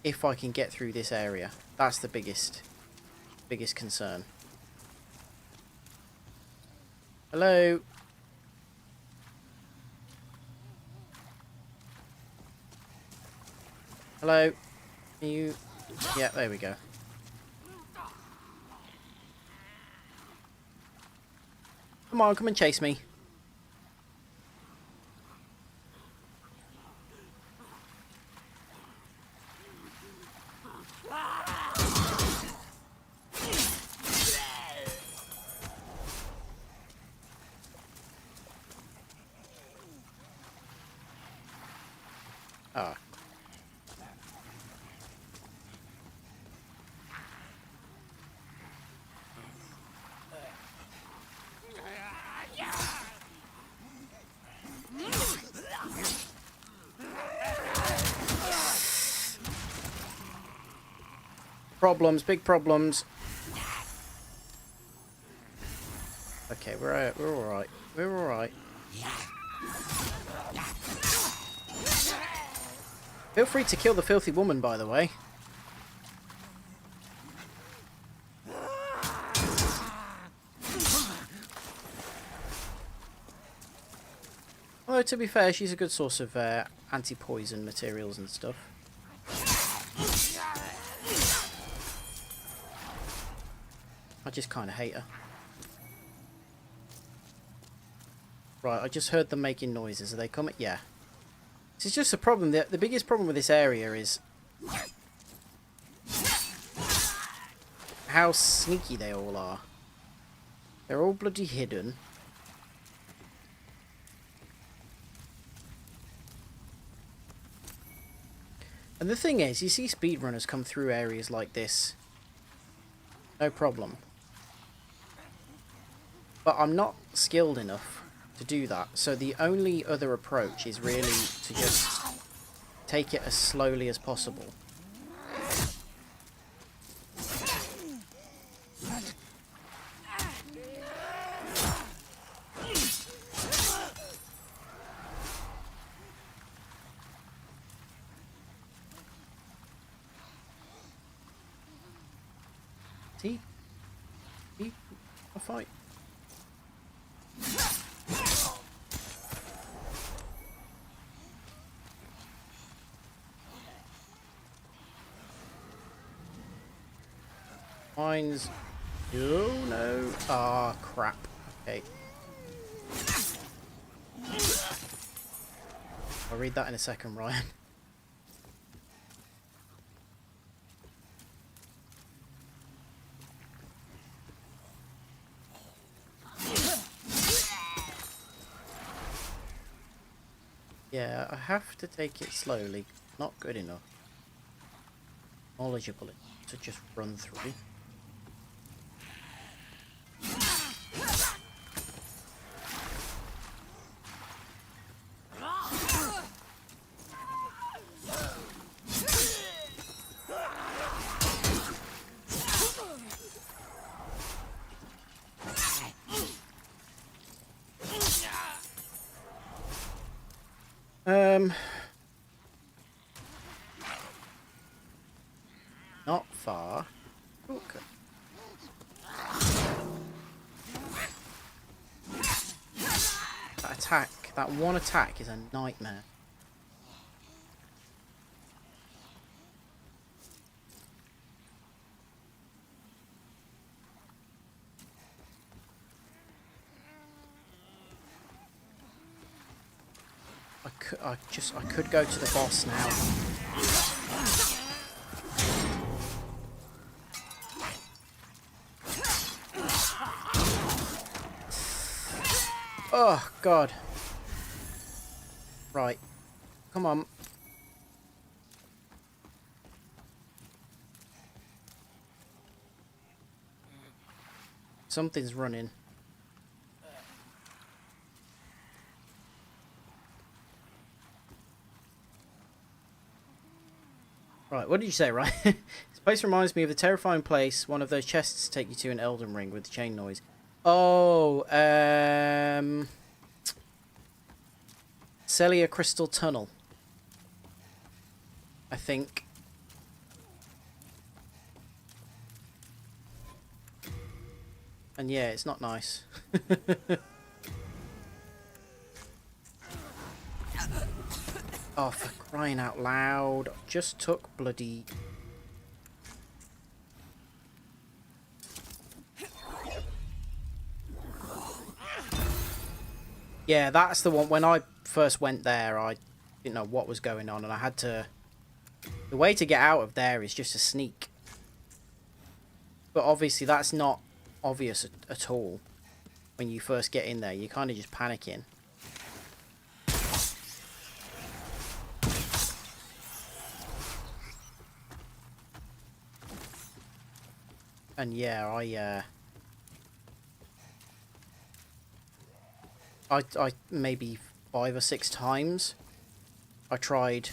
A: If I can get through this area. That's the biggest concern. Hello? Hello? Are you... Yeah, there we go. Come on, come and chase me. Ah. Problems, big problems. Okay, we're all right. We're all right. Feel free to kill the filthy woman, by the way. Although, to be fair, she's a good source of anti-poison materials and stuff. I just kind of hate her. Right, I just heard them making noises. Are they coming? Yeah. This is just a problem. The biggest problem with this area is how sneaky they all are. They're all bloody hidden. And the thing is, you see speedrunners come through areas like this. No problem. But I'm not skilled enough to do that. So the only other approach is really to just take it as slowly as possible. See? A fight. Mine's... Oh, no. Ah, crap. Okay. I'll read that in a second, Ryan. Yeah, I have to take it slowly. Not good enough. Knowledgeable to just run through. Not far. Okay. That attack, that one attack is a nightmare. I could go to the boss now. Oh, God. Right. Come on. Something's running. Right, what did you say, right? This place reminds me of the terrifying place one of those chests take you to in Elden Ring with the chain noise. Oh, Celia Crystal Tunnel. I think. And yeah, it's not nice. Oh, for crying out loud. Just took bloody... Yeah, that's the one. When I first went there, I didn't know what was going on, and I had to... The way to get out of there is just to sneak. But obviously that's not obvious at all when you first get in there. You're kind of just panicking. And yeah, I maybe 5 or 6 times I tried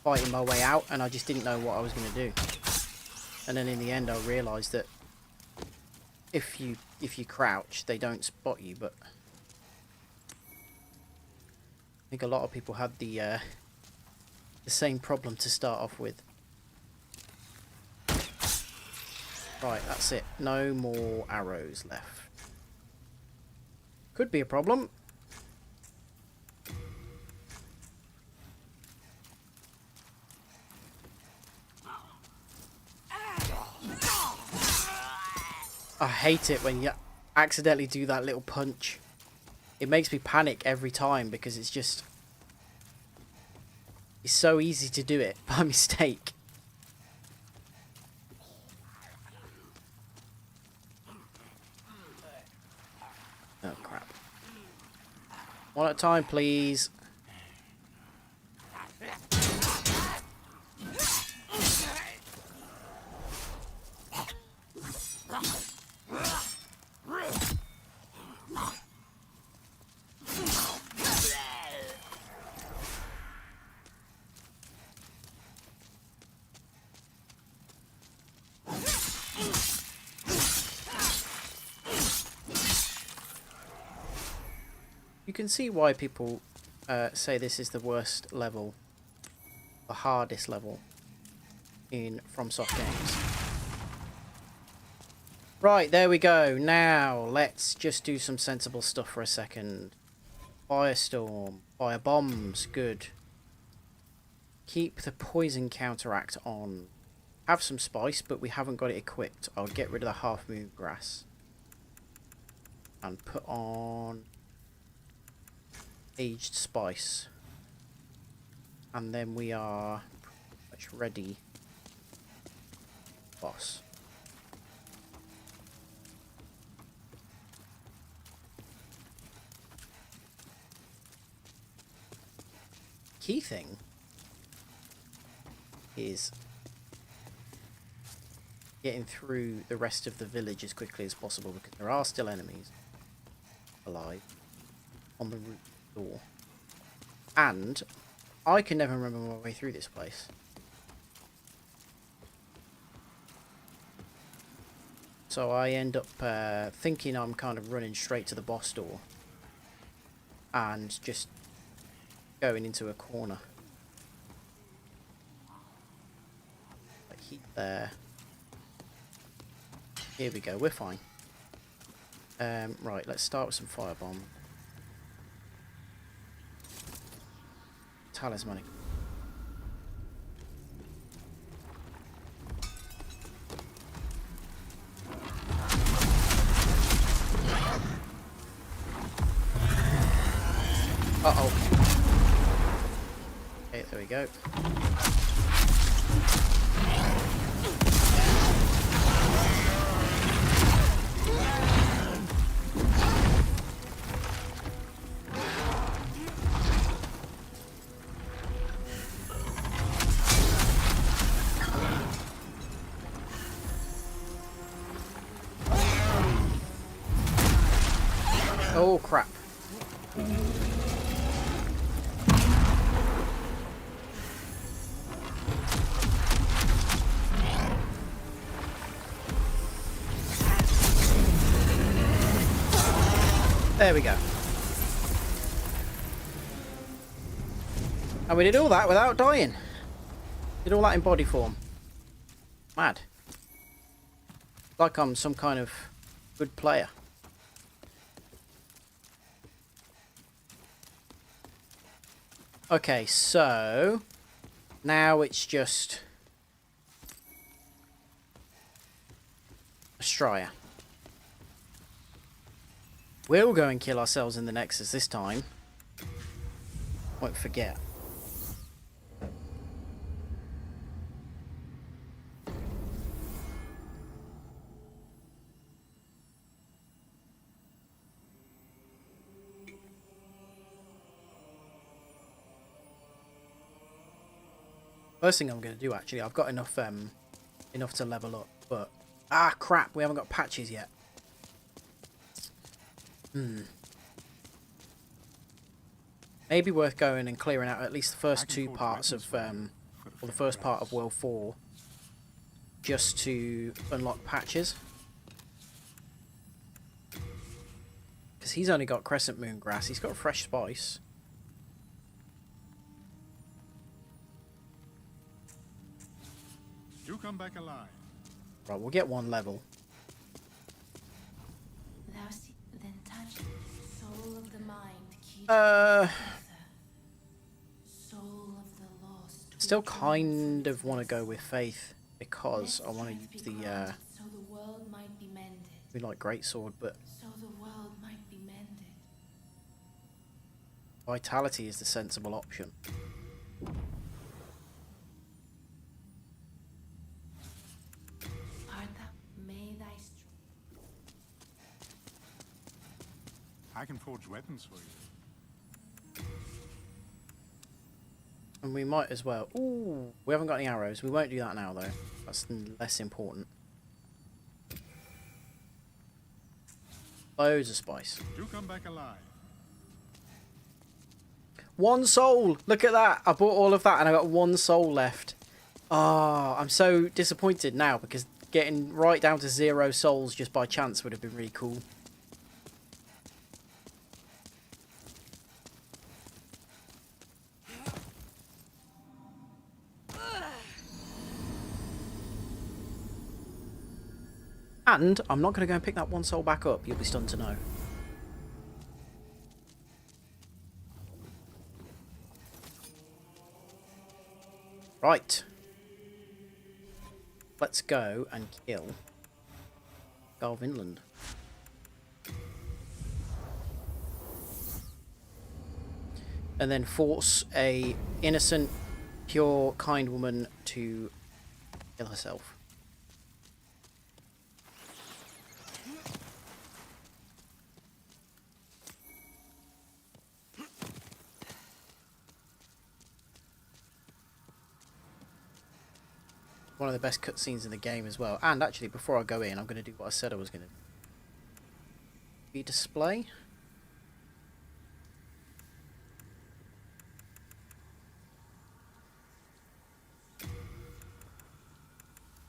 A: fighting my way out, and I just didn't know what I was going to do. And then in the end I realised that if you crouch, they don't spot you. But I think a lot of people had the same problem to start off with. Right, that's it. No more arrows left. Could be a problem. I hate it when you accidentally do that little punch. It makes me panic every time because it's just... It's so easy to do it by mistake. Oh, crap. One at a time, please. You can see why people say this is the worst level, the hardest level in FromSoft games. Right, there we go. Now, let's just do some sensible stuff for a second. Firestorm, fire bombs, good. Keep the poison counteract on. have some spice, but we haven't got it equipped. I'll get rid of the half moon grass and put on aged spice, and then we are pretty much ready, boss. Key thing is getting through the rest of the village as quickly as possible, because there are still enemies alive on the root door, and I can never remember my way through this place. So I end up thinking I'm kind of running straight to the boss door and just going into a corner. Like heat there. Here we go, we're fine. Right, let's start with some firebomb. Talismanic. Uh-oh. Okay, there we go. Oh crap. There we go. And we did all that without dying. Did all that in body form. Mad. Like I'm some kind of good player. Okay, so now it's just Astraea. We'll go and kill ourselves in the Nexus this time. Won't forget. First thing I'm going to do, actually, I've got enough enough to level up, but ah crap, we haven't got patches yet. Maybe worth going and clearing out at least the first two parts of or the first part of World 4 just to unlock patches, because he's only got Crescent Moon Grass. He's got fresh spice.
G: You come back alive.
A: Right, we'll get one level.
C: Thou see, then touch soul of the mind. Key soul of the lost.
A: Still kind of want to go with Faith because I want to use the
C: so the world might be mended.
A: we like Greatsword, but
C: So the world might be mended.
A: Vitality is the sensible option.
C: Art thou, may thy
G: I can forge weapons for you.
A: And we might as well. Ooh, we haven't got any arrows. We won't do that now, though. That's less important. Loads of spice.
G: You come back alive.
A: One soul! Look at that! I bought all of that and I got one soul left. Oh, I'm so disappointed now because getting right down to 0 souls just by chance would have been really cool. And I'm not going to go and pick that one soul back up. You'll be stunned to know. Right. let's go and kill Garl Vinland. And then force a innocent, pure, kind woman to kill herself. One of the best cutscenes in the game as well. And actually, before I go in, I'm going to do what I said I was going to do. Display.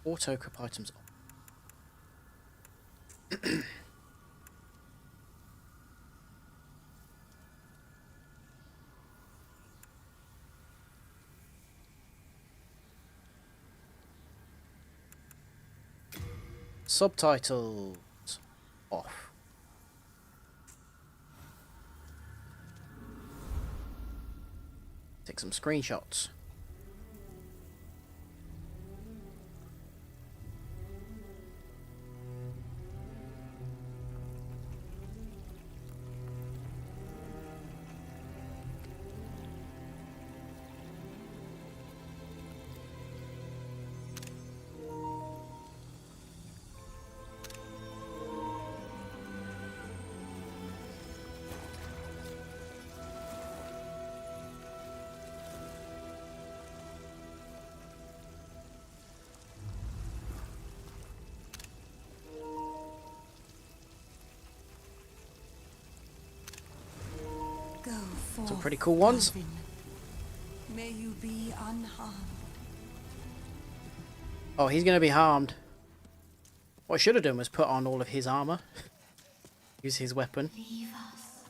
A: Auto equip items on. Subtitles off. Take some screenshots.
C: Go forth,
A: Some pretty cool ones.
C: Garvin. May you be unharmed.
A: Oh, he's going to be harmed. What I should have done was put on all of his armor. Use his weapon.
C: Leave us,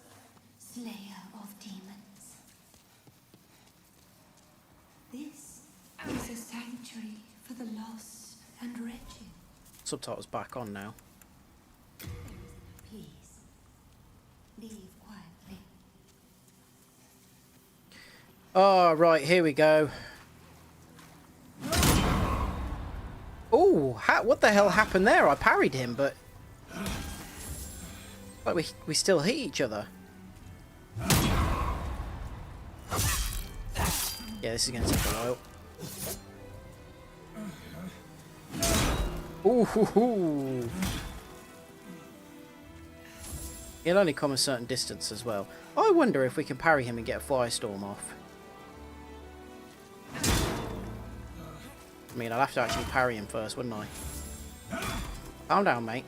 C: slayer of demons. This is a sanctuary for the lost and wretched.
A: Subtitles back on now.
C: Please, leave quietly.
A: Oh, right, here we go. Oh, what the hell happened there? I parried him, but... like we still hit each other. Yeah, this is going to take a while. Ooh, hoo, hoo. He'll only come a certain distance as well. I wonder if we can parry him and get a firestorm off. I mean, I'll have to actually parry him first, wouldn't I? Calm down, mate.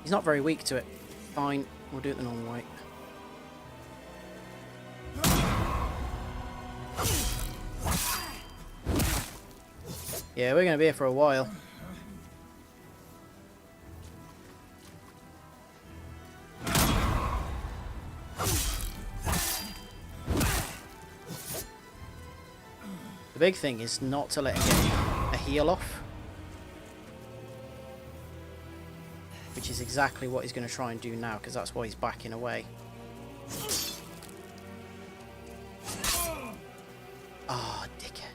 A: He's not very weak to it. Fine, we'll do it the normal way. Yeah, we're going to be here for a while. The big thing is not to let him get a heal off. Which is exactly what he's going to try and do now, because that's why he's backing away. Ah, oh, dickhead.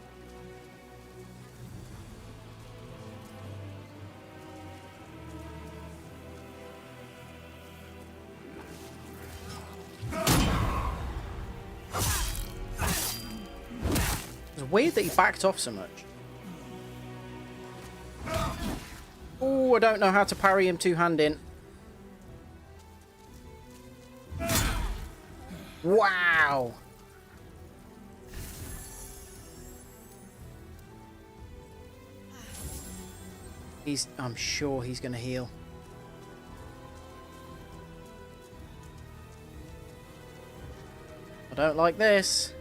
A: It's weird that he backed off so much. Oh, I don't know how to parry him two-handing. Wow! I'm sure he's going to heal. I don't like this.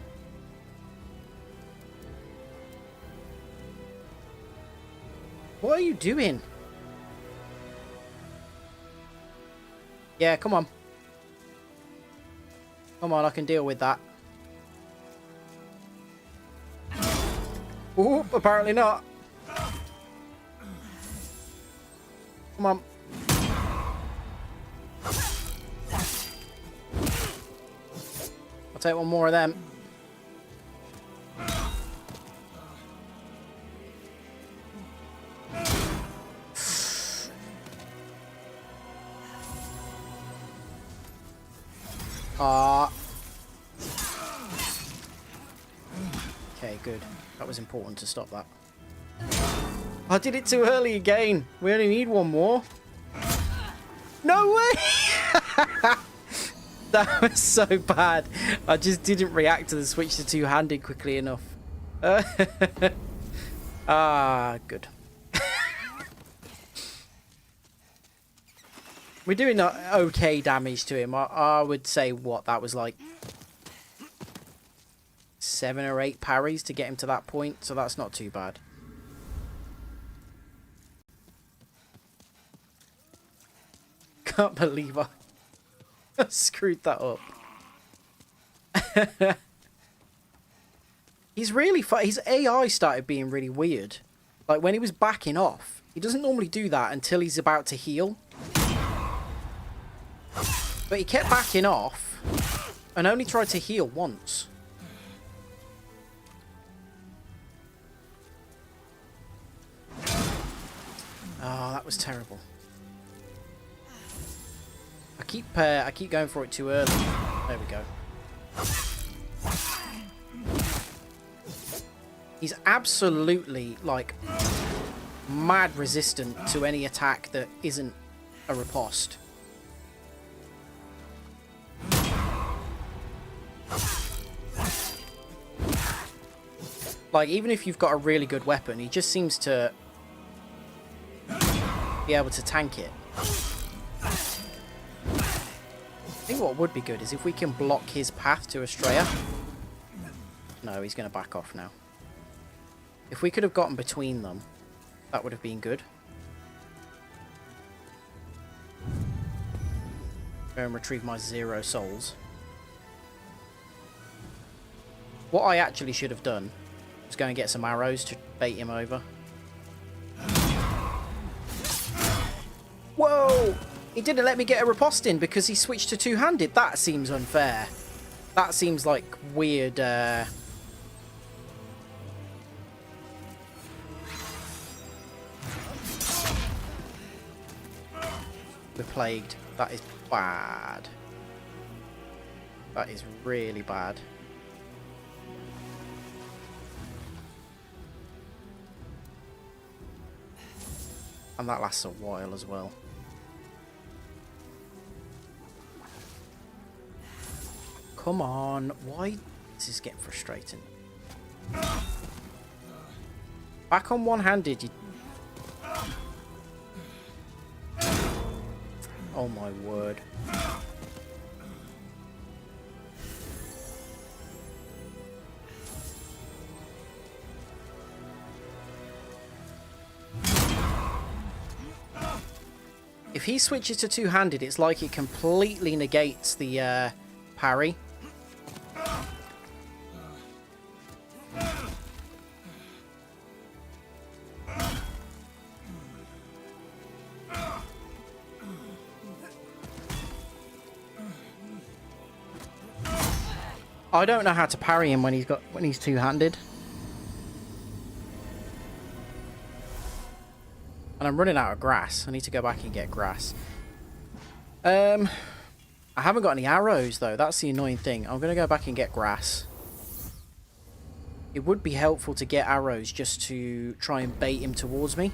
A: What are you doing? Yeah, come on. Come on, I can deal with that. Oop, apparently not. Come on. I'll take one more of them. Ah. Okay, good. That was important to stop that. I did it too early again. We only need one more. No way! That was so bad. I just didn't react to the switch to two-handed quickly enough. Ah, good. We're doing okay damage to him. I would say, what, that was like 7 or 8 parries to get him to that point, so that's not too bad. Can't believe I screwed that up. He's really his AI started being really weird. Like when he was backing off, he doesn't normally do that until he's about to heal. But he kept backing off and only tried to heal once. Oh, that was terrible. I keep going for it too early. There we go. He's absolutely like mad resistant to any attack that isn't a riposte. Like, even if you've got a really good weapon, he just seems to be able to tank it. I think what would be good is if we can block his path to Estrella. No, he's going to back off now. If we could have gotten between them, that would have been good. Go and retrieve my 0 souls. What I actually should have done was go and get some arrows to bait him over. Whoa! He didn't let me get a riposte in because he switched to two-handed. That seems unfair. That seems like weird. We're plagued. That is bad. That is really bad. And that lasts a while as well. Come on. Why? This is getting frustrating. Back on one-handed. You... Oh my word. If he switches to two-handed, it's like it completely negates the parry. I don't know how to parry him when he's two-handed. And I'm running out of grass. I need to go back and get grass. I haven't got any arrows, though. That's the annoying thing. I'm going to go back and get grass. It would be helpful to get arrows just to try and bait him towards me.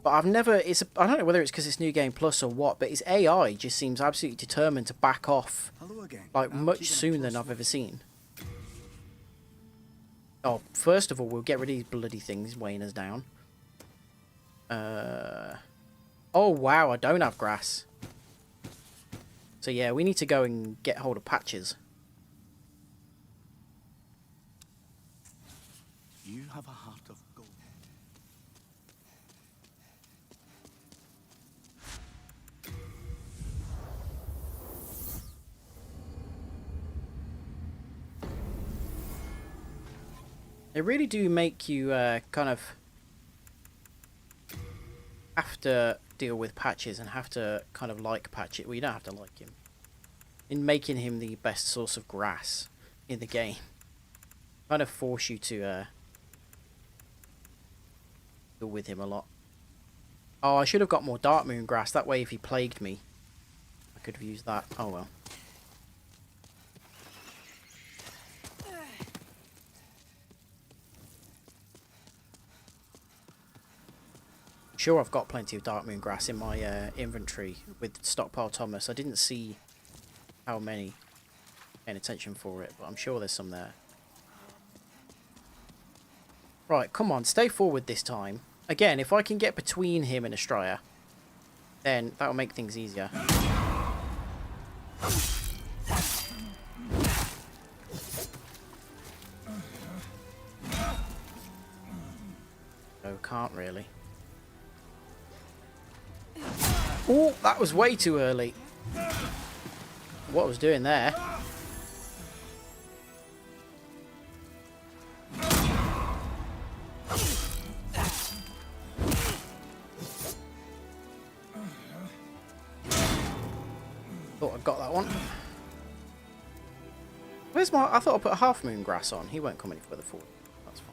A: But I've never... I don't know whether it's because it's New Game Plus or what, but his AI just seems absolutely determined to back off. Like, much sooner than I've ever seen. Oh, first of all, we'll get rid of these bloody things weighing us down. Oh wow, I don't have grass. So yeah, we need to go and get hold of patches.
H: You have a heart of gold.
A: They really do make you kind of have to deal with patches and have to kind of like patches. Well, you don't have to like him. in making him the best source of grass in the game. Kind of force you to deal with him a lot. Oh, I should have got more Dark Moon grass. That way, if he plagued me, I could have used that. Oh well. Sure, I've got plenty of Dark Moon grass in my inventory with Stockpile Thomas. I didn't see how many, paying attention for it, but I'm sure there's some there. Right, come on, stay forward this time. Again, if I can get between him and Estrella, then that'll make things easier. No, can't really. Oh, that was way too early. What I was doing there. Thought I got that one. Where's my... I thought I put a half moon grass on. He won't come any further forward. That's fine.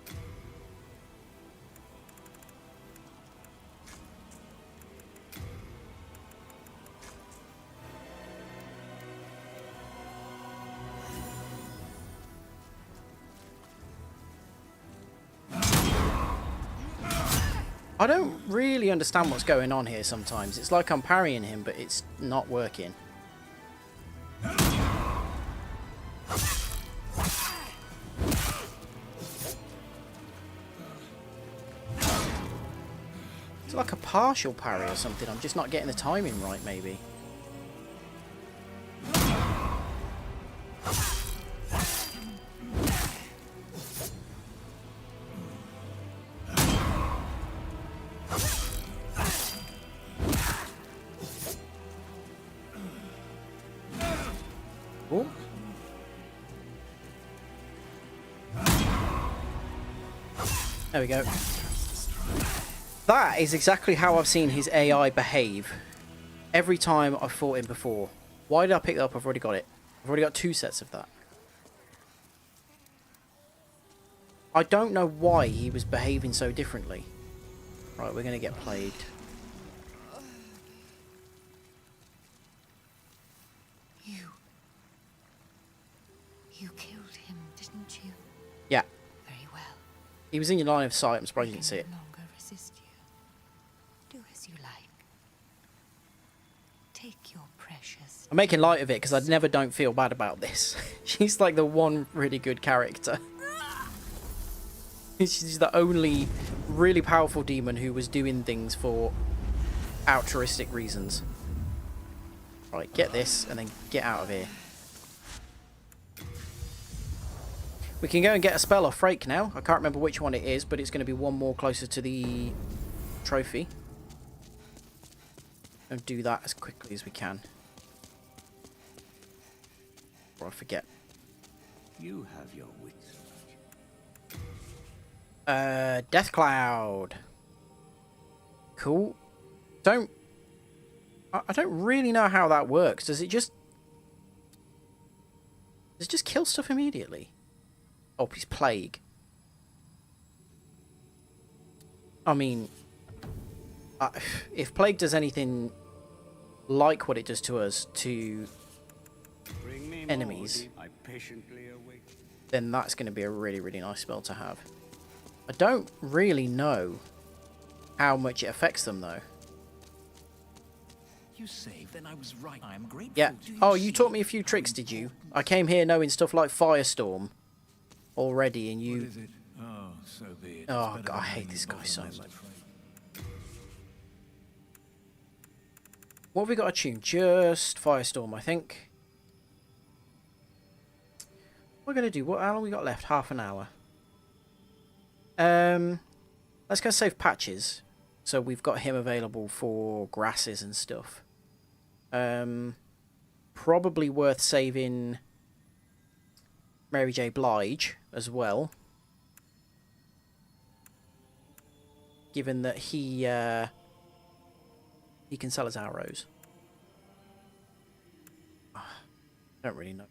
A: I don't really understand what's going on here sometimes. It's like I'm parrying him, but it's not working. It's like a partial parry or something. I'm just not getting the timing right, maybe. Oh. There we go. That is exactly how I've seen his AI behave every time I've fought him before. Why did I pick that up? I've already got it. I've already got 2 sets of that. I don't know why he was behaving so differently. Right, we're going to get plagued.
F: You killed him, didn't you?
A: Yeah.
F: Very well.
A: He was in your line of sight. I'm surprised you didn't see it.
F: I can no longer resist you. Do as you like. Take your precious...
A: I'm making light of it because I never don't feel bad about this. She's like the one really good character. She's the only really powerful demon who was doing things for altruistic reasons. Right, get this and then get out of here. We can go and get a spell off Frake now. I can't remember which one it is, but it's going to be one more closer to the trophy. And do that as quickly as we can. Before I forget.
H: You have your wits.
A: Death Cloud. Cool. I don't really know how that works. Does it just kill stuff immediately? Oh, he's Plague. I mean, if Plague does anything like what it does to us to enemies, then that's going to be a really, really nice spell to have. I don't really know how much it affects them, though.
B: You saved, then I was right. I am grateful.
A: Yeah. Oh, you taught me a few tricks, did you? I came here knowing stuff like Firestorm already, and you...
B: What is it? Oh, so be it.
A: Oh, God, I hate this guy so much. What have we got to tune? Just Firestorm, I think. What we're going to do... How long we got left? Half an hour. Let's go save Patches. So we've got him available for grasses and stuff. Probably worth saving Mary J. Blige as well. Given that he can sell his arrows. Don't really know.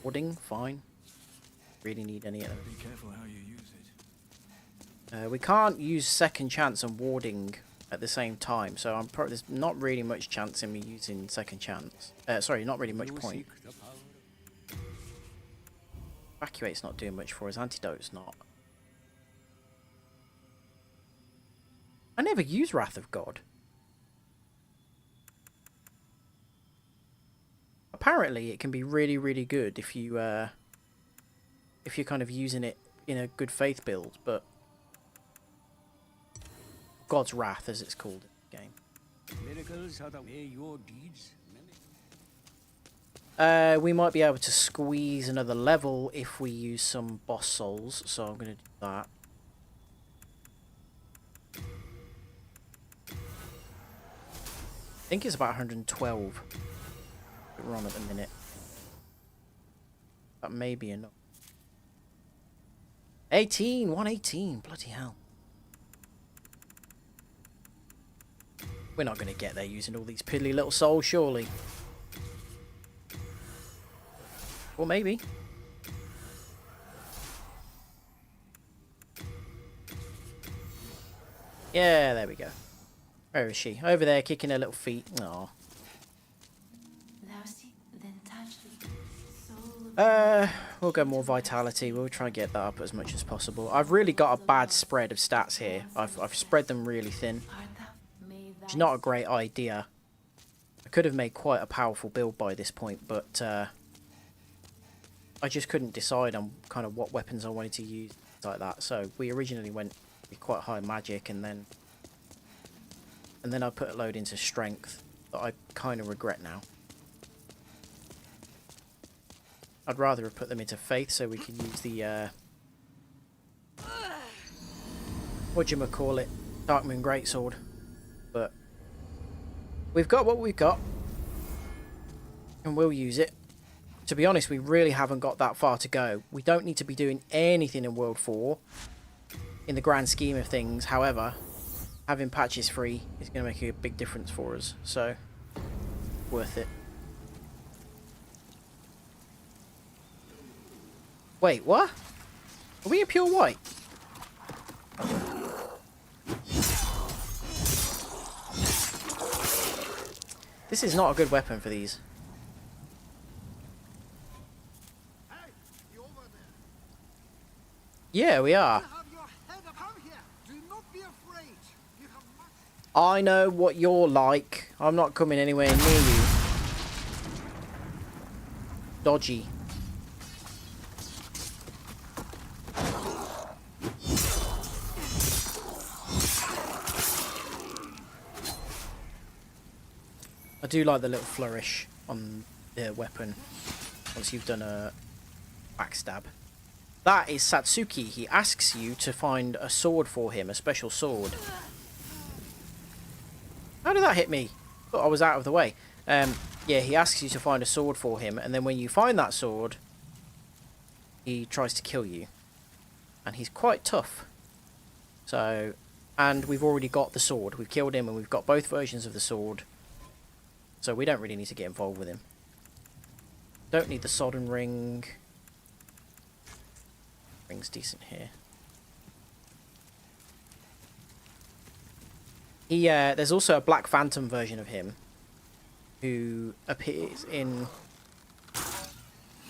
A: Warding, fine. Really need any of them.
B: Be careful how you use it.
A: We can't use second chance and warding at the same time, so there's not really much chance in me using second chance. Sorry, not really much point. Evacuate's not doing much for us. Antidote's not. I never use Wrath of God. Apparently, it can be really, really good if you're kind of using it in a good faith build, but God's Wrath, as it's called in the game.
H: Miracles are the way your deeds.
A: We might be able to squeeze another level if we use some boss souls, so I'm going to do that. I think it's about 112 that we're on at the minute. That may be enough. 118, bloody hell. We're not going to get there using all these piddly little souls, surely. Or maybe. Yeah, there we go. Where is she? Over there, kicking her little feet. Aww. We'll go more vitality. We'll try and get that up as much as possible. I've really got a bad spread of stats here. I've spread them really thin. Which is not a great idea. I could have made quite a powerful build by this point, but I just couldn't decide on kind of what weapons I wanted to use like that. So we originally went with quite high magic, and then I put a load into strength that I kind of regret now. I'd rather have put them into faith so we can use the whatchamacallit, Darkmoon Greatsword. But we've got what we've got, and we'll use it. To be honest, we really haven't got that far to go. We don't need to be doing anything in World 4 in the grand scheme of things. However, having patches free is going to make a big difference for us, so worth it. Wait, what? Are we in pure white? This is not a good weapon for these.
B: Hey, you over there?
A: Yeah, we are.
B: Have your head up. Come here. Do not be afraid. You have much.
A: I know what you're like. I'm not coming anywhere near you. Dodgy. I do like the little flourish on the weapon once you've done a backstab. That is Satsuki. He asks you to find a sword for him, a special sword. How did that hit me? Thought I was out of the way. Yeah, he asks you to find a sword for him, and then when you find that sword, he tries to kill you. And he's quite tough. So, and we've already got the sword. We've killed him, and we've got both versions of the sword. So we don't really need to get involved with him. Don't need the Sodden Ring. Ring's decent here. There's also a Black Phantom version of him who appears in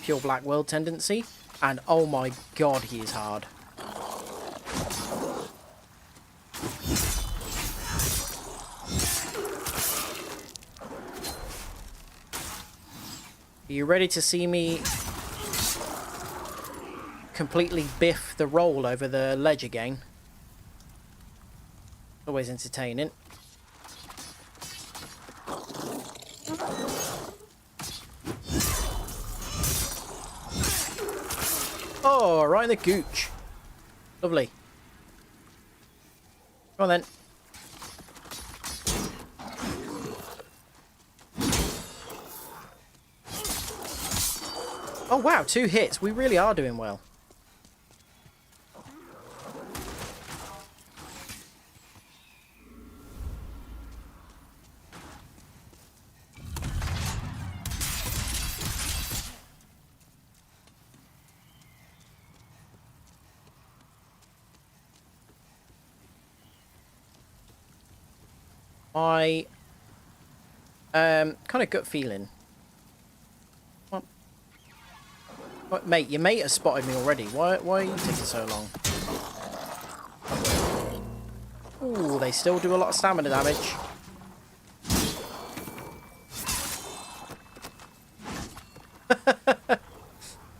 A: Pure Black World Tendency, and oh my god, he is hard. Are you ready to see me completely biff the roll over the ledge again? Always entertaining. Oh, right in the gooch. Lovely. Come on then. Oh wow, 2 hits. We really are doing well. My kind of gut feeling. What, mate, your mate has spotted me already. Why are you taking so long? Ooh, they still do a lot of stamina damage.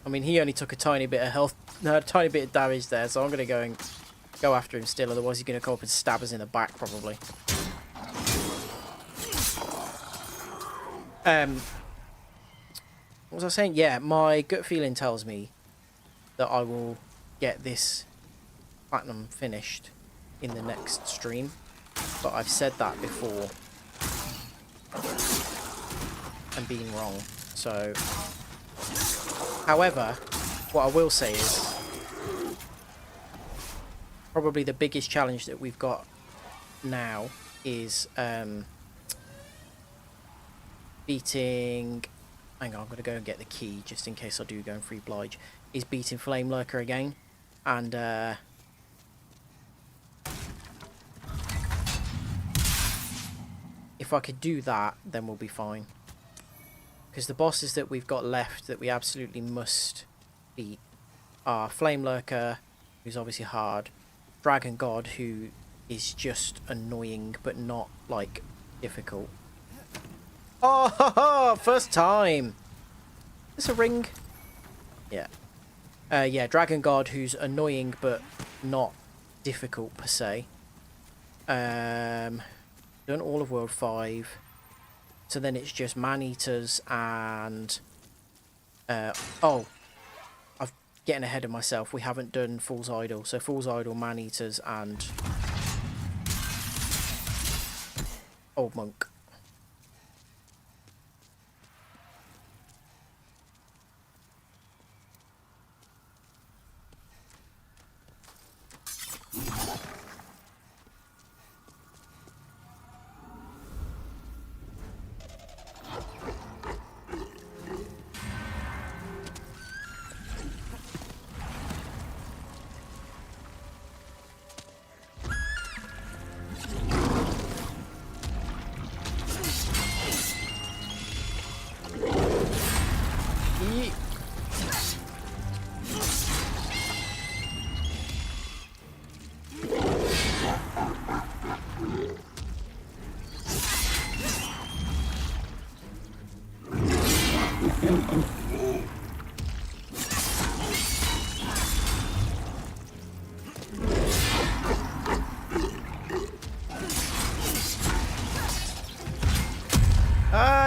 A: I mean, he only took a tiny bit of health, a tiny bit of damage there, so I'm going to go after him still, otherwise he's going to come up and stab us in the back, probably. What was I saying? Yeah, my gut feeling tells me that I will get this platinum finished in the next stream, but I've said that before and been wrong, so... However, what I will say is probably the biggest challenge that we've got now is beating... Hang on, I'm going to go and get the key just in case I do go and free Blige. Is beating Flame Lurker again. And if I could do that, then we'll be fine. Because the bosses that we've got left that we absolutely must beat are Flame Lurker, who's obviously hard, Dragon God, who is just annoying but not, like, difficult. Oh, ha, ha, first time! Is this a ring? Yeah. Yeah, Dragon God, who's annoying but not difficult per se. Done all of World 5. So then it's just Man-Eaters and... oh, I'm getting ahead of myself. We haven't done Fool's Idol. So Fool's Idol, Man-Eaters and... Old Monk.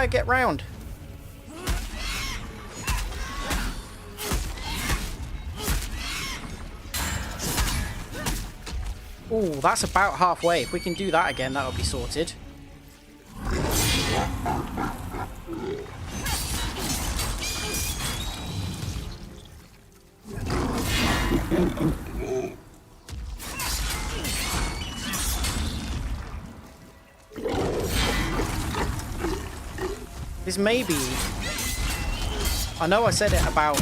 A: Get round. Ooh, that's about halfway. If we can do that again, that'll be sorted. This may be... I know I said it about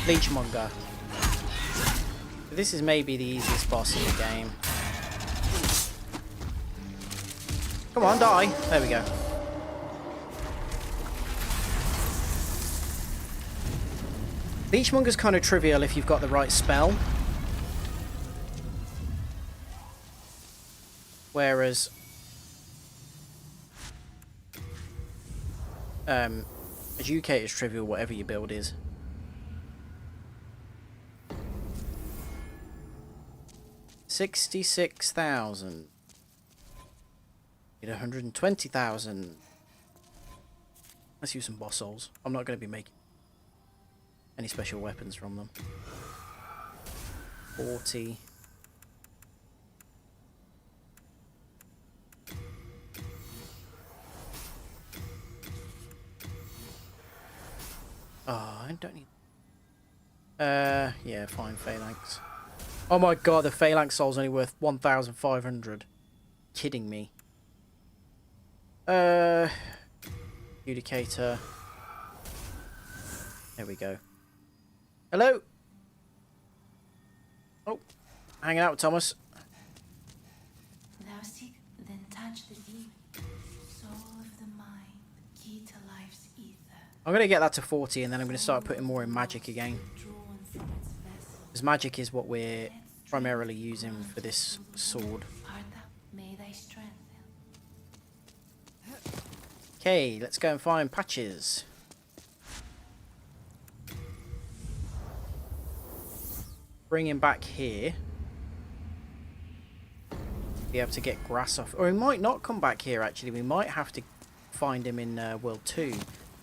A: Leechmonger. But this is maybe the easiest boss in the game. Come on, die. There we go. Leechmonger's kind of trivial if you've got the right spell. Whereas... Educate is trivial, whatever your build is. $66,000. Need 120,000. Let's use some boss souls. I'm not going to be making any special weapons from them. 40. Oh, I don't need... yeah, fine, Phalanx. Oh my god, the Phalanx soul's only worth 1,500. Kidding me. Adjudicator. There we go. Hello? Oh, hanging out with Thomas.
C: touch the deep. Soul of the mind, key to life's ether.
A: I'm going to get that to 40 and then I'm going to start putting more in magic again.
C: Drawn from its vessel.
A: Because magic is what we're primarily using for this sword.
C: Artha, may thy strength.
A: Okay, let's go and find Patches. Bring him back here. Be able to get grass off. Or he might not come back here actually. We might have to find him in World 2.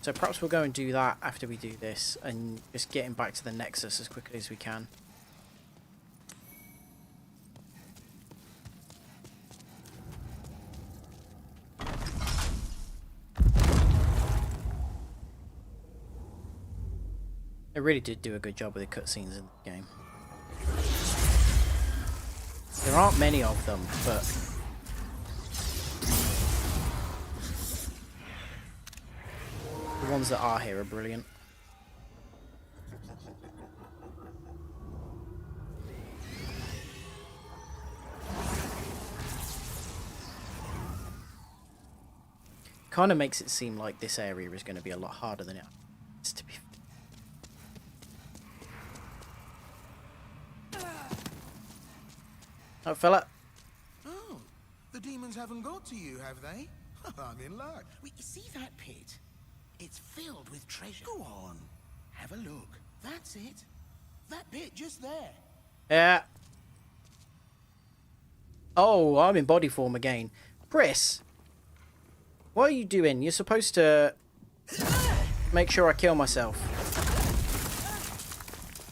A: So perhaps we'll go and do that after we do this. And just get him back to the Nexus as quickly as we can. They really did do a good job with the cutscenes in the game. There aren't many of them, but the ones that are here are brilliant. Kind of makes it seem like this area is going to be a lot harder than it is to be. Oh, fella.
B: Oh, the demons haven't got to you, have they? I'm in luck.
J: Wait, you see that pit? It's filled with treasure.
B: Go on.
J: Have a look. That's it. That bit just there.
A: Yeah. Oh, I'm in body form again. Chris, what are you doing? You're supposed to make sure I kill myself.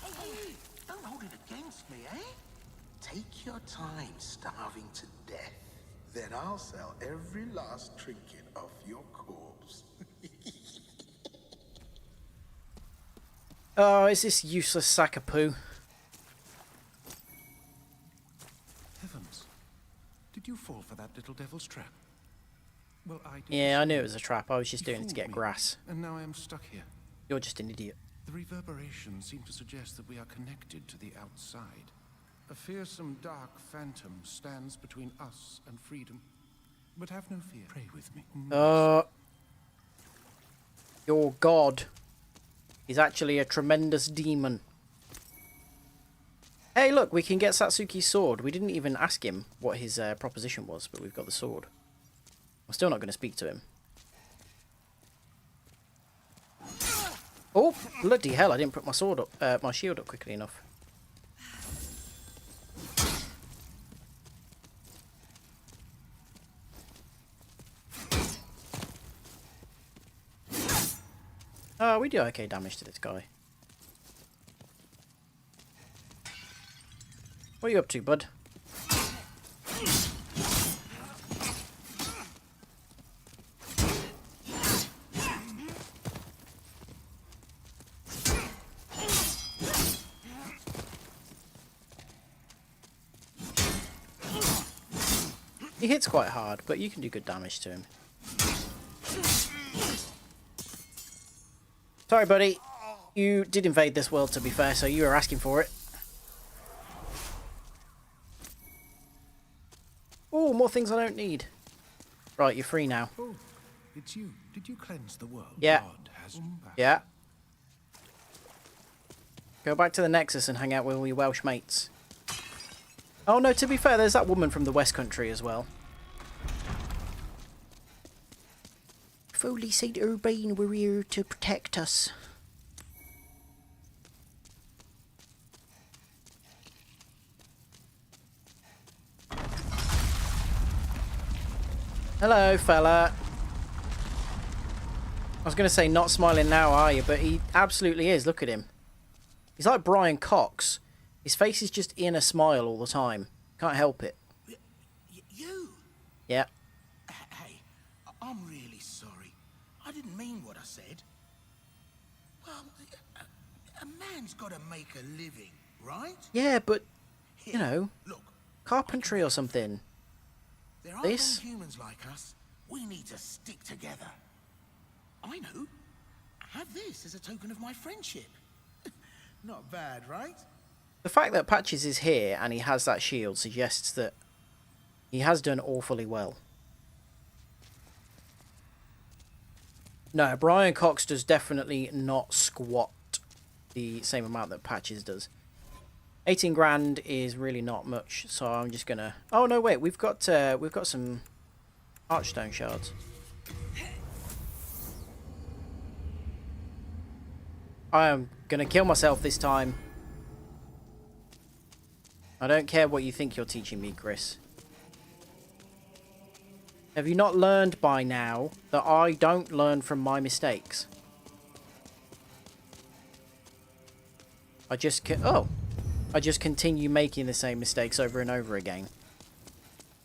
J: Hey, don't hold it against me, eh? Take your time starving to death.
B: Then I'll sell every last trinket off your corpse.
A: Oh, is this useless sack of poo?
B: Heavens. Did you fall for that little devil's trap? Well, I did.
A: Yeah, I knew it was a trap. I was just doing it to get grass.
B: And now I am stuck here.
A: You're just an idiot.
B: The reverberations seem to suggest that we are connected to the outside. A fearsome dark phantom stands between us and freedom. But have no fear. Pray with me.
A: Your god is actually a tremendous demon. Hey, look, we can get Satsuki's sword. We didn't even ask him what his proposition was, but we've got the sword. I'm still not going to speak to him. Oh, bloody hell, I didn't put my sword up, my shield up quickly enough. Oh, we do okay damage to this guy. What are you up to, bud? He hits quite hard, but you can do good damage to him. Sorry, buddy. You did invade this world, to be fair, so you were asking for it. Oh, more things I don't need. Right, you're free now.
B: Oh, it's you. Did you cleanse the world?
A: Yeah.
B: God has back.
A: Yeah. Go back to the Nexus and hang out with all your Welsh mates. Oh no, to be fair, there's that woman from the West Country as well. Foley St. Urbane were here to protect us. Hello, fella. I was going to say not smiling now, are you? But he absolutely is. Look at him. He's like Brian Cox. His face is just in a smile all the time. Can't help it.
J: You?
A: Yeah.
J: Hey, I'm really sorry. I didn't mean what I said. Well, a man's got to make a living, right?
A: Yeah, but,
J: Here,
A: you know,
J: look,
A: carpentry or something.
J: there aren't
A: This?
J: many humans like us. We need to stick together. I know. Have this as a token of my friendship. Not bad, right?
A: The fact that Patches is here and he has that shield suggests that he has done awfully well. No, Brian Cox does definitely not squat the same amount that Patches does. 18 grand is really not much, so I'm just gonna... Oh no, wait, we've got some archstone shards. I am gonna kill myself this time. I don't care what you think you're teaching me, Chris. Have you not learned by now that I don't learn from my mistakes? I just continue making the same mistakes over and over again.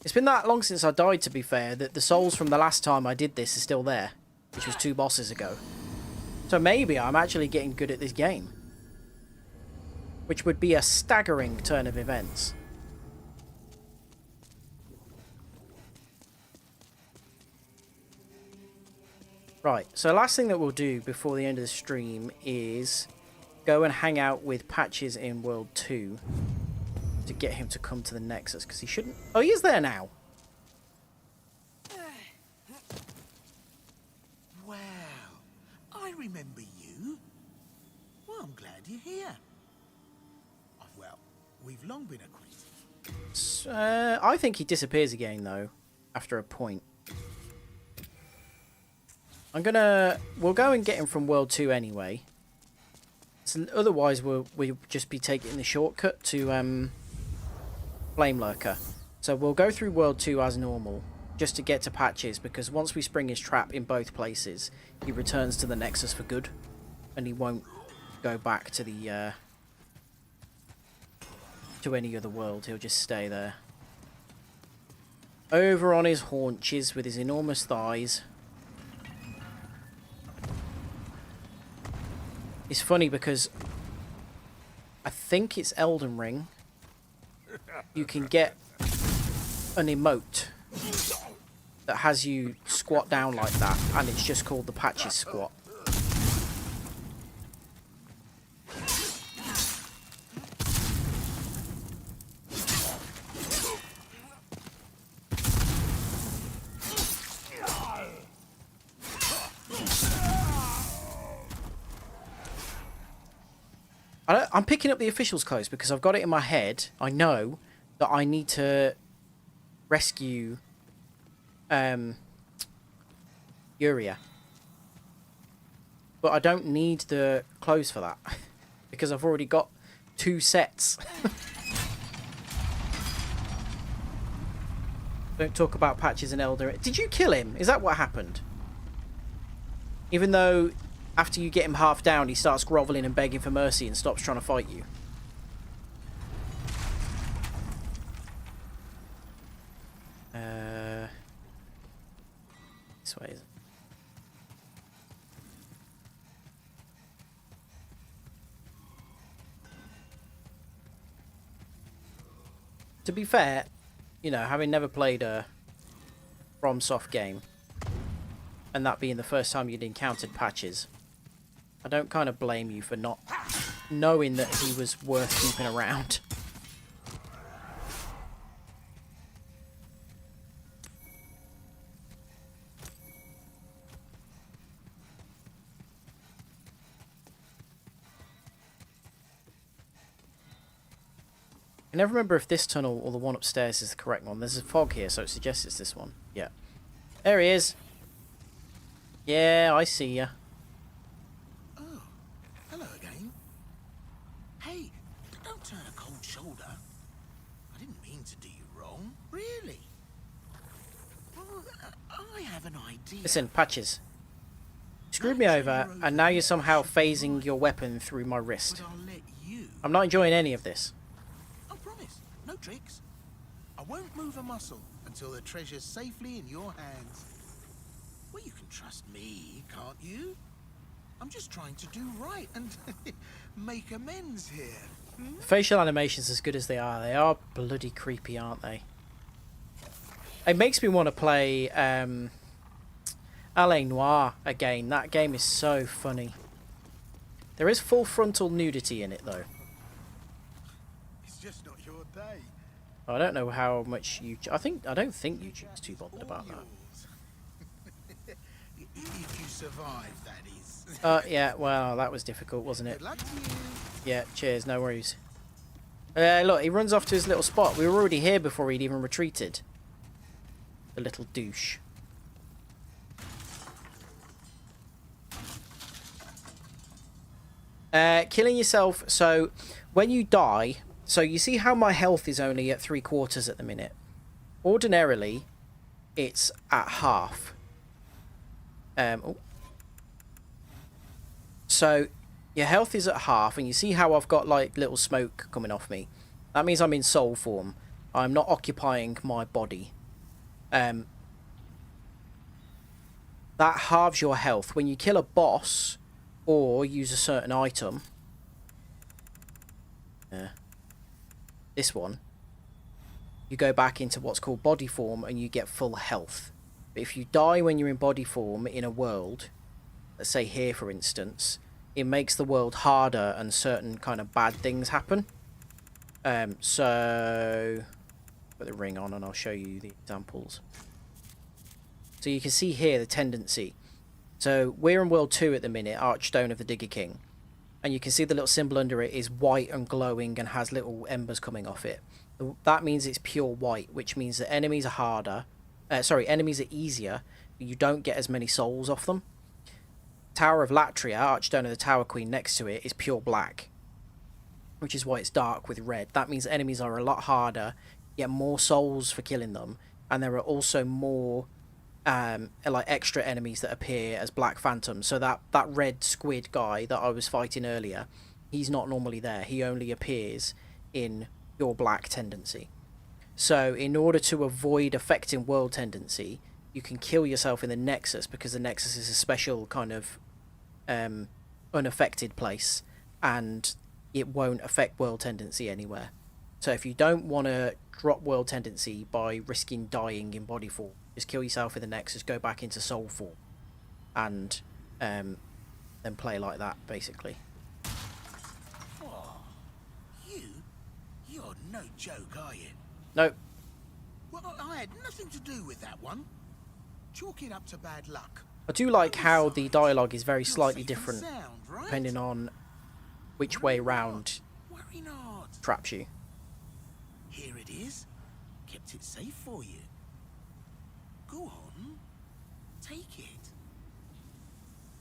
A: It's been that long since I died, to be fair, that the souls from the last time I did this are still there, which was 2 bosses ago. So maybe I'm actually getting good at this game. Which would be a staggering turn of events. Right, so last thing that we'll do before the end of the stream is go and hang out with Patches in World 2 to get him to come to the Nexus, because he shouldn't... Oh, he is there now!
J: Well, I remember you. Well, I'm glad you're here. Well, we've long been acquainted.
A: I think he disappears again, though, after a point. We'll go and get him from World 2 anyway. So otherwise, we'll just be taking the shortcut to Flame Lurker. So we'll go through World 2 as normal, just to get to Patches, because once we spring his trap in both places, he returns to the Nexus for good, and he won't go back to the to any other world. He'll just stay there. Over on his haunches with his enormous thighs. It's funny because I think it's Elden Ring. You can get an emote that has you squat down like that, and it's just called the Patches squat. I'm picking up the official's clothes because I've got it in my head. I know that I need to rescue Uria. But I don't need the clothes for that because I've already got 2 sets. Don't talk about Patches and Elder. Did you kill him? Is that what happened? Even though after you get him half down, he starts groveling and begging for mercy and stops trying to fight you. This way, is it? To be fair, you know, having never played a FromSoft game, and that being the first time you'd encountered Patches, I don't kind of blame you for not knowing that he was worth keeping around. I never remember if this tunnel or the one upstairs is the correct one. There's a fog here, so it suggests it's this one. Yeah. There he is. Yeah, I see ya.
J: Oh, hello again. Hey, don't turn a cold shoulder. I didn't mean to do you wrong. Really? Well, I have an idea.
A: Listen, Patches. You screwed me over, and now you're somehow phasing your weapon through my wrist.
J: But I'll let you.
A: I'm not enjoying any of this.
J: I promise. No tricks. I won't move a muscle until the treasure's safely in your hands. Well, you can trust me, can't you? I'm just trying to do right and make amends here.
A: The facial animations, as good as they are bloody creepy, aren't they? It makes me want to play L.A. Noire again. That game is so funny. There is full frontal nudity in it, though.
J: It's just not your day.
A: I don't know how much YouTube... I don't think YouTube's too bothered about that.
J: If you survive, that is.
A: Yeah, well, that was difficult, wasn't it?
J: Good luck to you.
A: Yeah, cheers, no worries. Look, he runs off to his little spot. We were already here before he'd even retreated. The little douche. Killing yourself, so when you die, so you see how my health is only at 3/4 at the minute. Ordinarily, it's at half. So your health is at half, and you see how I've got like little smoke coming off me. That means I'm in soul form. I'm not occupying my body. That halves your health. When you kill a boss or use a certain item, this one, you go back into what's called body form and you get full health. But if you die when you're in body form in a world, let's say here for instance, it makes the world harder and certain kind of bad things happen. So put the ring on and I'll show you the examples. So you can see here the tendency. So we're in World 2 at the minute, Archstone of the Digger King. And you can see the little symbol under it is white and glowing and has little embers coming off it. That means it's pure white, which means that enemies are harder. Enemies are easier, but you don't get as many souls off them. Tower of Latria, Archstone of the Tower Queen next to it, is pure black, which is why it's dark with red. That means enemies are a lot harder, you get more souls for killing them, and there are also more like extra enemies that appear as black phantoms. So that red squid guy that I was fighting earlier, he's not normally there. He only appears in your black tendency. So in order to avoid affecting world tendency, you can kill yourself in the Nexus, because the Nexus is a special kind of unaffected place and it won't affect world tendency anywhere. So if you don't want to drop world tendency by risking dying in body form, just kill yourself in the Nexus, go back into soul form, and then play like that, basically.
J: Oh, you're no joke, are you?
A: Nope.
J: Well, I had nothing to do with that one. Chalk it up to bad luck.
A: I do like how the dialogue is very slightly
J: You're safe and
A: different
J: sound, right?
A: depending on which way round
J: Worry not.
A: traps you.
J: Here it is. Kept it safe for you. Go on. Take it.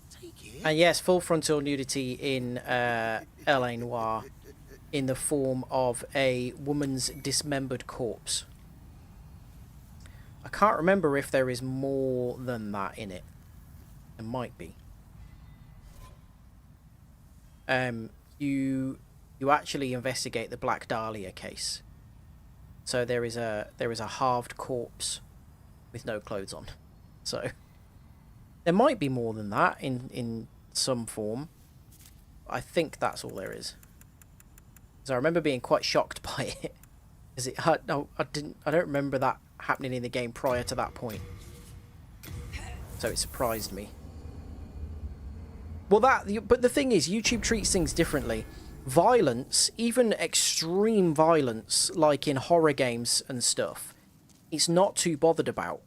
J: Take it.
A: And yes, full frontal nudity in L.A. Noire in the form of a woman's dismembered corpse. I can't remember if there is more than that in it. There might be. You actually investigate the Black Dahlia case. So there is a halved corpse with no clothes on. So there might be more than that in some form. I think that's all there is. So I remember being quite shocked by it, because I don't remember that happening in the game prior to that point. So it surprised me. Well, but the thing is, YouTube treats things differently. Violence, even extreme violence, like in horror games and stuff, it's not too bothered about.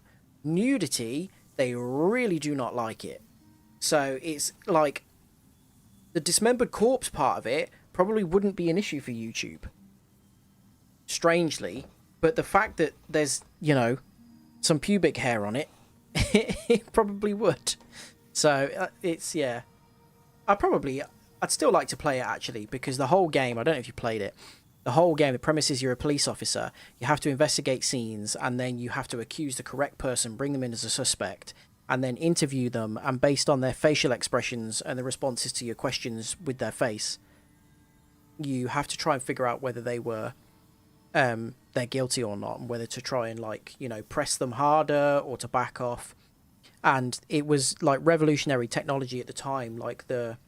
A: Nudity, they really do not like it. So it's like the dismembered corpse part of it probably wouldn't be an issue for YouTube, strangely, but the fact that there's, you know, some pubic hair on it, it probably would. So it's, yeah, I'd still like to play it, actually, because the whole game, I don't know if you played it, the whole game, the premise is you're a police officer, you have to investigate scenes, and then you have to accuse the correct person, bring them in as a suspect, and then interview them, and based on their facial expressions and the responses to your questions with their face, you have to try and figure out whether they were they're guilty or not, and whether to try and, like, you know, press them harder or to back off. And it was like revolutionary technology at the time, like the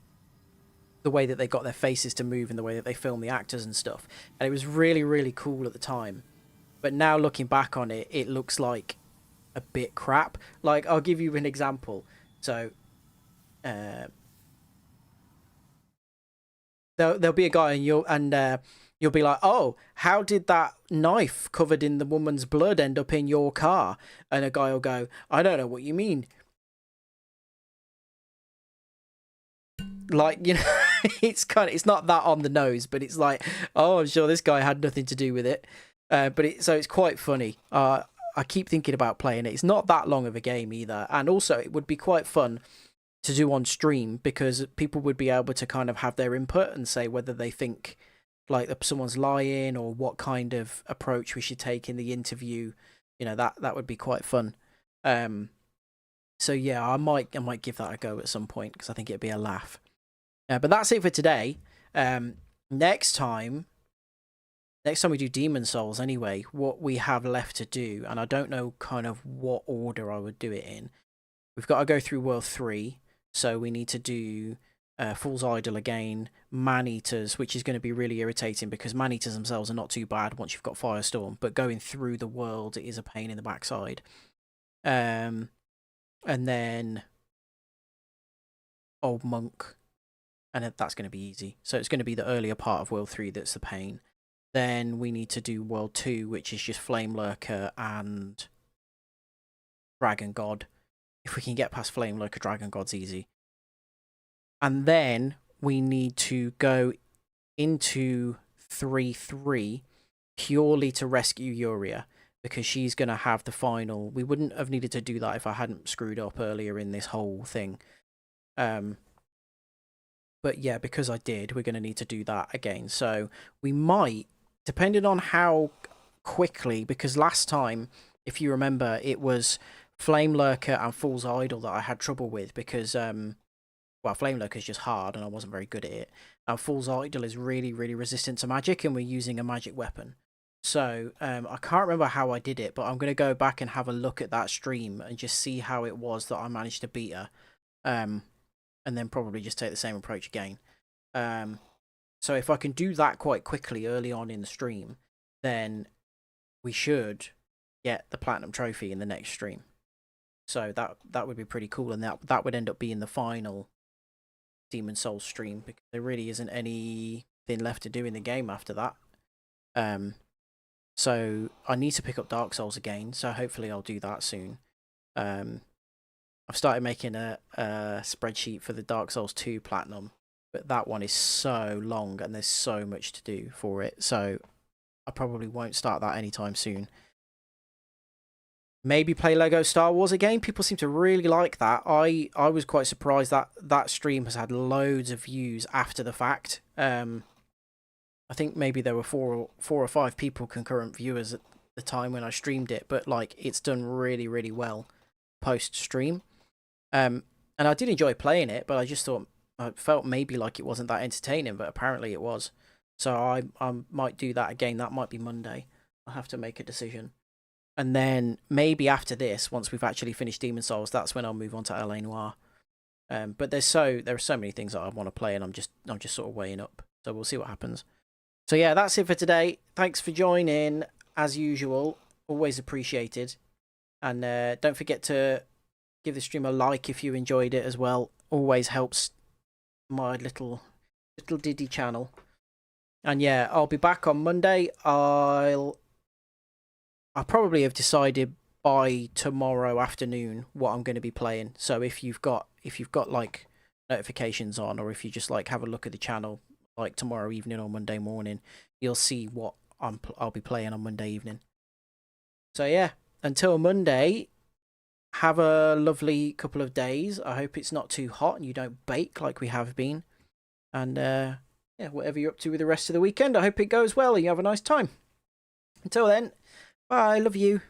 A: way that they got their faces to move and the way that they filmed the actors and stuff, and it was really, really cool at the time. But now looking back on it, it looks like a bit crap. Like, I'll give you an example. So there'll be a guy, and you'll be like, oh, how did that knife covered in the woman's blood end up in your car? And a guy will go, I don't know what you mean. Like, you know, it's not that on the nose, but it's like, oh, I'm sure this guy had nothing to do with it. So it's quite funny. I keep thinking about playing it. It's not that long of a game either, and also it would be quite fun to do on stream because people would be able to kind of have their input and say whether they think like someone's lying or what kind of approach we should take in the interview. You know, that would be quite fun. So yeah, I might give that a go at some point because I think it'd be a laugh. But that's it for today. Next time we do Demon Souls anyway, what we have left to do, and I don't know kind of what order I would do it in. We've got to go through World 3, so we need to do Fool's Idol again, Man-Eaters, which is going to be really irritating because Man-Eaters themselves are not too bad once you've got Firestorm, but going through the world is a pain in the backside. And then Old Monk, and that's going to be easy. So it's going to be the earlier part of World 3 that's the pain. Then we need to do World 2, which is just Flame Lurker and Dragon God. If we can get past Flame Lurker, Dragon God's easy. And then we need to go into 3-3 purely to rescue Yuria, because she's going to have the final. We wouldn't have needed to do that if I hadn't screwed up earlier in this whole thing. But yeah, because I did, we're going to need to do that again. So we might, depending on how quickly, because last time, if you remember, it was Flame Lurker and Fool's Idol that I had trouble with because, well, Flame Lurker is just hard and I wasn't very good at it. And Fool's Idol is really, really resistant to magic and we're using a magic weapon. So I can't remember how I did it, but I'm going to go back and have a look at that stream and just see how it was that I managed to beat her. And then probably just take the same approach again. So if I can do that quite quickly early on in the stream, then we should get the Platinum Trophy in the next stream. So that would be pretty cool, and that would end up being the final Demon Souls stream, because there really isn't anything left to do in the game after that. So I need to pick up Dark Souls again, so hopefully I'll do that soon. I've started making a spreadsheet for the Dark Souls 2 Platinum, but that one is so long and there's so much to do for it, so I probably won't start that anytime soon. Maybe play Lego Star Wars again. People seem to really like that. I was quite surprised that that stream has had loads of views after the fact. I think maybe there were four or five people concurrent viewers at the time when I streamed it, but like it's done really, really well post stream. And I did enjoy playing it, but I just thought, I felt maybe like it wasn't that entertaining, but apparently it was. So I might do that again. That might be Monday. I'll have to make a decision. And then maybe after this, once we've actually finished Demon Souls, that's when I'll move on to L.A. Noire. But there are so many things that I want to play, and I'm just sort of weighing up. So we'll see what happens. So yeah, that's it for today. Thanks for joining, as usual. Always appreciated. And don't forget to give the stream a like if you enjoyed it as well. Always helps my little Diddy channel. And yeah, I'll be back on Monday. I'll probably have decided by tomorrow afternoon what I'm going to be playing. So if you've got like notifications on, or if you just like have a look at the channel like tomorrow evening or Monday morning, you'll see what I'll be playing on Monday evening. So yeah, until Monday, have a lovely couple of days. I hope it's not too hot and you don't bake like we have been. And yeah, whatever you're up to with the rest of the weekend, I hope it goes well and you have a nice time. Until then, bye, love you.